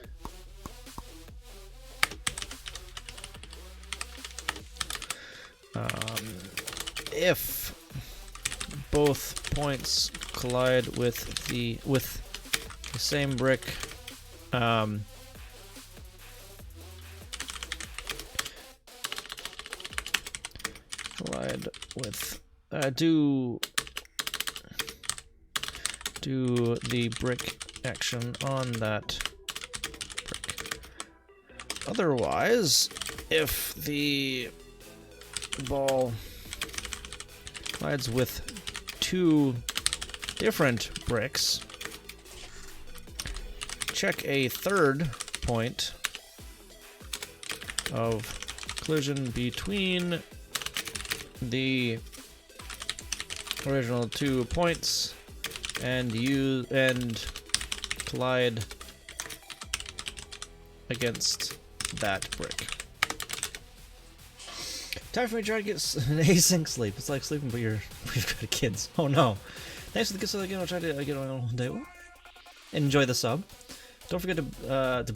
If both points collide with the same brick, collide with do the brick action on that brick. Otherwise, if the ball collides with 2 different bricks, check a 3rd point of collision between the original 2 points and collide against that brick. Time for me to try to get an async sleep. It's like sleeping, but you've got kids. Oh no! Thanks for the gifts again. I'll try to get on one day. Enjoy the sub. Don't forget to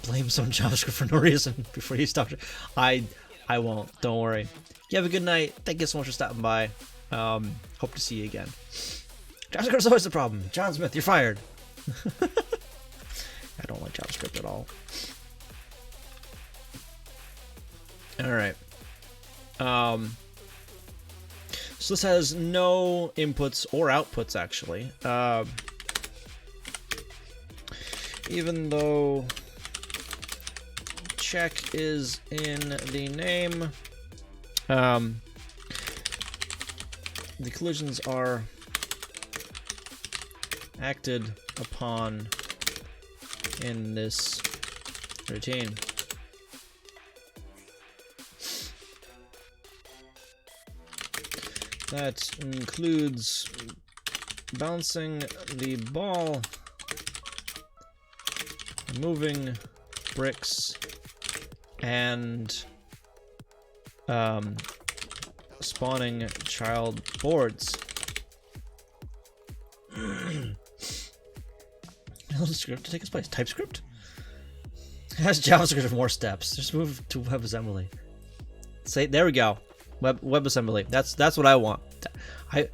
blame some JavaScript for no reason before you stop. I won't. Don't worry. You have a good night. Thank you so much for stopping by. Hope to see you again. JavaScript's always the problem. John Smith, you're fired. I don't like JavaScript at all. All right. So this has no inputs or outputs, actually. Even though check is in the name, the collisions are acted upon in this routine. That includes bouncing the ball, moving bricks, and spawning child boards. How's the script to take its place? TypeScript? It has JavaScript with more steps. Just move to WebAssembly. Say, there we go. WebAssembly. That's what I want. I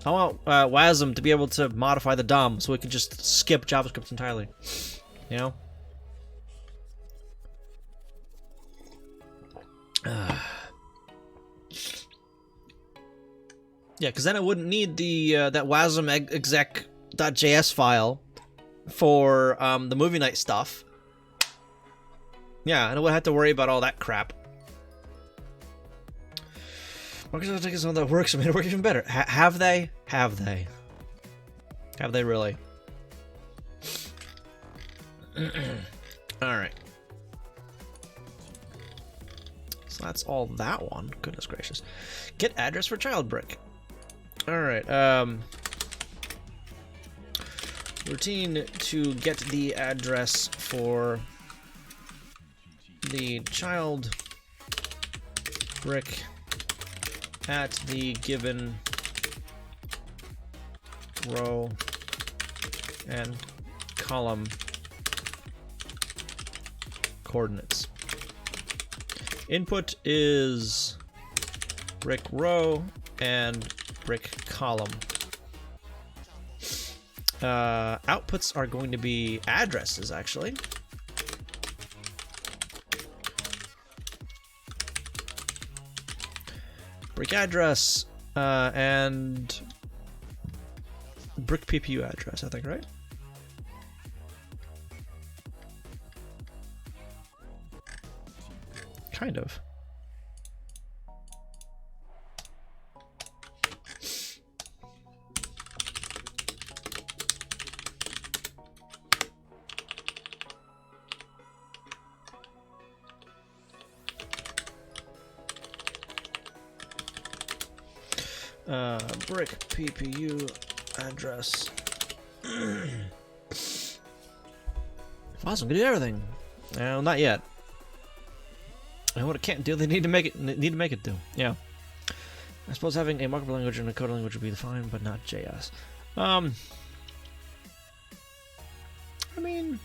want WASM to be able to modify the DOM so we can just skip JavaScript entirely. You know? Yeah, because then I wouldn't need the that WASM exec.js file for the movie night stuff. Yeah, and I wouldn't have to worry about all that crap. Microsoft taking some of that works and made it work even better. Have they? Have they? Have they really? Alright. So that's all that one. Goodness gracious. Get address for child brick. Alright, routine to get the address for the child brick at the given row and column coordinates. Input is brick row and brick column. Outputs are going to be addresses, actually. Brick address and brick PPU address, I think, right? Kind of. Brick PPU address. Awesome, we did everything. No, not yet. And what it can't do, they need to make it do. Yeah. I suppose having a markup language and a code language would be fine, but not JS. I mean,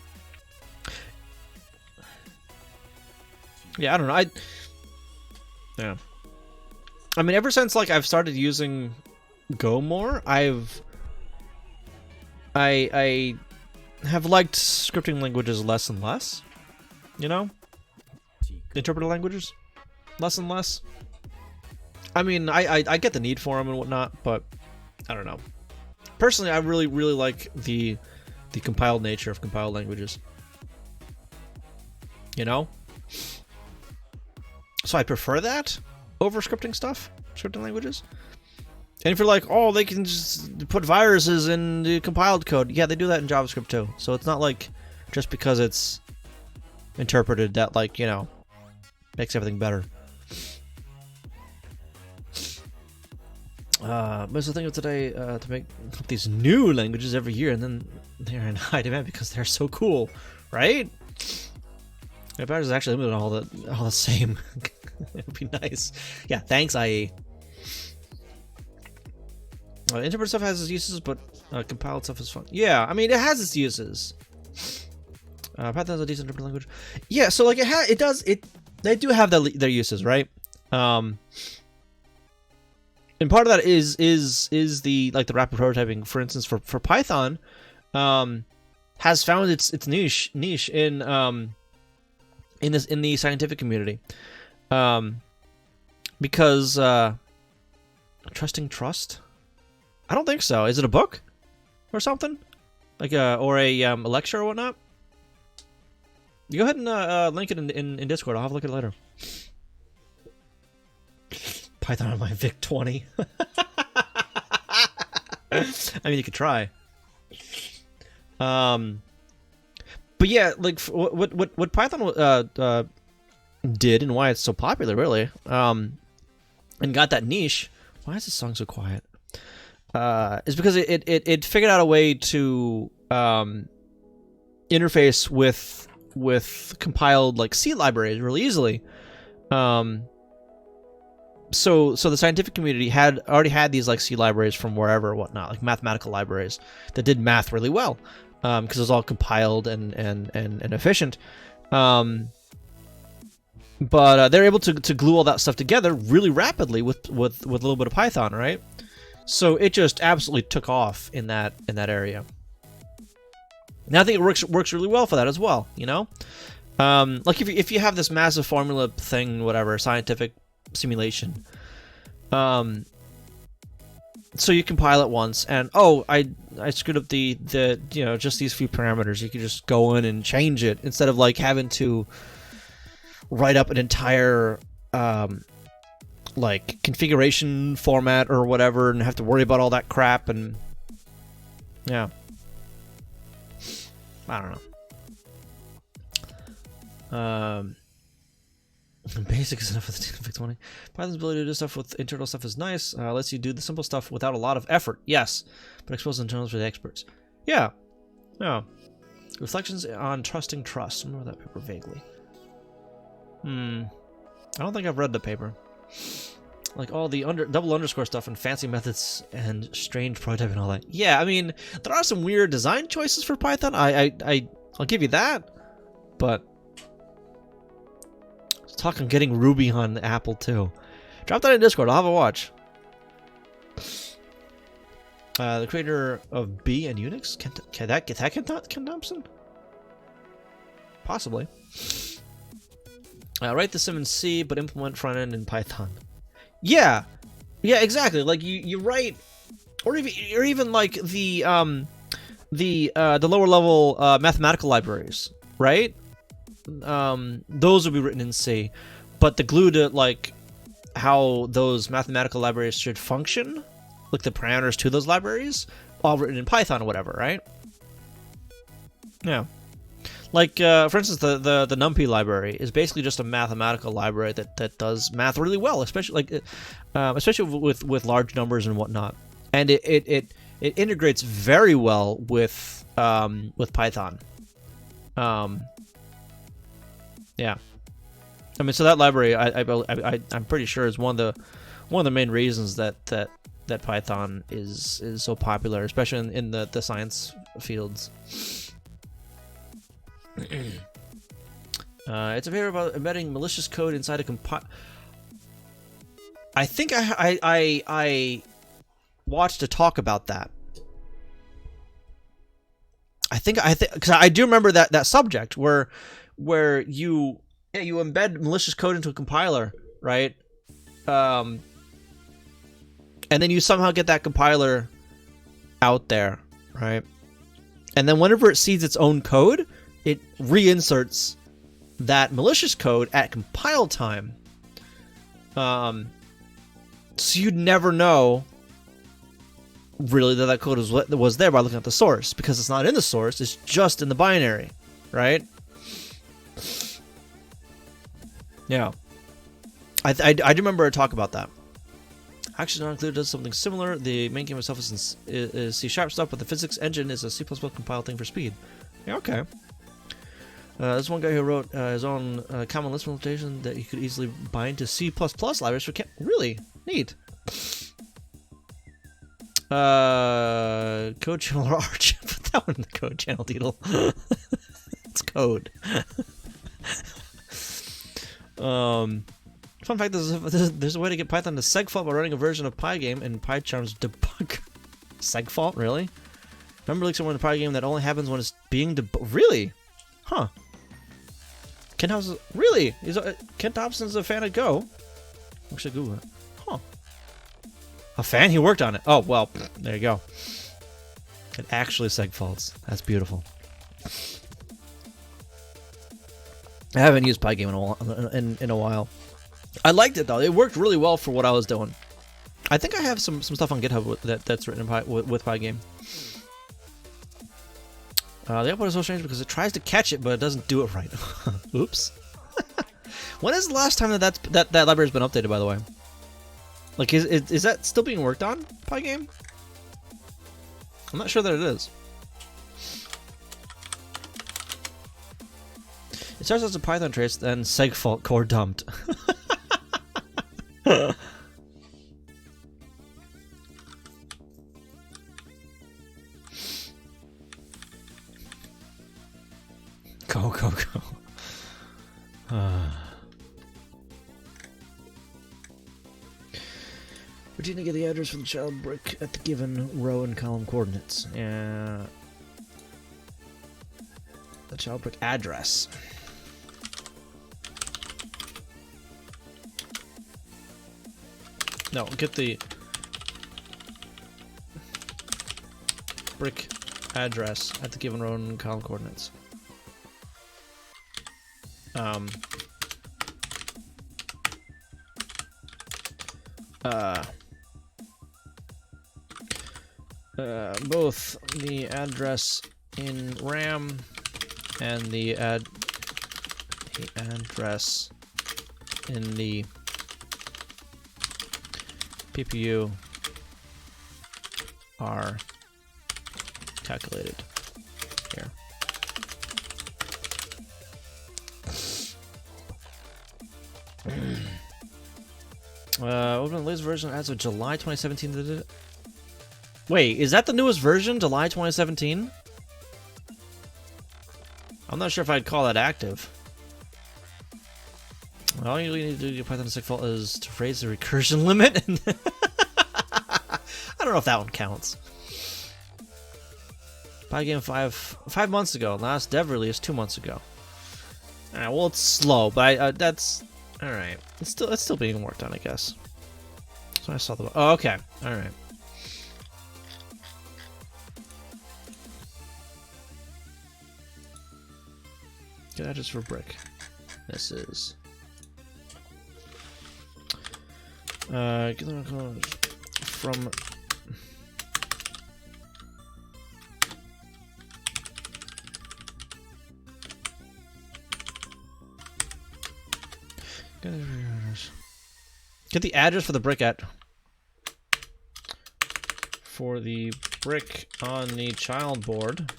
yeah, I don't know. Yeah. I mean, ever since like I've started using Go more, I have liked scripting languages less and less. You know, interpreter languages less and less. I mean, I get the need for them and whatnot, but I don't know. Personally, I really like the compiled nature of compiled languages. You know, so I prefer that over scripting languages. And if you're like, oh, they can just put viruses in the compiled code, yeah, they do that in JavaScript too. So it's not like just because it's interpreted that, like, you know, makes everything better. But it's the thing of today, to make these new languages every year, and then they're in high demand because they're so cool, right? If ours is actually limited all the same, it would be nice. Yeah, thanks, IE. Interpreted stuff has its uses, but compiled stuff is fun. Yeah, I mean, it has its uses. Python's a decent interpreted language. Yeah, so like they do have their uses, right? And part of that is the like the rapid prototyping, for instance, for Python, has found its niche in the scientific community, because trusting trust. I don't think so. Is it a book or something, like or a lecture or whatnot? You go ahead and link it in Discord. I'll have a look at it later. Python on my VIC 20. I mean, you could try. But yeah, like what Python did and why it's so popular, really, and got that niche. Why is this song so quiet? Is because it figured out a way to interface with compiled like C libraries really easily. So the scientific community already had these like C libraries from wherever or whatnot, like mathematical libraries that did math really well, because it was all compiled and efficient. But they're able to glue all that stuff together really rapidly with a little bit of Python, right? So it just absolutely took off in that area. And I think it works really well for that as well, you know? Like if you have this massive formula thing, whatever, scientific simulation, so you compile it once, and oh, I screwed up the you know, just these few parameters. You can just go in and change it instead of like having to write up an entire like configuration format or whatever, and have to worry about all that crap. And yeah, I don't know. Basic is enough with the VIC 20. Python's ability to do stuff with internal stuff is nice. Lets you do the simple stuff without a lot of effort. Yes, but exposes internals for the experts. Yeah. Yeah. Reflections on trusting trust. I remember that paper vaguely. I don't think I've read the paper. Like all the double underscore stuff and fancy methods and strange prototyping and all that. Yeah, I mean, there are some weird design choices for Python. I'll give you that. But let's talk on getting Ruby on Apple too. Drop that in Discord. I'll have a watch. The creator of B and Unix? Can that get that Ken Thompson? Possibly. Write the sim in C, but implement front end in Python. Yeah, yeah, exactly. Like you write, or even like the lower level mathematical libraries, right? Those will be written in C, but the glue to like how those mathematical libraries should function, like the parameters to those libraries, all written in Python or whatever, right? Yeah. Like, for instance, the NumPy library is basically just a mathematical library that does math really well, especially with large numbers and whatnot, and it integrates very well with Python. Yeah, I mean, so that library I'm pretty sure is one of the main reasons that Python is so popular, especially in the science fields. It's a paper about embedding malicious code inside a compile. I think I watched a talk about that. I think because I do remember that subject where you embed malicious code into a compiler, right? And then you somehow get that compiler out there, right? And then whenever it sees its own code, it reinserts that malicious code at compile time. So you'd never know really that code was there by looking at the source, because it's not in the source, it's just in the binary, right? Yeah. I do remember a talk about that. Actually, not included does something similar. The main game itself is C# stuff, but the physics engine is a C++ compile thing for speed. Yeah, okay. There's one guy who wrote his own common Lisp implementation that he could easily bind to C++ libraries for really neat. Code channel or Arch. Put that one in the code channel, Deedle. It's code. Fun fact: there's a way to get Python to segfault by running a version of Pygame and PyCharm's debug. Segfault, really? Remember, like, somewhere in the Pygame that only happens when it's being debugged. Really? Huh. Ken Thompson, really? Ken Thompson's a fan of Go. I should Google it. Huh. A fan? He worked on it. Oh, well, there you go. It actually segfaults. That's beautiful. I haven't used Pygame in a while. I liked it though. It worked really well for what I was doing. I think I have some stuff on GitHub that's written with Pygame. The output is so strange because it tries to catch it, but it doesn't do it right. Oops. When is the last time that library's been updated, by the way? Like, is that still being worked on, Pygame? I'm not sure that it is. It starts as a Python trace, then segfault core dumped. Go. We need to get the address for the child brick at the given row and column coordinates. Yeah. The child brick address. No, get the brick address at the given row and column coordinates. Both the address in RAM and the address in the PPU are calculated here. Open the latest version as of July 2017. Wait, is that the newest version? July 2017? I'm not sure if I'd call that active. All you need to do to get Python 6 fault is to raise the recursion limit. I don't know if that one counts. Buy game 5 months ago. Last dev release 2 months ago. Alright, well it's slow, but that's alright. It's still being worked on, I guess. So I saw the oh okay. Alright. Get address for brick. This is get them from get the address for the brick on the child board.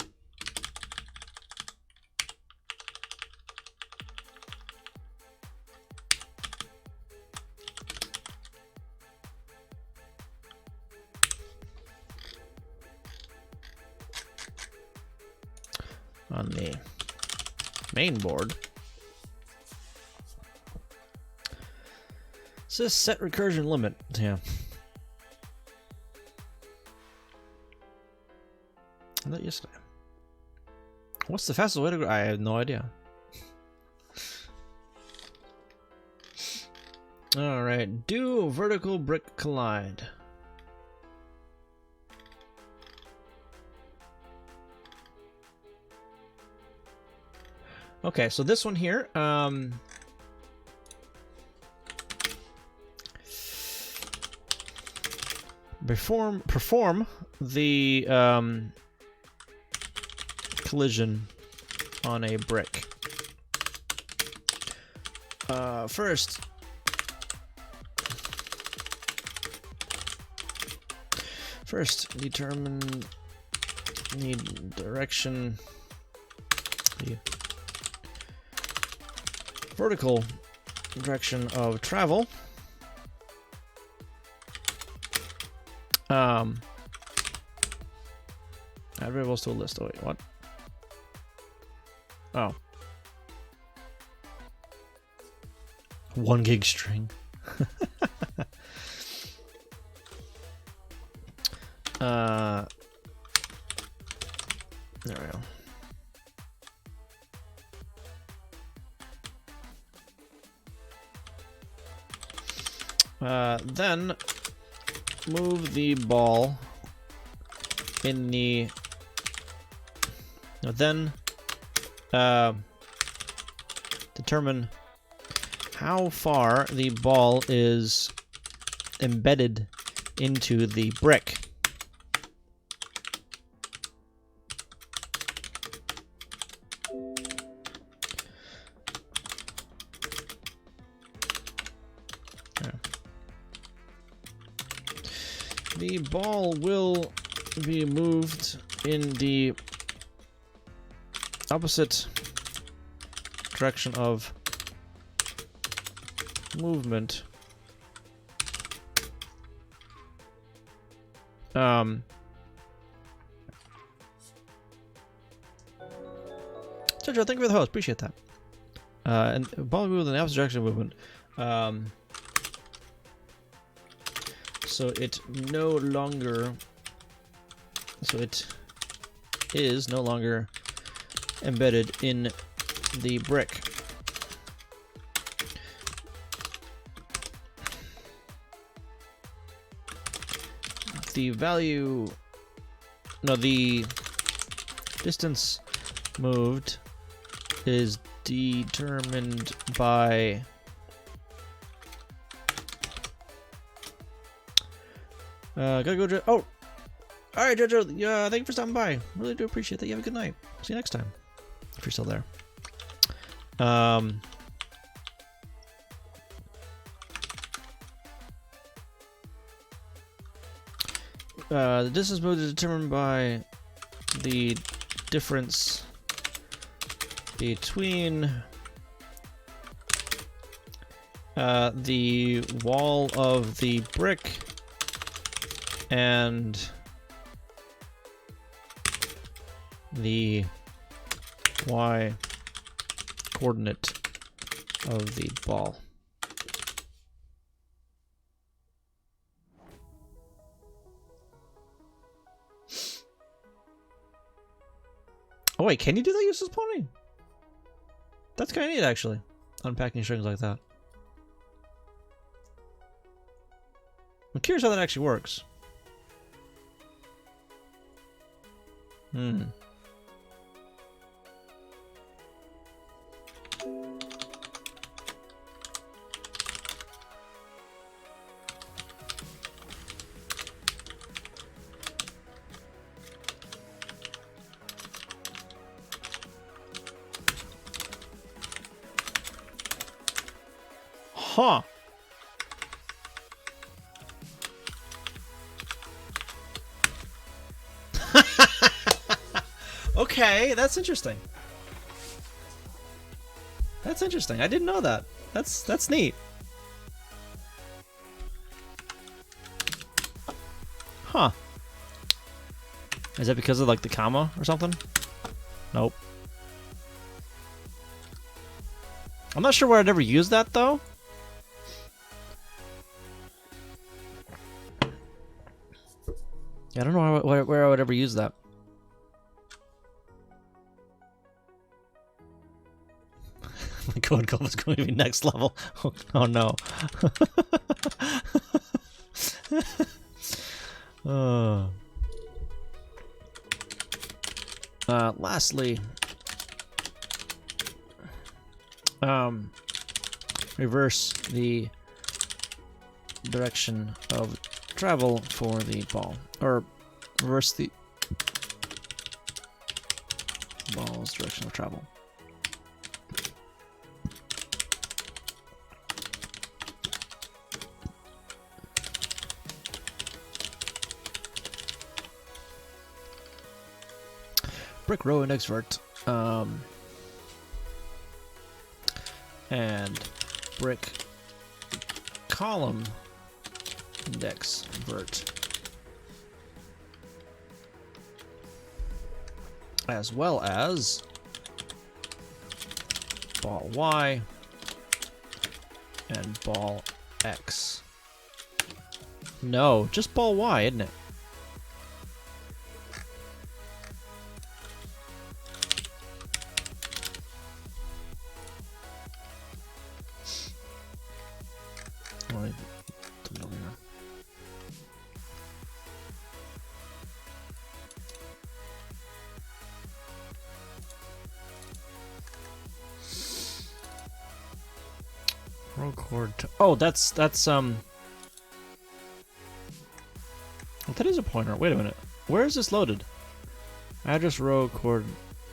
On the main board. It says set recursion limit. Yeah. I thought yesterday. What's the fastest way to go? I have no idea. Alright, do vertical brick collide. Okay, so this one here, perform the collision on a brick. First, determine the direction, the vertical direction of travel. Add variables to a list. Oh wait, what? Oh. 1 gig string. There we go. Then move the ball in the. Then determine how far the ball is embedded into the brick. The ball will be moved in the opposite direction of movement. Jojo, thank you for the host. Appreciate that. And ball moved in the opposite direction of movement. So it is no longer embedded in the brick. The distance moved is determined by gotta go, Jojo. Oh! Alright, Jojo. Yeah, thank you for stopping by. Really do appreciate that. You have a good night. See you next time. If you're still there. The distance moved is determined by the difference between the wall of the brick and the y coordinate of the ball. Oh wait, can you do that useless pony? That's kind of neat, actually. Unpacking strings like that. I'm curious how that actually works. Hmm. Huh. Okay, that's interesting. That's interesting. I didn't know that. That's neat. Huh. Is that because of like the comma or something? Nope. I'm not sure where I'd ever use that though. Yeah, I don't know where I would ever use that. My code goal is going to be next level. Oh no. Lastly, reverse the direction of travel for the ball, or reverse the ball's direction of travel. Brick row index vert, and brick column index vert, as well as ball Y and ball X. No, just ball Y, isn't it? Oh, that's well, that is a pointer. Wait a minute. Where is this loaded? Address row cord.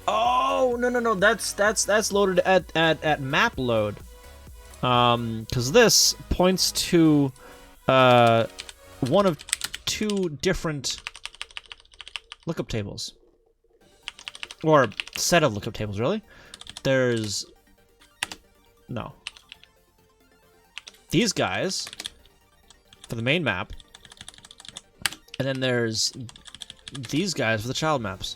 Oh, no. That's loaded at map load. Cuz this points to one of two different lookup tables. Or set of lookup tables, really? There's no. These guys for the main map, and then there's these guys for the child maps.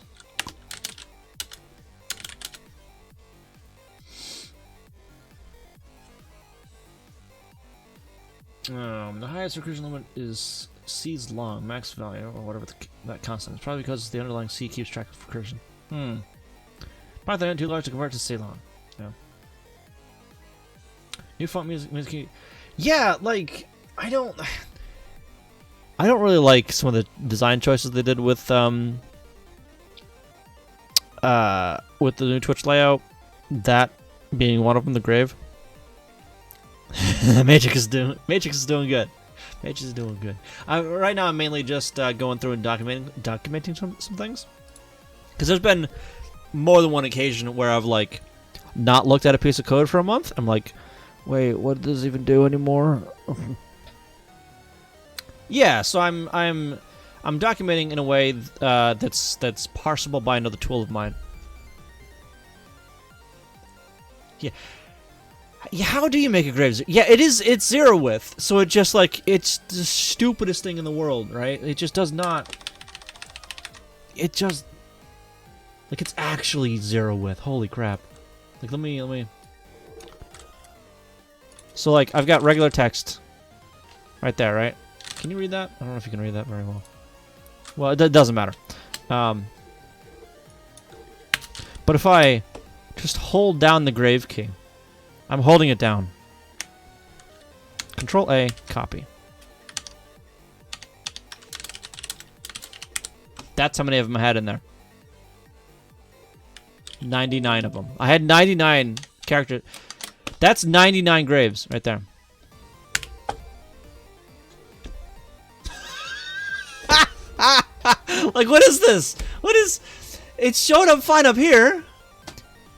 The highest recursion limit is C's long, max value, or whatever that constant is. Probably because the underlying C keeps track of recursion. Python too large to convert to C long. Yeah. New font music. Yeah, like I don't really like some of the design choices they did with the new Twitch layout. That being one of them, the grave. Matrix is doing good. Matrix is doing good. Right now, I'm mainly just going through and documenting some things, because there's been more than one occasion where I've like not looked at a piece of code for a month. I'm like, wait, what does this even do anymore? Yeah, so I'm documenting in a way that's parsable by another tool of mine. Yeah. Yeah, how do you make a grave? Yeah, it's zero width, so it just like it's the stupidest thing in the world, right? It just does not. It just like it's actually zero width. Holy crap! Like let me. So like I've got regular text, right there, right? Can you read that? I don't know if you can read that very well. Well, it doesn't matter. But if I just hold down the grave key. I'm holding it down. Control A, copy. That's how many of them I had in there. 99 of them. I had 99 characters. That's 99 graves right there. Like, what is this? What is... It showed up fine up here.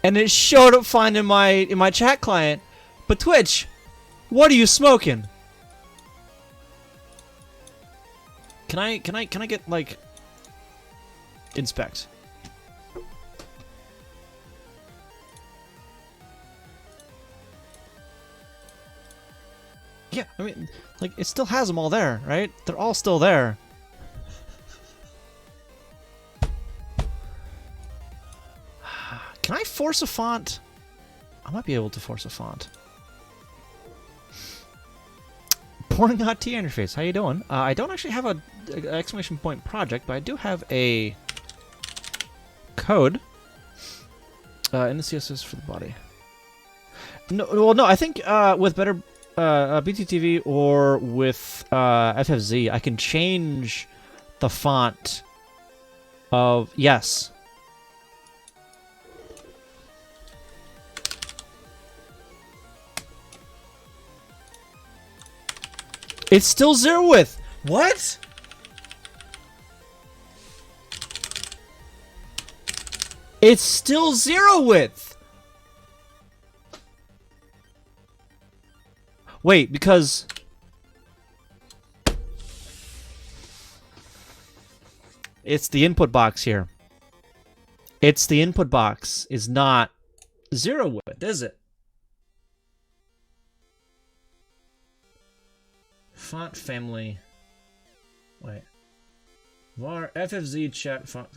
And it showed up fine in my chat client, but Twitch, what are you smoking? Can I get like inspect? Yeah, I mean, like it still has them all there, right? They're all still there. Can I force a font? I might be able to force a font. Pouring hot tea interface. How you doing? I don't actually have a exclamation point project, but I do have a code in the CSS for the body. No, well, no. I think with better BTTV or with FFZ, I can change the font of yes. It's still zero width. What? It's still zero width. Wait, because it's the input box here. It's the input box is not zero width, is it? Font family. Wait. var FFZ chat font.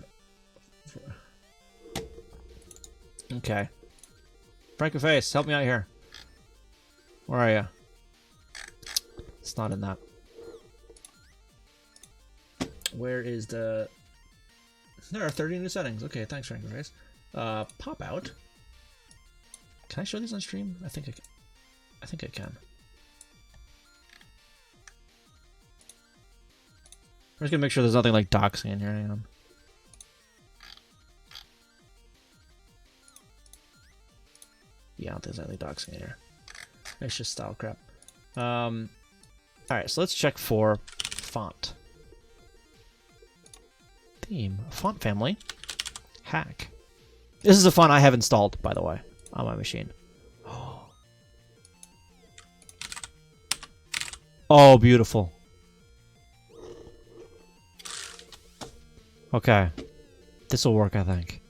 Okay. Franco Face, help me out here. Where are you? It's not in that. Where is the... There are 30 new settings. Okay, thanks, Franco Face. Pop out. Can I show these on stream? I think I can. I'm just gonna make sure there's nothing like doxing in here. Hang on. Yeah, I don't think there's anything doxing in here. It's just style crap. Alright, so let's check for font. Theme. Font family. Hack. This is a font I have installed, by the way, on my machine. Oh, beautiful. Okay. This will work, I think.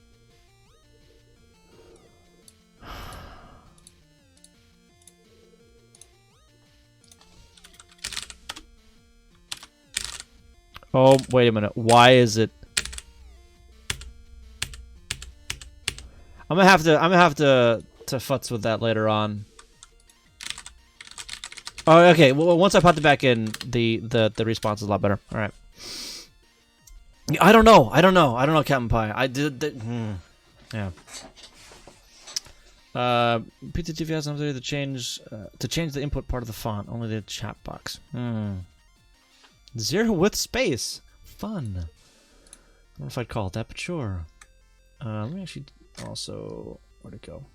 Oh, wait a minute. Why is it? I'm gonna have to futz with that later on. Oh, okay. Well, once I pop it back in, the response is a lot better. All right. I don't know, Captain Pie. I did that. Yeah. PTTV has an update to change the input part of the font. Only the chat box. Zero width space. Fun. I don't know if I'd call it that, but sure. Let me actually also... Where'd it go?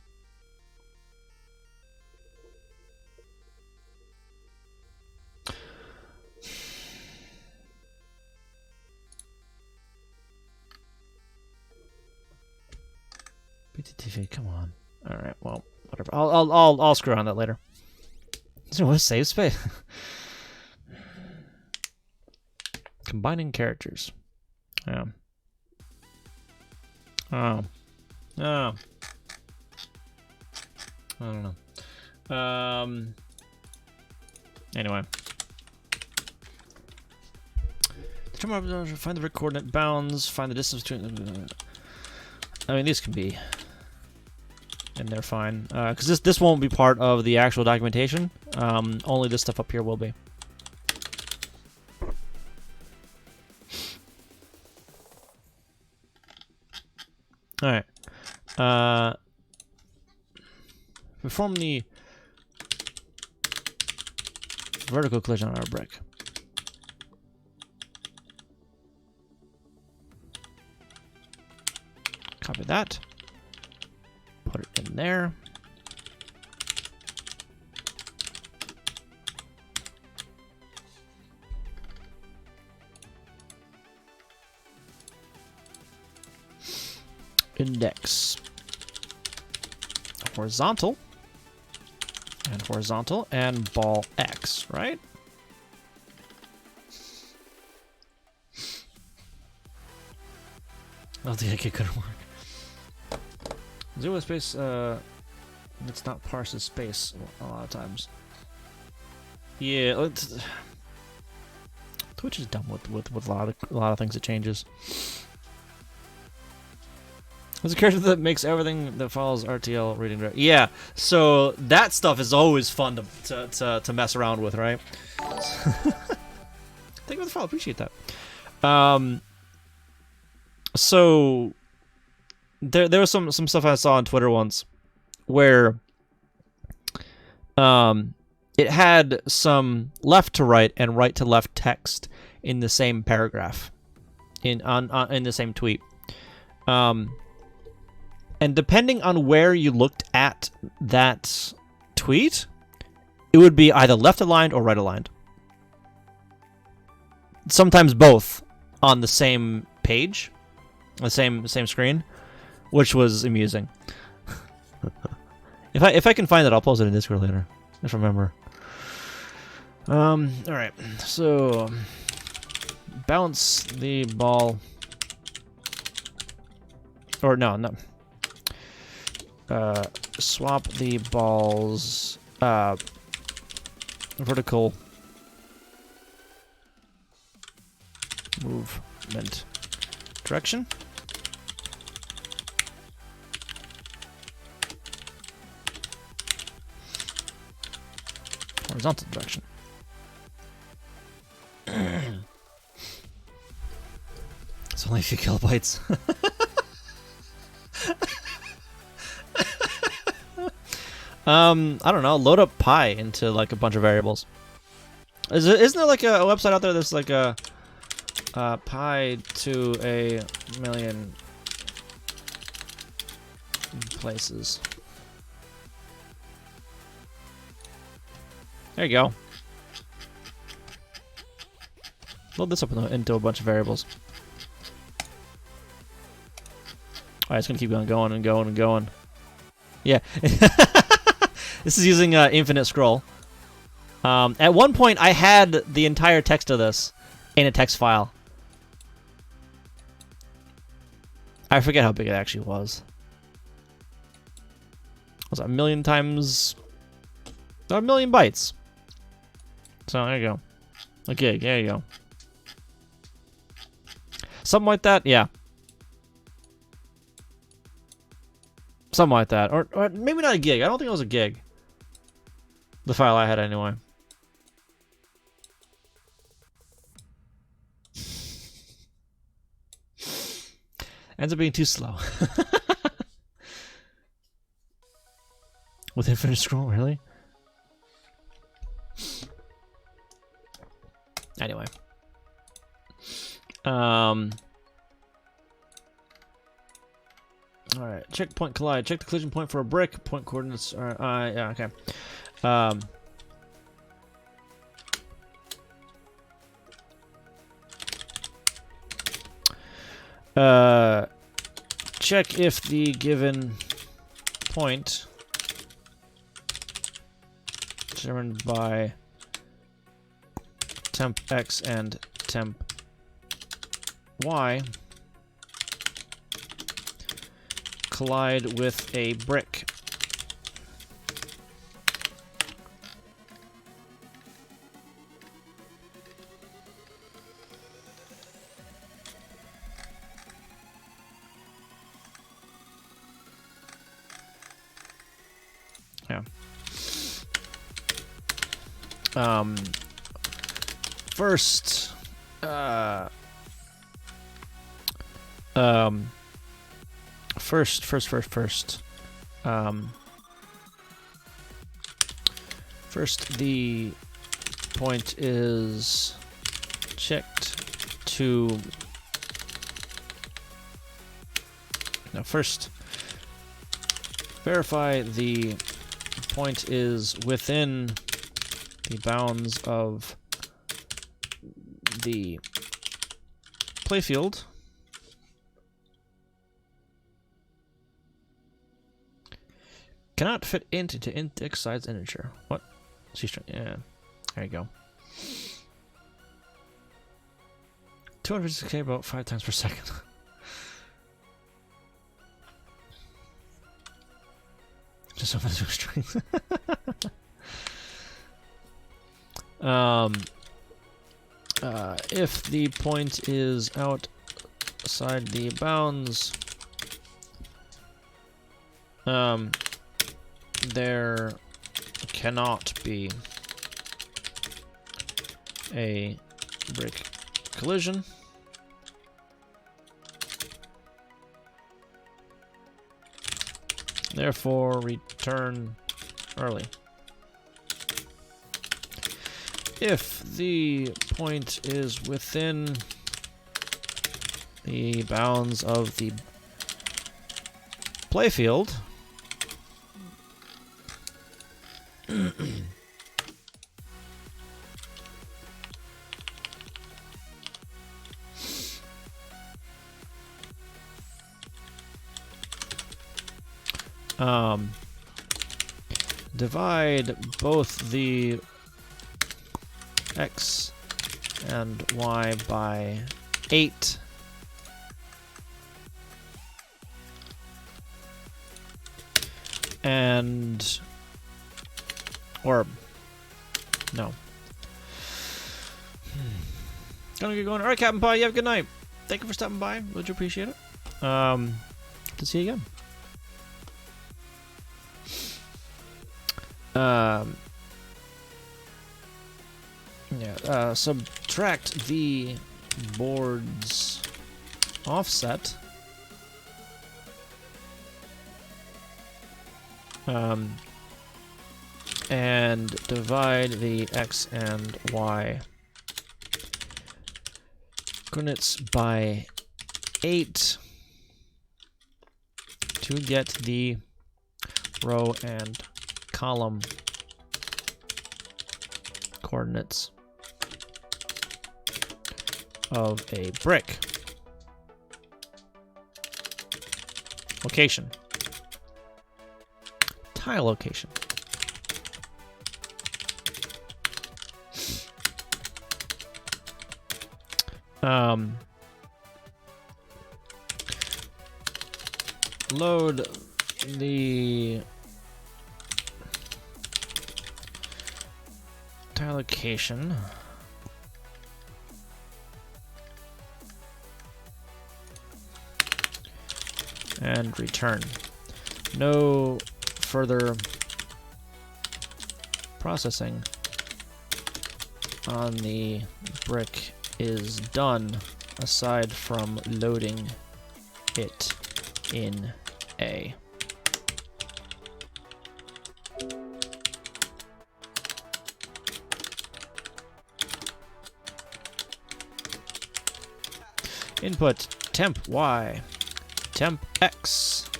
BTTV, come on. Alright, well, whatever. I'll screw on that later. So what save space? Combining characters. Yeah. Oh. Oh. I don't know. Anyway. Find the rig coordinate bounds, find the distance between... I mean, these can be... And they're fine. Because this won't be part of the actual documentation. Only this stuff up here will be. Alright. Perform the vertical collision on our brick. Copy that. Put it in there. Index. Horizontal. And horizontal. And ball X, right? I don't think it could work. Zero space, it's not parses space a lot of times. Yeah, Twitch is dumb with a lot of things it changes. There's a character that makes everything that follows RTL reading direct. Yeah, so that stuff is always fun to mess around with, right? Thank you for the follow, appreciate that. So there was some stuff I saw on Twitter once where it had some left to right and right to left text in the same paragraph in the same tweet. And depending on where you looked at that tweet, it would be either left aligned or right aligned. Sometimes both on the same page, the same screen, which was amusing. If I can find it, I'll post it in Discord later. Just remember. All right. So bounce the ball, or no. Swap the ball's vertical movement direction. Horizontal direction. It's only a few kilobytes. I don't know. Load up pi into like a bunch of variables. Isn't there like a website out there that's like a pi to a million places? There you go. Load this up into a bunch of variables. Alright, it's gonna keep on going and going and going. Yeah. This is using infinite scroll. At one point, I had the entire text of this in a text file. I forget how big it actually was. Was it 1,000,000 times... a million bytes. So, there you go. A gig, there you go. Something like that, yeah. Something like that. Or maybe not a gig. I don't think it was a gig. The file I had anyway. Ends up being too slow. With infinite scroll, really? Anyway. Alright, check point collide. Check the collision point for a brick. Point coordinates are... yeah, okay. Check if the given point determined by temp x and temp y collide with a brick Yeah. First, first, the point is checked to. Now, first, verify the point is within the bounds of the playfield. Cannot fit into index size integer. What? She's trying. Yeah. There you go. 256k about 5 times per second. Just open the strings. If the point is outside the bounds, there cannot be a brick collision. Therefore, return early. If the point is within the bounds of the playfield, divide both the x and y by 8. And, or, no. Gonna get going. Alright, Captain Pie, you have a good night. Thank you for stopping by. Would you appreciate it? To see you again. Subtract the board's offset. And divide the x and y coordinates by 8 to get the row and column coordinates of a brick. Location. Tile location. Load the tile location. And return. No further processing on the brick is done aside from loading it in A. Input temp Y, temp X,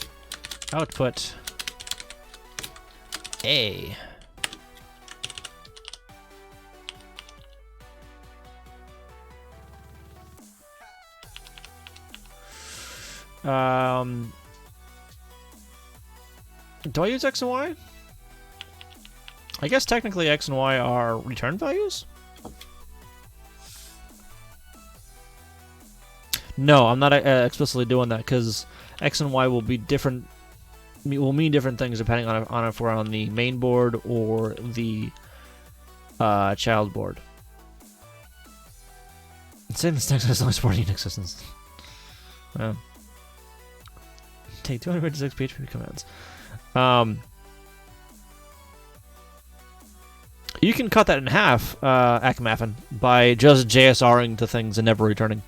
output A. Do I use X and Y? I guess technically X and Y are return values? No, I'm not explicitly doing that because X and Y will be different. Will mean different things depending on if we're on the main board or the child board. Same text has only supporting existence. Take 256 PHP commands. You can cut that in half, Akamaffin, by just JSRing to things and never returning.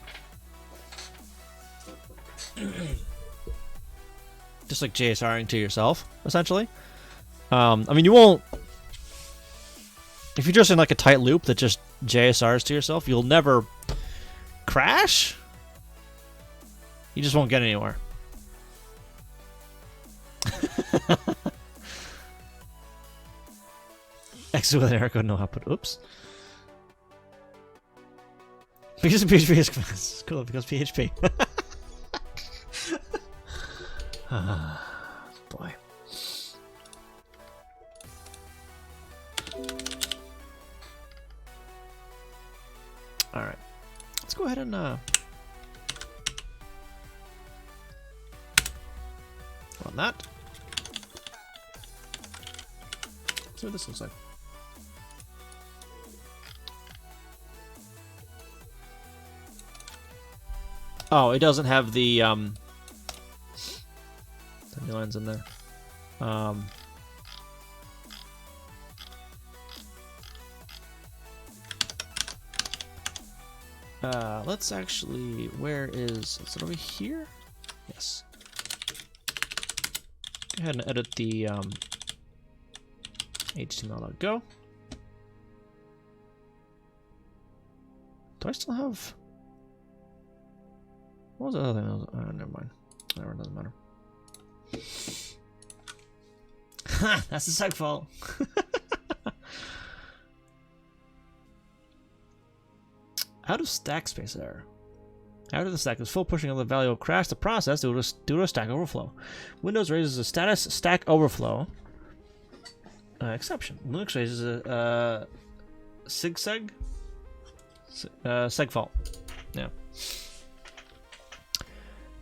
Just like JSRing to yourself, essentially. I mean, you won't... If you're just in like a tight loop that just JSRs to yourself, you'll never crash. You just won't get anywhere. Exit with an error code, no output. Oops. Because PHP is cool, because PHP. Boy. Alright. Let's go ahead and run that. Let's see what this looks like. Oh, it doesn't have the new lines in there. Let's actually, where is it over here? Yes. Go ahead and edit the HTML.go. Do I still have? What was the other thing? Never mind. Whatever, doesn't matter. Ha! That's the seg fault. Out of stack space error. Out of the stack is full pushing of the value will crash the process due to a stack overflow. Windows raises a status stack overflow exception. Linux raises a seg fault. Yeah.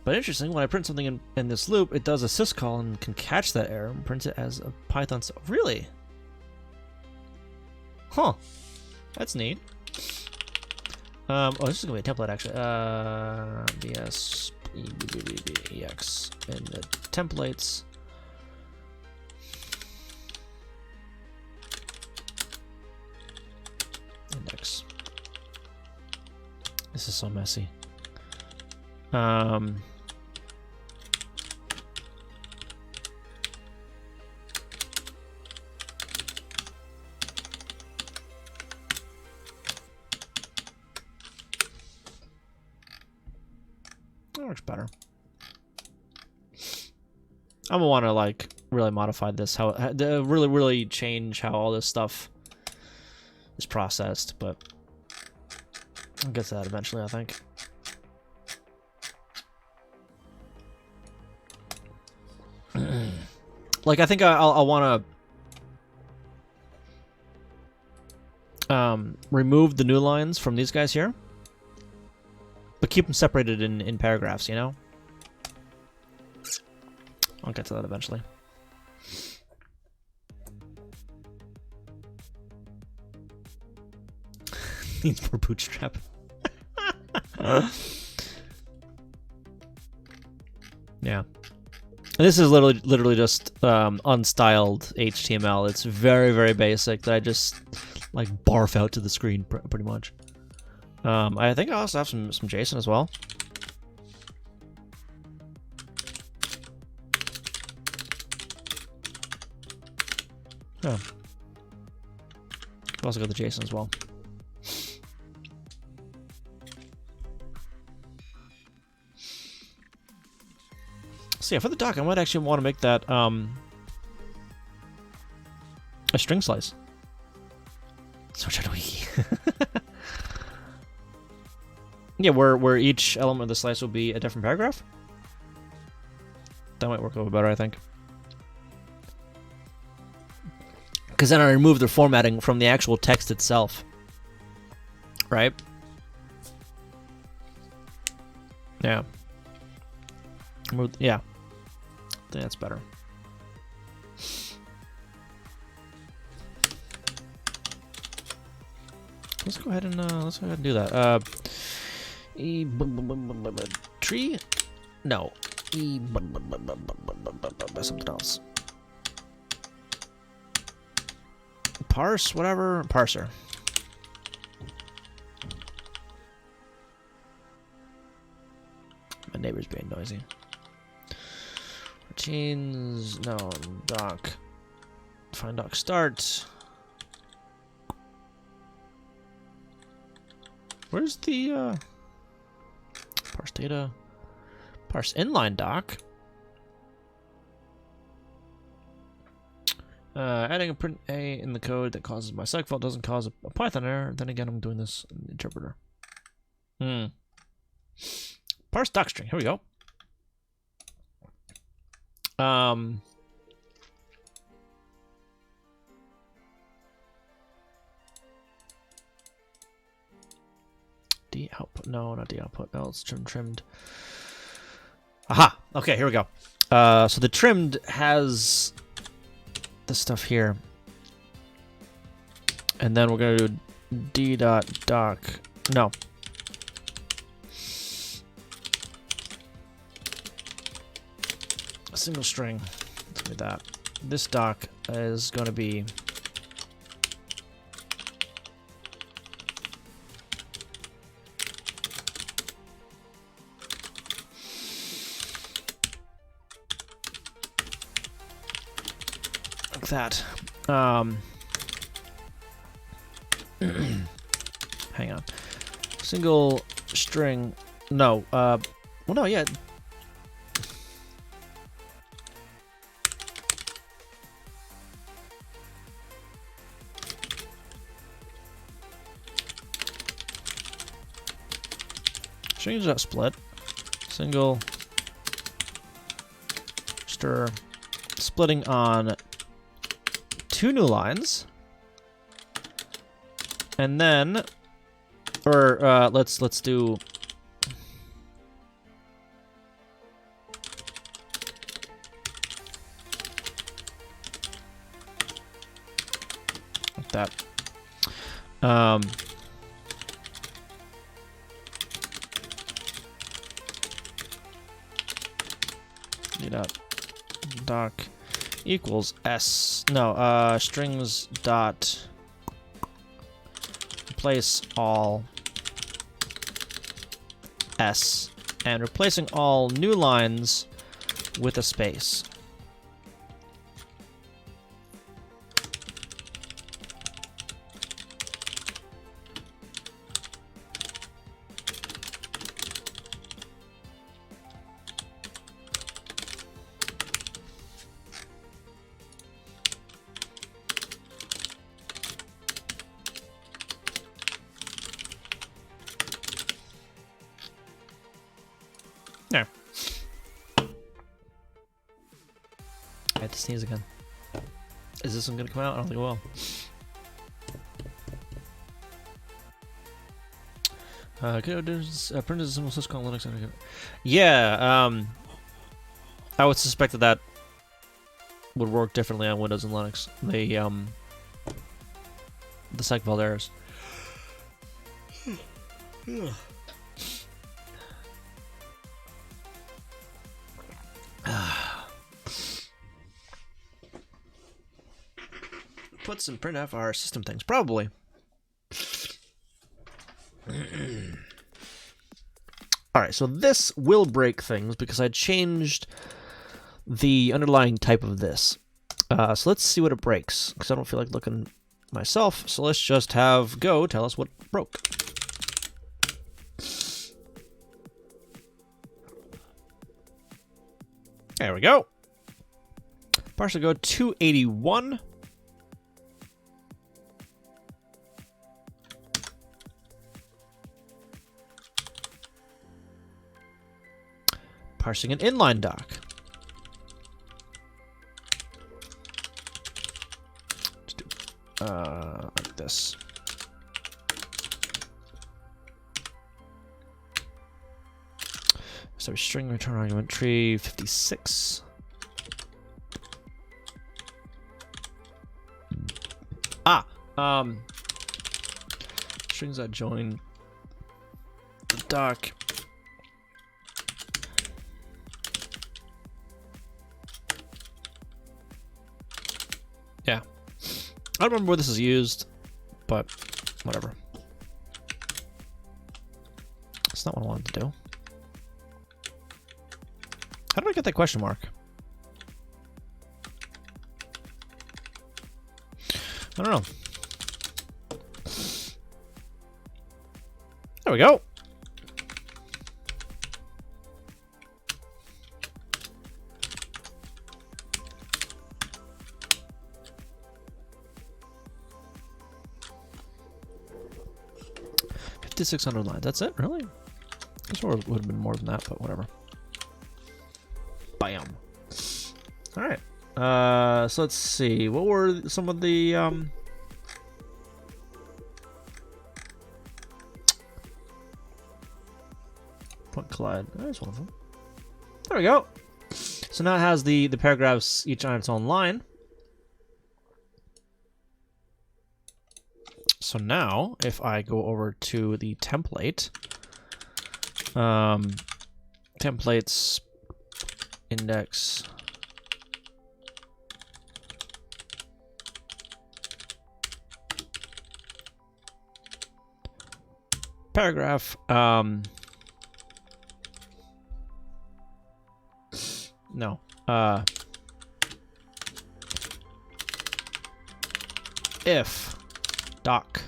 But interesting, when I print something in this loop, it does a syscall and can catch that error and print it as a Python. Really? Huh. That's neat. Oh, this is gonna be a template actually. BS EX in the templates. Index. This is so messy. That works better. I'm gonna want to like really modify this, really change how all this stuff is processed, but I'll get to that eventually, I think. Like, I think I'll want to remove the new lines from these guys here, but keep them separated in paragraphs, you know? I'll get to that eventually. Needs more bootstrap. Yeah. And this is literally just unstyled HTML. It's very, very basic that I just like barf out to the screen pretty much. I think I also have some JSON as well. Oh. I've also got the JSON as well. So yeah, for the doc, I might actually want to make that a string slice. Switch out a wiki. Yeah, where each element of the slice will be a different paragraph. That might work a little better, I think. Because then I remove the formatting from the actual text itself. Right? Yeah. Yeah. I think that's better. Let's go ahead and do that. Tree? No. Something else. Parse, whatever. Parser. My neighbor's being noisy. Routines, no, doc. Find doc start. Where's the, parse data? Parse inline doc. Adding a print A in the code that causes my seg file doesn't cause a Python error. Then again, I'm doing this in the interpreter. Parse docstring. Here we go. D output. No, not D output. No, it's trimmed. Aha. Okay, here we go. So the trimmed has this stuff here, and then we're gonna do d.doc. No. A single string. Let's do that. This doc is going to be like that. Hang on. Single string. No. Well, no. Yeah. Change that split. Single stir splitting on 2 new lines. And then let's do like that. Doc equals s. No, strings dot replace all s and replacing all new lines with a space. There. I had to sneeze again. Is this one gonna come out? I don't think it will. Print is a simple syscall Linux. Yeah, I would suspect that would work differently on Windows and Linux. The seg file errors. Puts and printf are system things, probably. Alright, so this will break things because I changed the underlying type of this. So let's see what it breaks, because I don't feel like looking myself. So let's just have Go tell us what broke. There we go. Partial Go 281. Parsing an inline doc. Let's do like this. So string return argument tree 56. Strings that join the doc. Yeah. I don't remember where this is used, but whatever. That's not what I wanted to do. How did I get that question mark? I don't know. There we go. $5,600 lines. That's it, really? I guess it would have been more than that, but whatever. Bam. All right. So let's see. What were some of the point collide? There's one of them. There we go. So now it has the paragraphs each on its own line. So now, if I go over to the template, templates index paragraph, no, if doc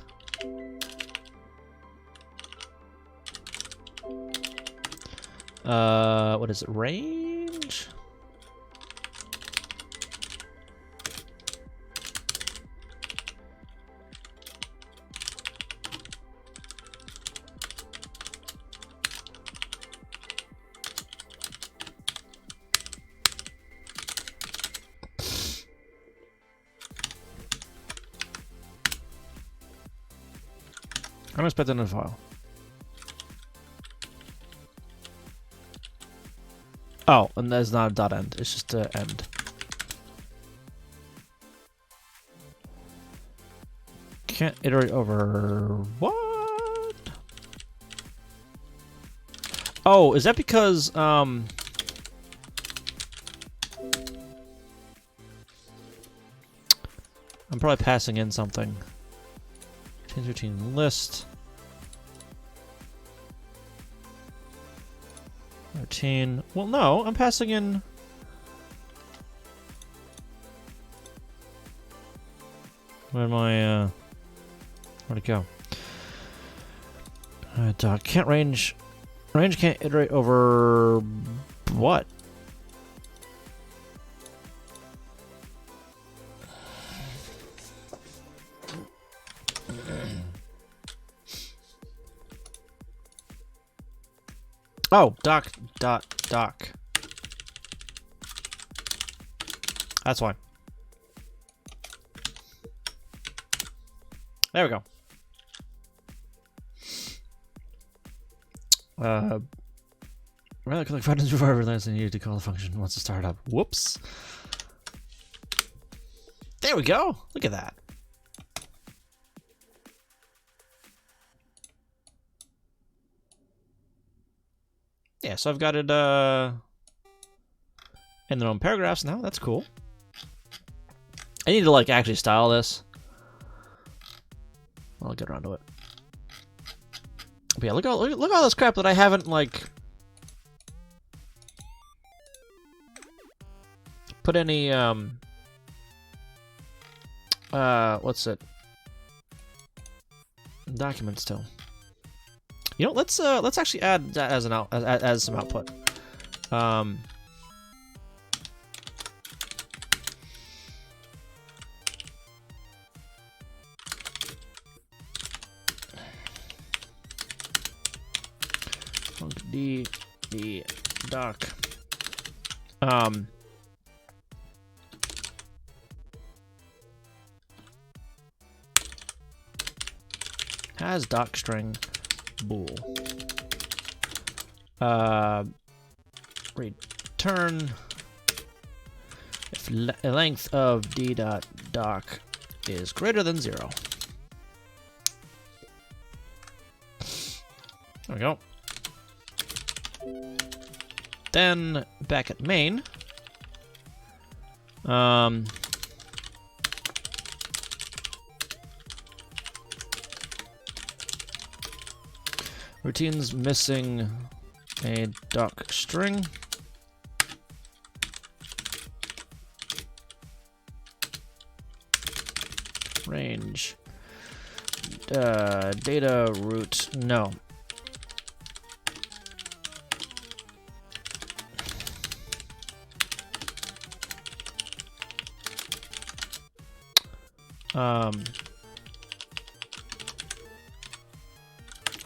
what is it, range? Unexpected in the file. Oh, and there's not a dot end. It's just a end. Can't iterate over what? Oh, is that because I'm probably passing in something. Change routine list. Routine. Well, no, I'm passing in. Where am I? Where'd it go? Doc can't range. Range can't iterate over what? Oh, doc. That's why. There we go. Rather collect buttons before every last thing you need to call the function once it start up. Whoops. There we go. Look at that. Yeah, so I've got it in their own paragraphs now. That's cool. I need to like actually style this. I'll get around to it. But yeah, look all this crap that I haven't like put any what's it? Documents to. You know, let's actually add that as as some output. D doc. Has doc string bool. Return if length of d dot doc is greater than 0. There we go. Then back at main, Routine's missing a doc string. Range. Data root. No.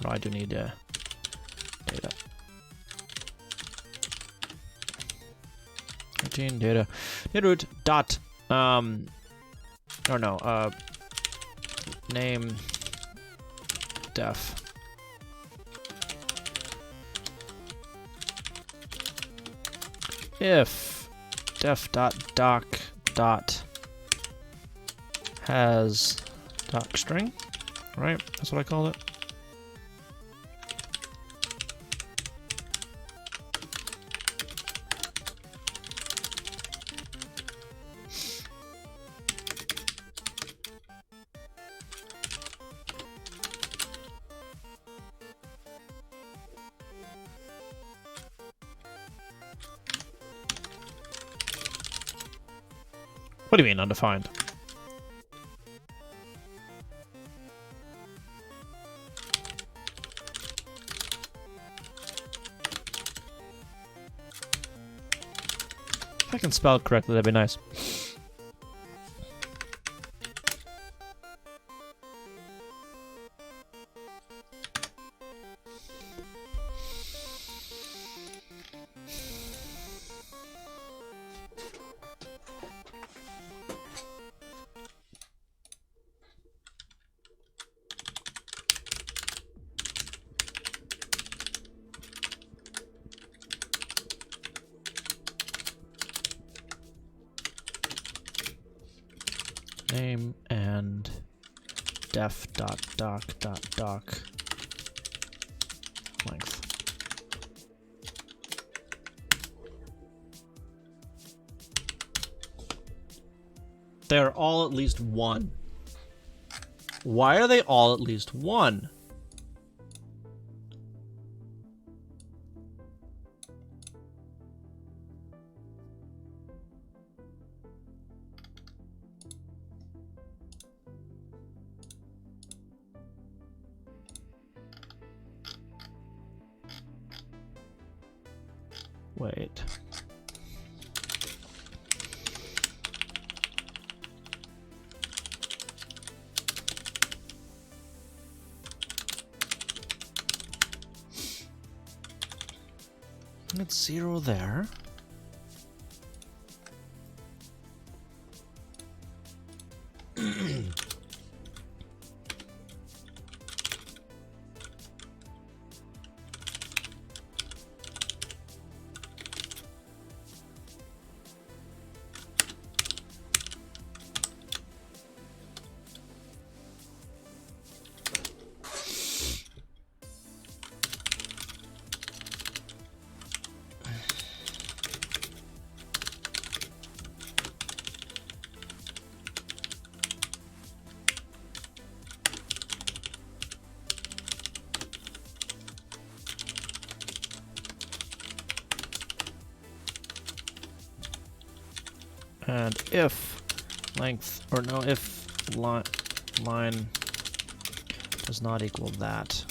Oh, I do need data. Routine data. Data root dot or no, name def. If def dot doc dot has doc string, right? That's what I called it. What do you mean undefined? If I can spell it correctly, that'd be nice. Name and def dot doc dot doc length. They're all at least one. Why are they all at least one? Wait. It's 0 there. And if length, or no, if line does not equal that.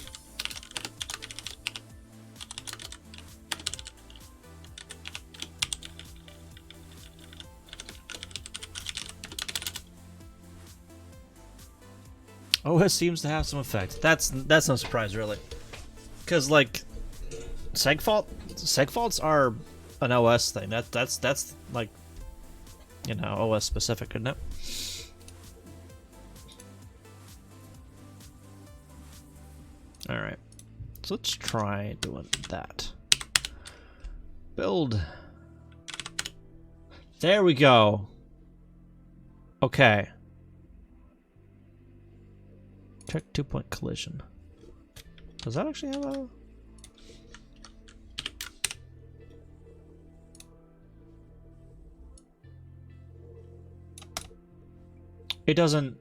OS seems to have some effect. That's no surprise, really. Because, like, segfaults are an OS thing. That's like, you know, OS specific, isn't it? All right, so let's try doing that. Build. There we go. Okay. Check 2-point collision. Does that actually have a... It doesn't...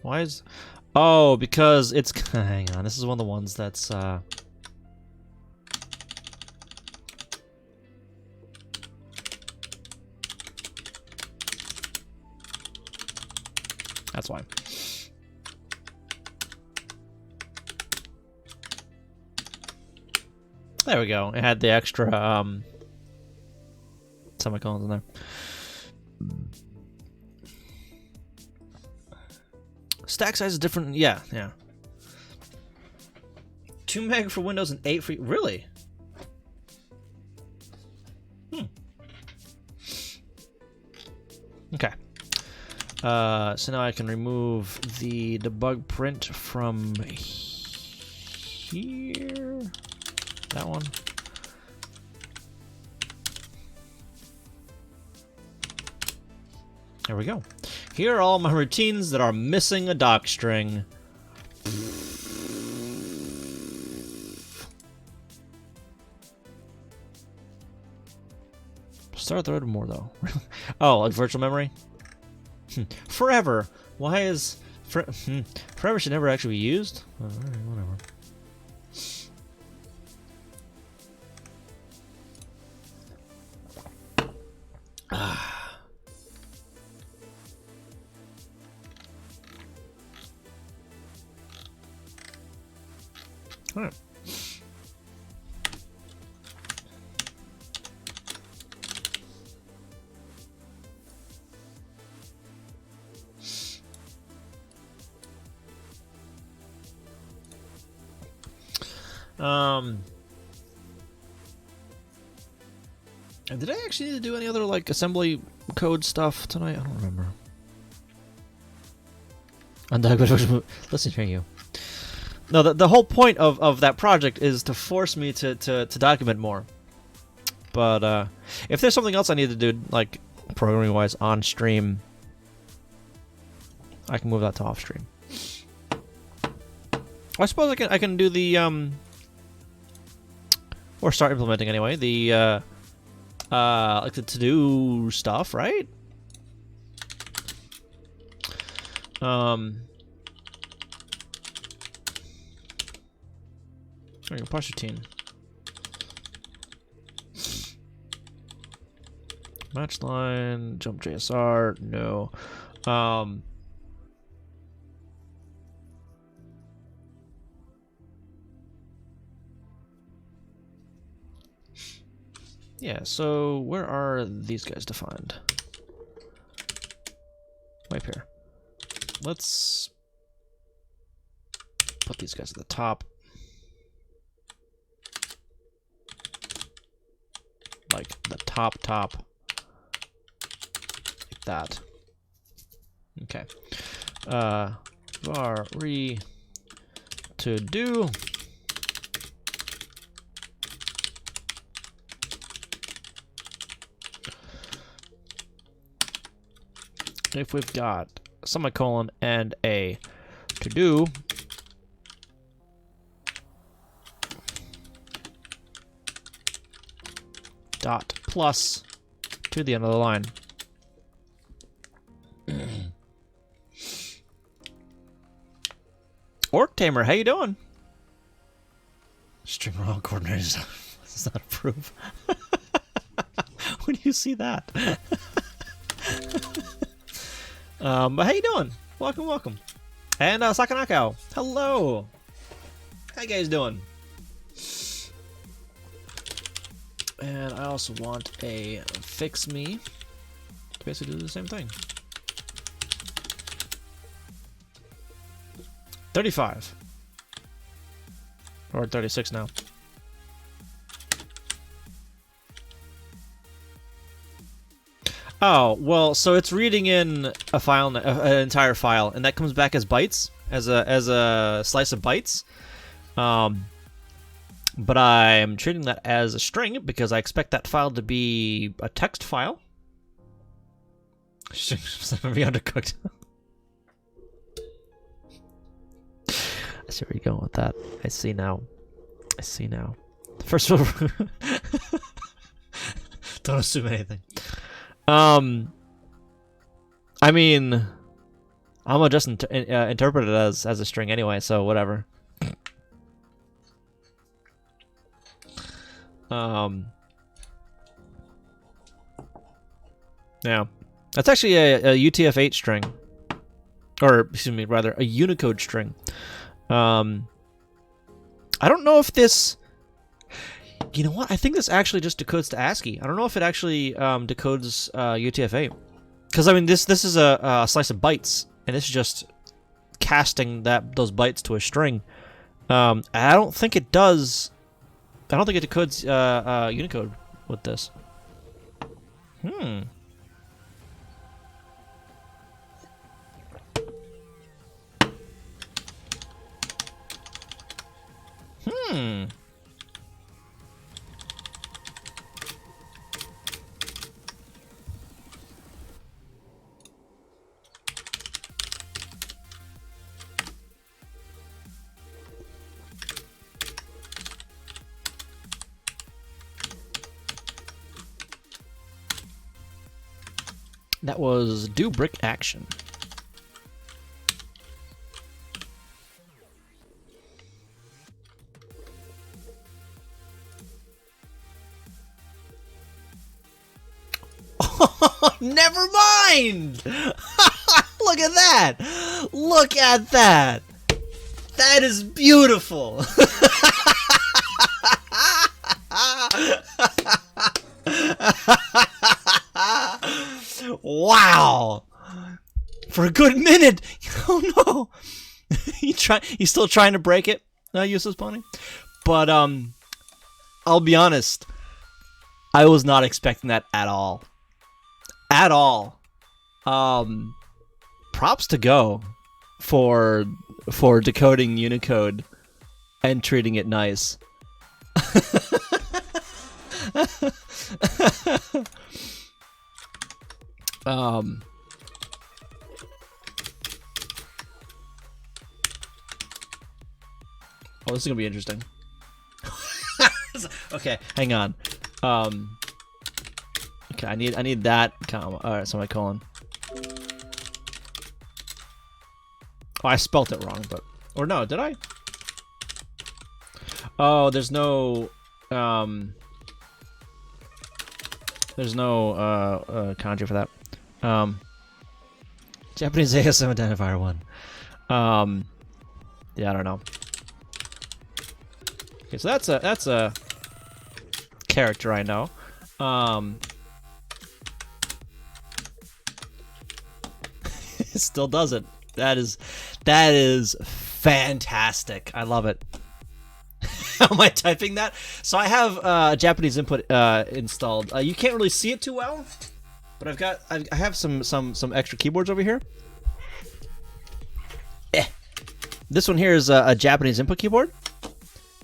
Why is... Oh, because it's... Hang on, this is one of the ones that's... That's why. There we go. It had the extra semicolons in there. Stack size is different. Yeah, yeah. 2 meg for Windows and 8 for... Really? Okay. So now I can remove the debug print from here. That one. There we go. Here are all my routines that are missing a doc string. Start the road more though. Oh, like virtual memory? Forever. Why is forever should never actually be used? Whatever. All right. Did I actually need to do any other like assembly code stuff tonight? I don't remember. Listen to you. No, the whole point of that project is to force me to document more. But if there's something else I need to do, like programming wise on stream, I can move that to off stream. I suppose I can do the or start implementing anyway, the like the to-do stuff, right? There you go, push routine. Match line, jump JSR, no. Yeah, so where are these guys defined? Way up here. Let's put these guys at the top. Like the top. Like that. Okay. Var re to do. If we've got semicolon and a to do, dot plus to the end of the line. Orc Tamer, how you doing? String roll coordinators does not approve. When do you see that? But how you doing? Welcome. And Sakanako, hello. How you guys doing? And I also want a fix me to basically do the same thing. 35. Or 36 now. Oh, well, so it's reading in a file, an entire file, and that comes back as bytes, as a slice of bytes. But I'm treating that as a string because I expect that file to be a text file. Strings be undercooked. I see where you're going with that. I see now. First of all, don't assume anything. I mean, I'm gonna just interpret it as a string anyway, so whatever. Yeah, that's actually a UTF-8 string, or excuse me, rather a Unicode string. I don't know if this. You know what? I think this actually just decodes to ASCII. I don't know if it actually decodes UTF-8, because I mean this is a slice of bytes, and this is just casting those bytes to a string. I don't think it does. I don't think it decodes Unicode with this. That was do brick action. Never mind! Look at that! Look at that! That is beautiful! Wow! For a good minute! Oh no! He's still trying to break it, Useless Pony. But, I'll be honest. I was not expecting that at all. At all. Props to Go for decoding Unicode and treating it nice. Oh, this is gonna be interesting. Okay, hang on. Okay, I need that comma. All right, semicolon. Oh, I spelt it wrong, but or no, did I? Oh, there's no kanji for that. Japanese ASM identifier 1. Yeah, I don't know. Okay, so that's a character I know. It still doesn't. That is fantastic. I love it. How am I typing that? So I have Japanese input installed. You can't really see it too well, but I have some extra keyboards over here. This one here is a Japanese input keyboard,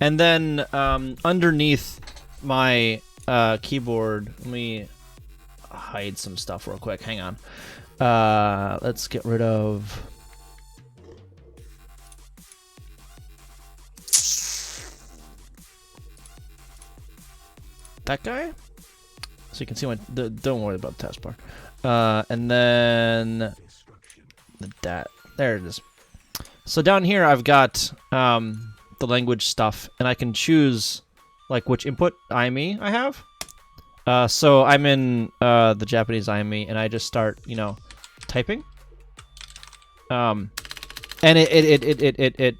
and then underneath my keyboard, let me hide some stuff real quick. Hang on. Let's get rid of. That guy, so you can see my. Don't worry about the taskbar. And then that. There it is. So down here, I've got the language stuff, and I can choose like which input IME I have. So I'm in the Japanese IME, and I just start, typing. And it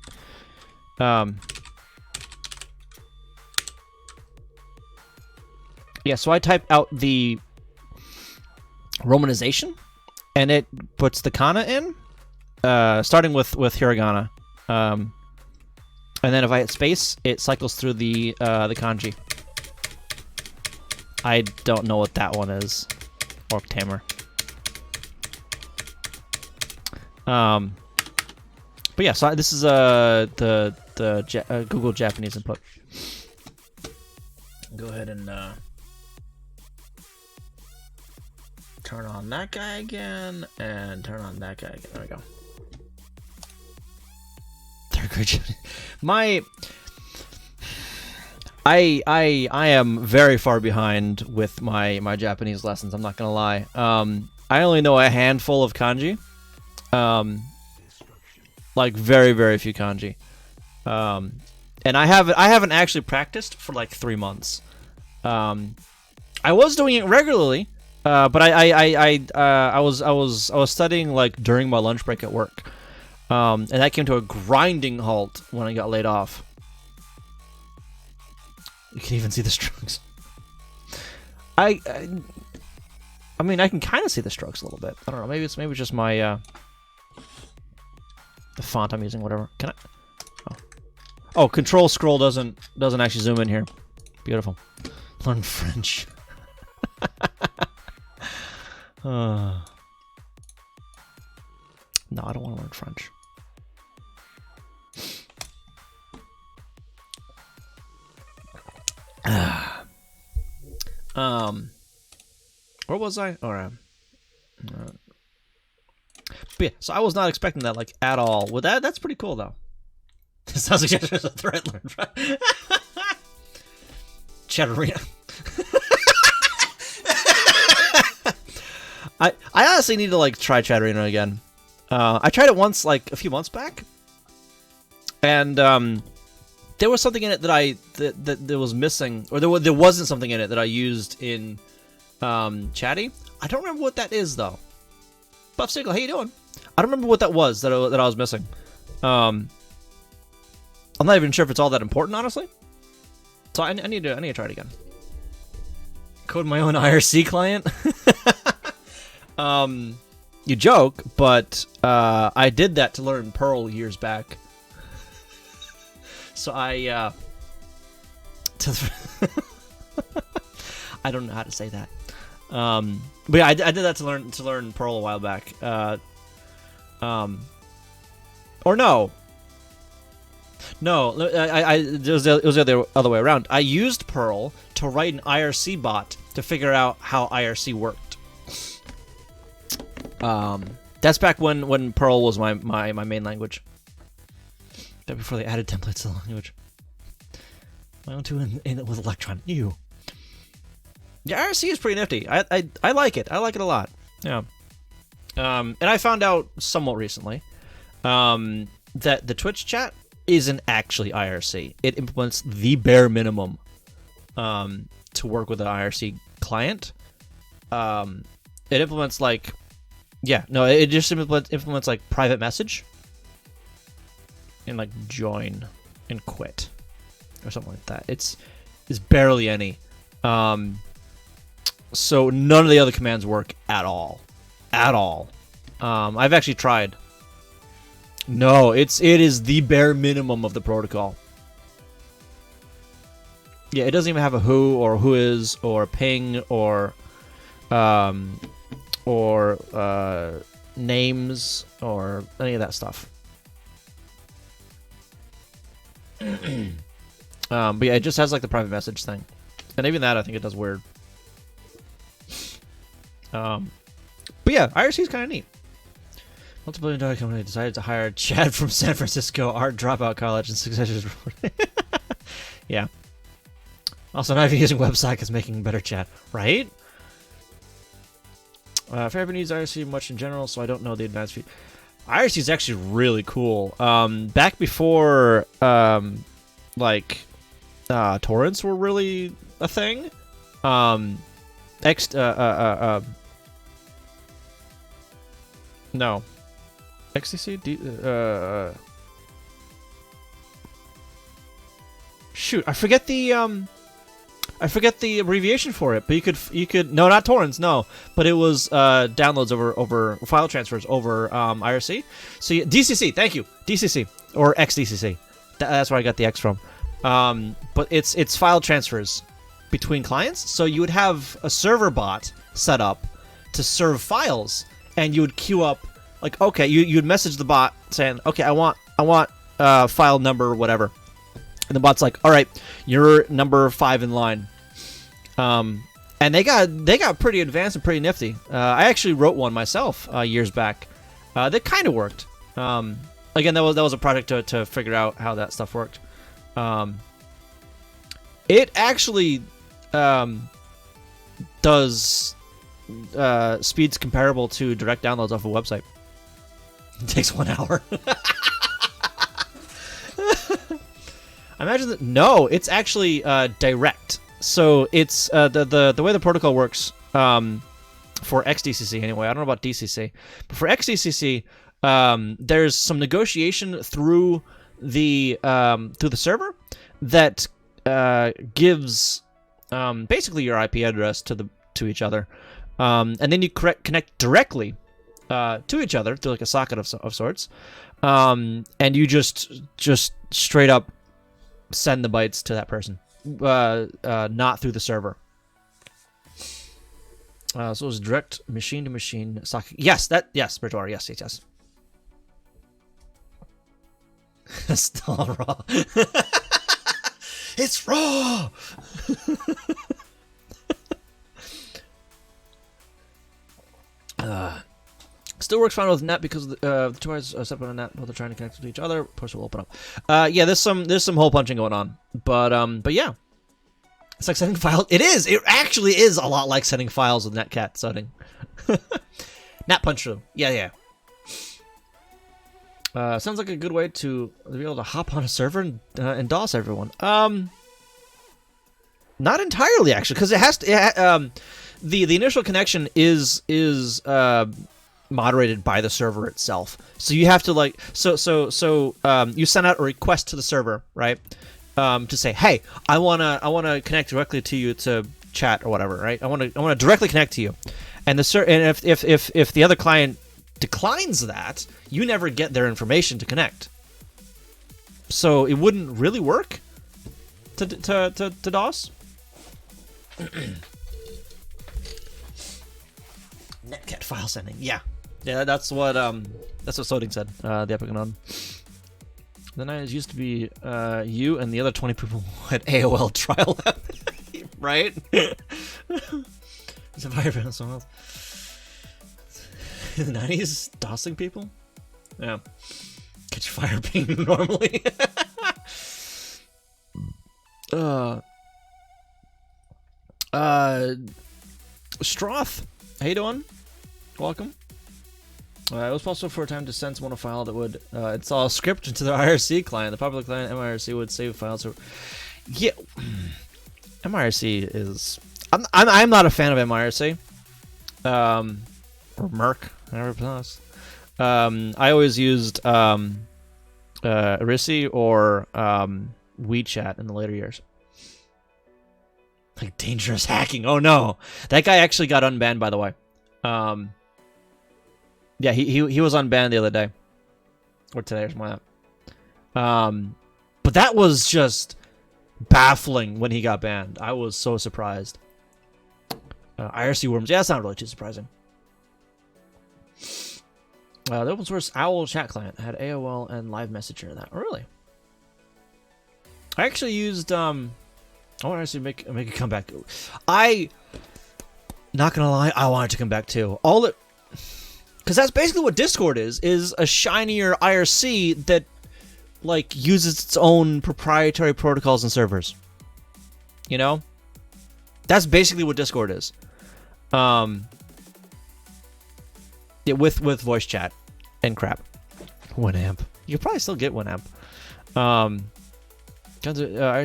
yeah, so I type out the romanization, and it puts the kana in, starting with hiragana. And then if I hit space, it cycles through the kanji. I don't know what that one is. Orc Tamer. But yeah, so this is the Google Japanese input. Go ahead and turn on that guy again, and turn on that guy again. There we go. Third grade Japanese. I am very far behind with my Japanese lessons. I'm not gonna lie. I only know a handful of kanji. Like very, very few kanji. And I haven't actually practiced for like 3 months. I was doing it regularly, but I was studying like during my lunch break at work, and that came to a grinding halt when I got laid off. You can even see the strokes. I mean, I can kind of see the strokes a little bit. I don't know. Maybe it's just my the font I'm using. Whatever. Can I? Oh, control scroll doesn't actually zoom in here. Beautiful. Learn French. No, I don't want to learn French. Where was I? All right. But yeah, so I was not expecting that like at all. With that's pretty cool though. This sounds like just a threat learn. Chatterina. I honestly need to like try Chatterina again. I tried it once like a few months back, and there was something in it that was missing, or there wasn't something in it that I used in Chatty. I don't remember what that is though. Buff Sickle, how you doing? I don't remember what that was that I was missing. I'm not even sure if it's all that important, honestly. So I need to try it again. Code my own IRC client. You joke, but I did that to learn Perl years back. So I don't know how to say that. But yeah, I did that to learn Perl a while back. Or no. No, it was the other way around. I used Perl to write an IRC bot to figure out how IRC worked. That's back when Perl was my main language. That before they added templates to the language. My own two in it with Electron. Ew. Yeah, IRC is pretty nifty. I like it. I like it a lot. Yeah. And I found out somewhat recently that the Twitch chat isn't actually IRC. It implements the bare minimum to work with an IRC client. It implements like, yeah, no, it just implements like private message and like join and quit or something like that. It's barely any. So none of the other commands work at all. At all. I've actually tried. No, it is the bare minimum of the protocol. Yeah, it doesn't even have a who or who is or ping or names or any of that stuff. But yeah, it just has like the private message thing, and even that I think it does weird. But yeah, IRC is kind of neat. Multi-billion-dollar company decided to hire Chad from San Francisco Art Dropout College and successors. Yeah. Also, not even using WebSocket is making better chat, right? Fairhaven needs IRC much in general, so I don't know the advanced feature. IRC is actually really cool. Back before, torrents were really a thing. No. XTC? Shoot, I forget the abbreviation for it, but you could no, not torrents, no, but it was downloads over file transfers over IRC. So DCC, thank you, DCC or XDCC. That's where I got the X from. But it's file transfers between clients. So you would have a server bot set up to serve files, and you would queue up like, okay, you'd message the bot saying, okay, I want file number whatever. And the bot's like, all right, you're number 5 in line. And they got pretty advanced and pretty nifty. I actually wrote one myself years back. That kind of worked. Again, that was a project to figure out how that stuff worked. It actually does speeds comparable to direct downloads off a website. It takes 1 hour. I imagine that no, it's actually direct. So it's the way the protocol works for XDCC anyway. I don't know about DCC, but for XDCC, there's some negotiation through the server that gives basically your IP address to each other, and then you connect directly to each other through like a socket of sorts, and you just straight up send the bytes to that person, not through the server. So it was direct machine to machine socket. Yes, Bridgewater. Yes. Still raw. It's raw. Still works fine with net because the two eyes are separate on net while they're trying to connect to each other. Push will open up. Yeah, there's some hole punching going on, but yeah, it's like sending files. It is. It actually is a lot like sending files with netcat setting. Net punch through. Yeah. Sounds like a good way to be able to hop on a server and DOS everyone. Not entirely actually, because it has to. The initial connection is moderated by the server itself. So you have to like you send out a request to the server, right? To say, hey, I wanna connect directly to you to chat or whatever, right? I wanna directly connect to you, and if the other client declines that, you never get their information to connect. So it wouldn't really work to DOS. Netcat file sending, yeah, that's what Soding said. The Epic Anon. Then I used to be you and the other 20 people at AOL trial lab, right? It's a vibrant on someone else. In the 90s, DOSing people? Yeah. Catch fire ping normally. Stroth, how you doing? Welcome. It was possible for a time to send someone a file that would install a script into the IRC client. The popular client MIRC would save files. Yeah, MIRC is. I'm not a fan of MIRC. Or Merc, however pronounced. I always used Irisi or WeChat in the later years. Like dangerous hacking. Oh no, that guy actually got unbanned, by the way. Yeah, he was unbanned the other day, or today or something like that. But that was just baffling when he got banned. I was so surprised. IRC worms. Yeah, that's not really too surprising. The open source OWL chat client had AOL and Live Messenger in that. Oh, really? I actually used I want to actually make a comeback. Not gonna lie, I want it to come back too. Because that's basically what Discord is a shinier IRC that like uses its own proprietary protocols and servers. You know? That's basically what Discord is. Yeah, with voice chat and crap. Winamp. You could probably still get Winamp. IRC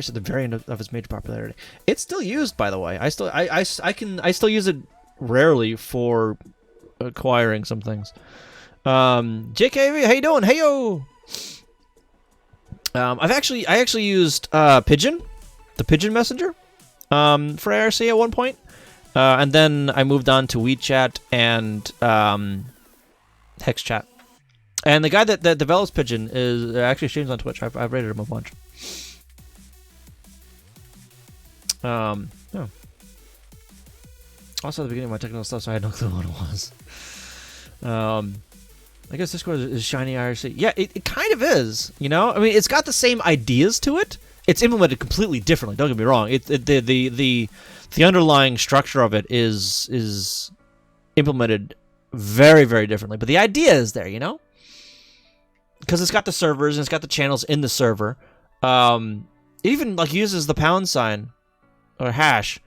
at the very end of its major popularity. It's still used, by the way. I still use it rarely for acquiring some things. JKV, how you doing? Hey yo. I actually used Pigeon, the Pigeon Messenger, for IRC at one point, and then I moved on to WeChat and HexChat. And the guy that develops Pigeon is actually streams on Twitch. I've rated him a bunch. Yeah. Also, at the beginning of my technical stuff, so I had no clue what it was. I guess Discord is shiny IRC. Yeah, it kind of is. You know, I mean, it's got the same ideas to it. It's implemented completely differently. Don't get me wrong. The underlying structure of it is implemented very, very differently. But the idea is there. You know, because it's got the servers and it's got the channels in the server. It even like uses the pound sign or hash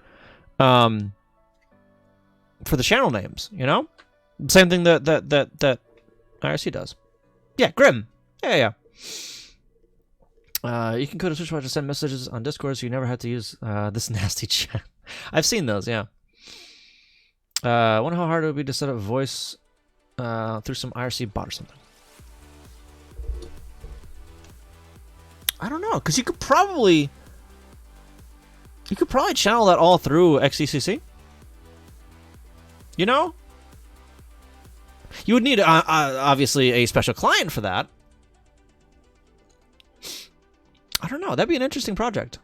for the channel names, you know? Same thing that IRC does. Yeah, Grim. Yeah. You can go to Twitch to send messages on Discord, so you never have to use this nasty chat. I've seen those, yeah. I wonder how hard it would be to set up voice through some IRC bot or something. I don't know, because you could probably channel that all through XECC. You know? You would need, obviously, a special client for that. I don't know. That'd be an interesting project.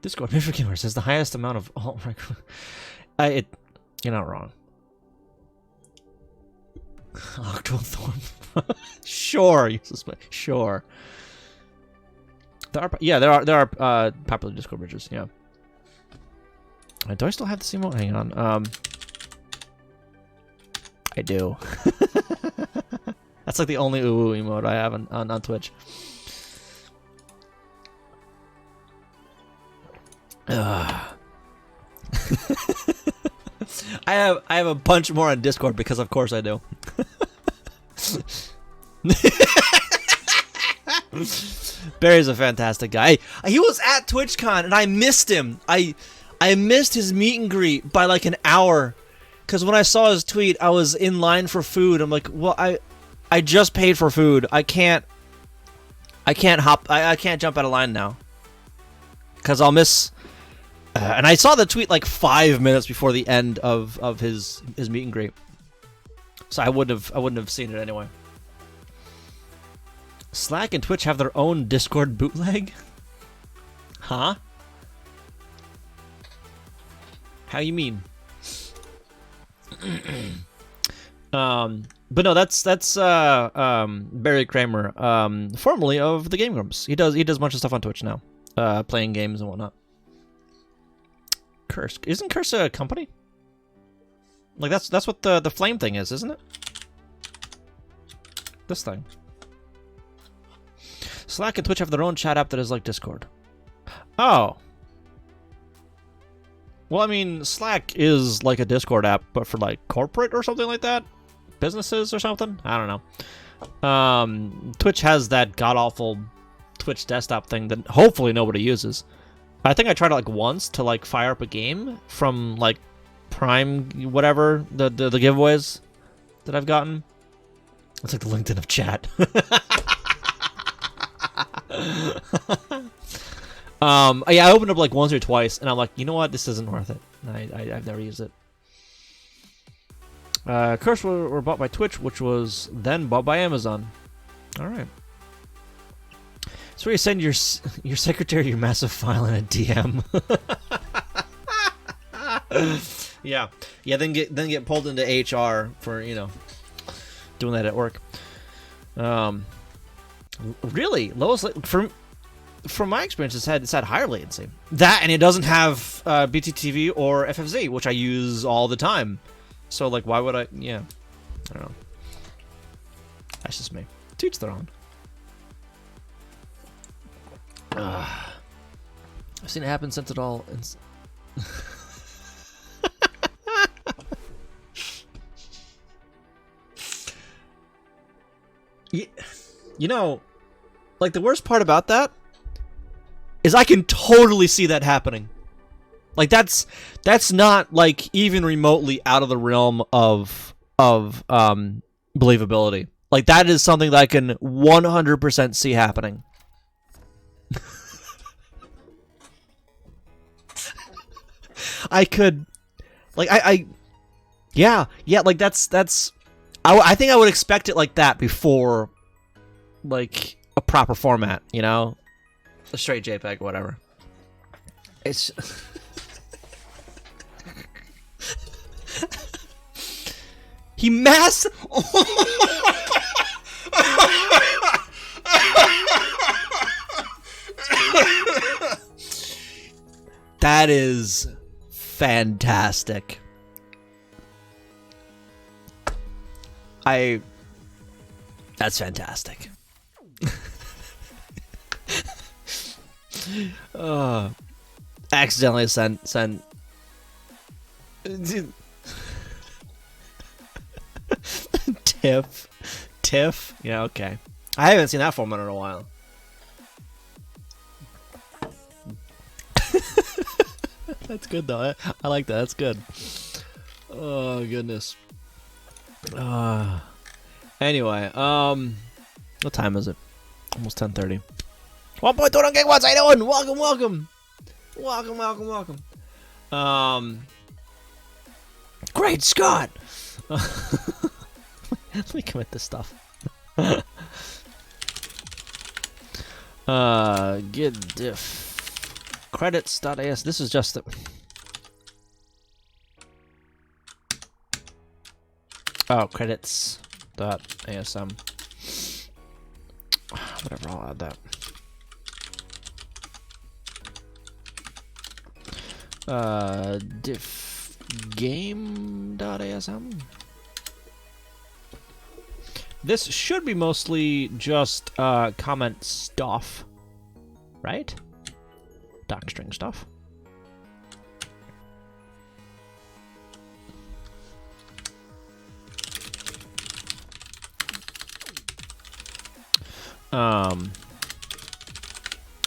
Discord Major Gamers has the highest amount of alt right. You're not wrong. Octo Thorn. Sure, sure. There are popular Discord bridges. Yeah. Do I still have this emote? Hang on. I do. That's like the only ooh emote I have on Twitch. I have a bunch more on Discord because of course I do. Barry's a fantastic guy. He was at TwitchCon and I missed him. I missed his meet and greet by like an hour because when I saw his tweet, I was in line for food. I'm like, well, I just paid for food. I can't jump out of line now because I'll miss. And I saw the tweet like 5 minutes before the end of his meet and greet, so I wouldn't have seen it anyway. Slack and Twitch have their own Discord bootleg? Huh? How you mean? But no, that's Barry Kramer, formerly of the Game Grumps. He does a bunch of stuff on Twitch now, playing games and whatnot. Curse, isn't Curse a company? Like that's what the flame thing is, isn't it? This thing. Slack and Twitch have their own chat app that is like Discord. Oh. Well, I mean, Slack is like a Discord app, but for like corporate or something like that? Businesses or something? I don't know. Twitch has that god-awful Twitch desktop thing that hopefully nobody uses. I think I tried it like once to like fire up a game from like Prime, whatever, the giveaways that I've gotten. It's like the LinkedIn of chat. Yeah, I opened up like once or twice, and I'm like, you know what, this isn't worth it. I've never used it. Curse were bought by Twitch, which was then bought by Amazon. All right. So you send your secretary your massive file in a DM. Yeah. Then get pulled into HR for doing that at work. Really, lowest from my experience, it's had higher latency. That, and it doesn't have BTTV or FFZ, which I use all the time. So like, why would I? Yeah, I don't know. That's just me. To each their own. I've seen it happen since it all. You know, like the worst part about that is I can totally see that happening. Like that's not like even remotely out of the realm of believability. Like that is something that I can 100% see happening. I could, like, yeah, like that's, I think I would expect it like that before, like, a proper format, you know? A straight JPEG, whatever. It's... He mass... That is fantastic. That's fantastic. Accidentally sent Tiff. TIFF? Yeah, okay. I haven't seen that format in a while. That's good though. I like that. That's good. Oh goodness. Anyway, what time is it? Almost 10:30. 1.2 gigawatts. How you doing? Welcome, welcome, welcome, welcome, welcome. Great Scott. Let me commit this stuff. Get diff credits.as. This is just the. Oh, credits.asm. Whatever, I'll add that. Diff game.asm. This should be mostly just comment stuff, right? Docstring stuff.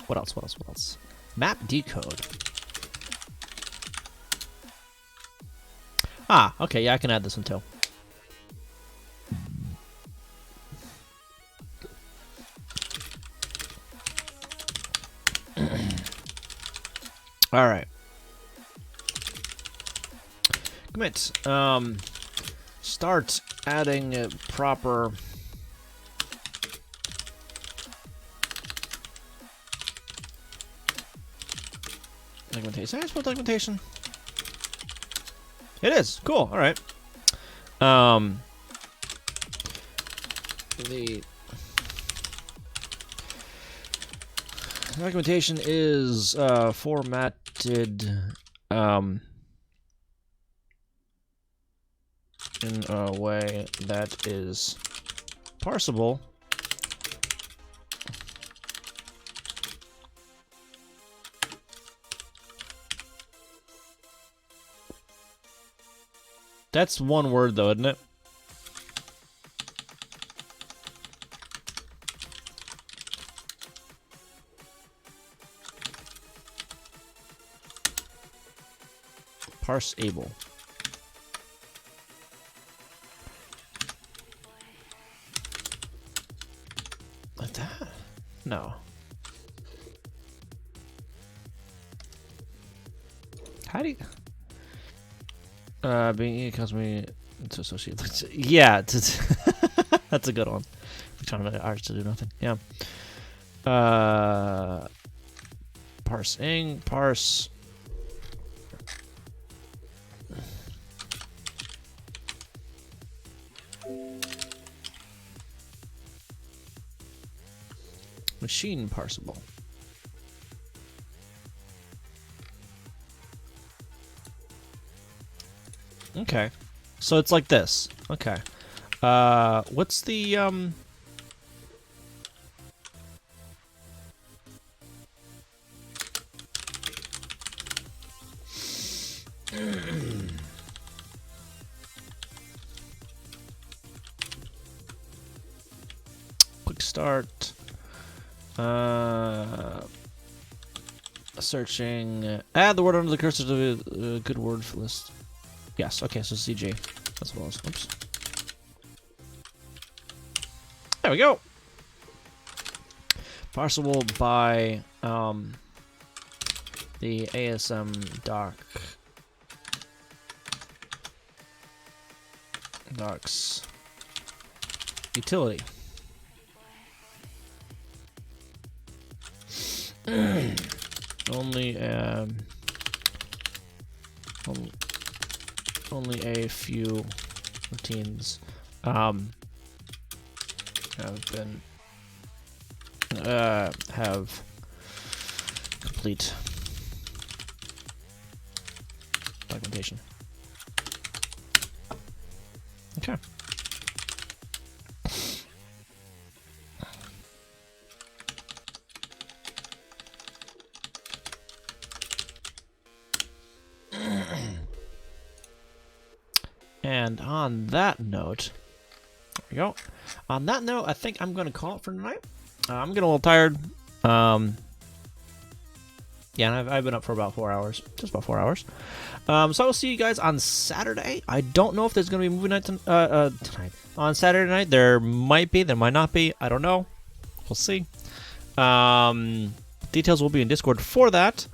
What else? What else? What else? Map decode. Ah, okay, yeah, I can add this one too. All right. Commit. Start adding proper. Documentation. I spell documentation. It is cool. All right. The documentation is formatted in a way that is parsable. That's one word, though, isn't it? Parseable. Like that? No. How do you... being cause me to associate. Yeah, that's a good one. We're trying to ours to do nothing. Yeah. Parsing, parse. Machine parsable. Okay. So it's like this. Okay. What's the quick start. Searching. Add the word under the cursor to a good word for list. Yes. Okay. So CG. That's what it was. Oops. There we go. Parsable by the ASM docs utility. Only a few routines have been have complete documentation. Okay. And on that note, we go. On that note, I think I'm going to call it for tonight. I'm getting a little tired. Yeah, and I've been up for about 4 hours. Just about 4 hours. So I will see you guys on Saturday. I don't know if there's going to be movie night tonight. On Saturday night, there might be. There might not be. I don't know. We'll see. Details will be in Discord for that.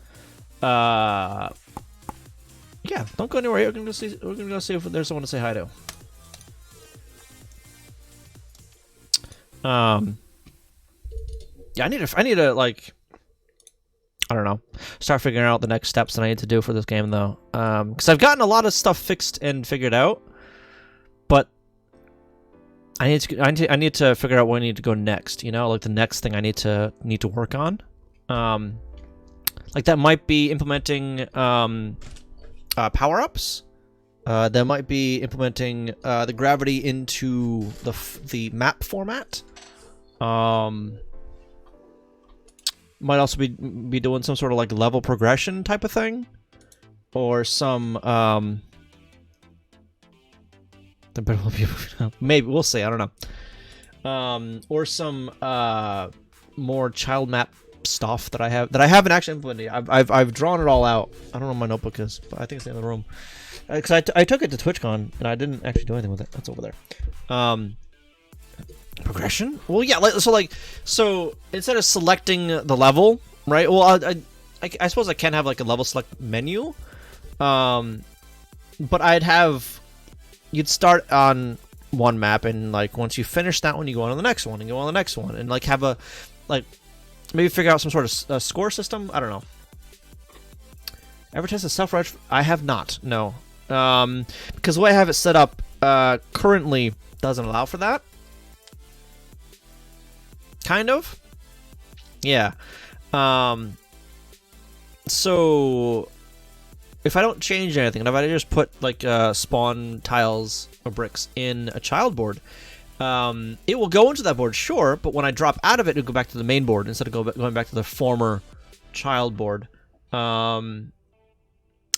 Yeah, don't go anywhere. We're gonna go see if there's someone to say hi to. Yeah, I need to like, I don't know, start figuring out the next steps that I need to do for this game though. Because I've gotten a lot of stuff fixed and figured out, but I need to figure out where I need to go next. You know, like the next thing I need to work on. Like that might be implementing power-ups. That might be implementing the gravity into the map format. Might also be doing some sort of like level progression type of thing, or some maybe we'll see. I don't know. Or some more child map stuff that I haven't actually implemented. I've drawn it all out. I don't know where my notebook is, but I think it's in the other room. Because I took it to TwitchCon and I didn't actually do anything with it. That's over there. Progression? Well, yeah. So instead of selecting the level, right? Well, I suppose I can have like a level select menu. But you'd start on one map, and like once you finish that one, you go on to the next one, and go on to the next one, and like have a maybe figure out some sort of score system. I don't know. Ever tested self-reg? I have not. No. Because the way I have it set up currently doesn't allow for that. Kind of. Yeah. So if I don't change anything, and if I just put like spawn tiles or bricks in a child board, it will go into that board, sure, but when I drop out of it, it'll go back to the main board instead of going back to the former child board. I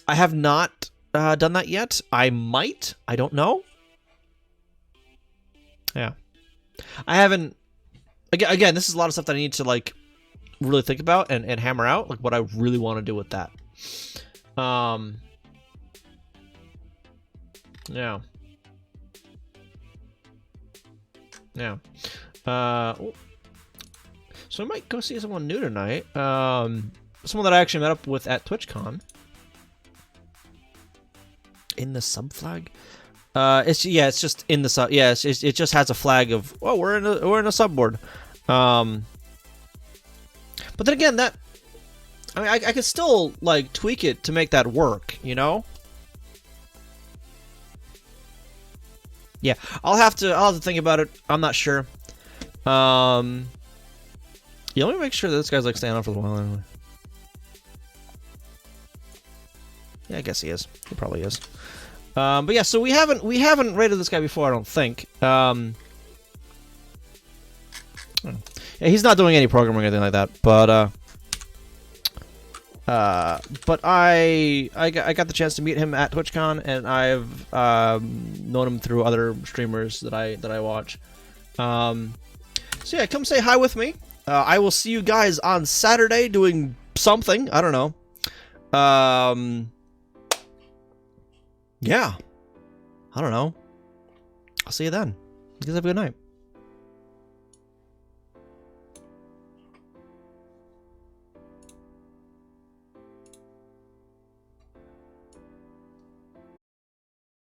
have not done that yet. I might. I don't know. Yeah. I haven't... Again, this is a lot of stuff that I need to, like, really think about and hammer out, like, what I really want to do with that. Yeah. Yeah. So I might go see someone new tonight. Someone that I actually met up with at TwitchCon. In the sub flag? It's just in the sub. Yeah, it just has a flag of, oh, we're in a subboard. But then again, I mean, I could still like tweak it to make that work, you know? Yeah, I'll have to think about it. I'm not sure. Yeah, let me make sure that this guy's like staying on for a while anyway. Yeah, I guess he is. He probably is. But yeah, so we haven't raided this guy before, I don't think. Yeah, he's not doing any programming or anything like that, but I got the chance to meet him at TwitchCon, and I've known him through other streamers that I watch. So yeah, come say hi with me. I will see you guys on Saturday doing something. I don't know. Yeah. I don't know. I'll see you then. You guys have a good night.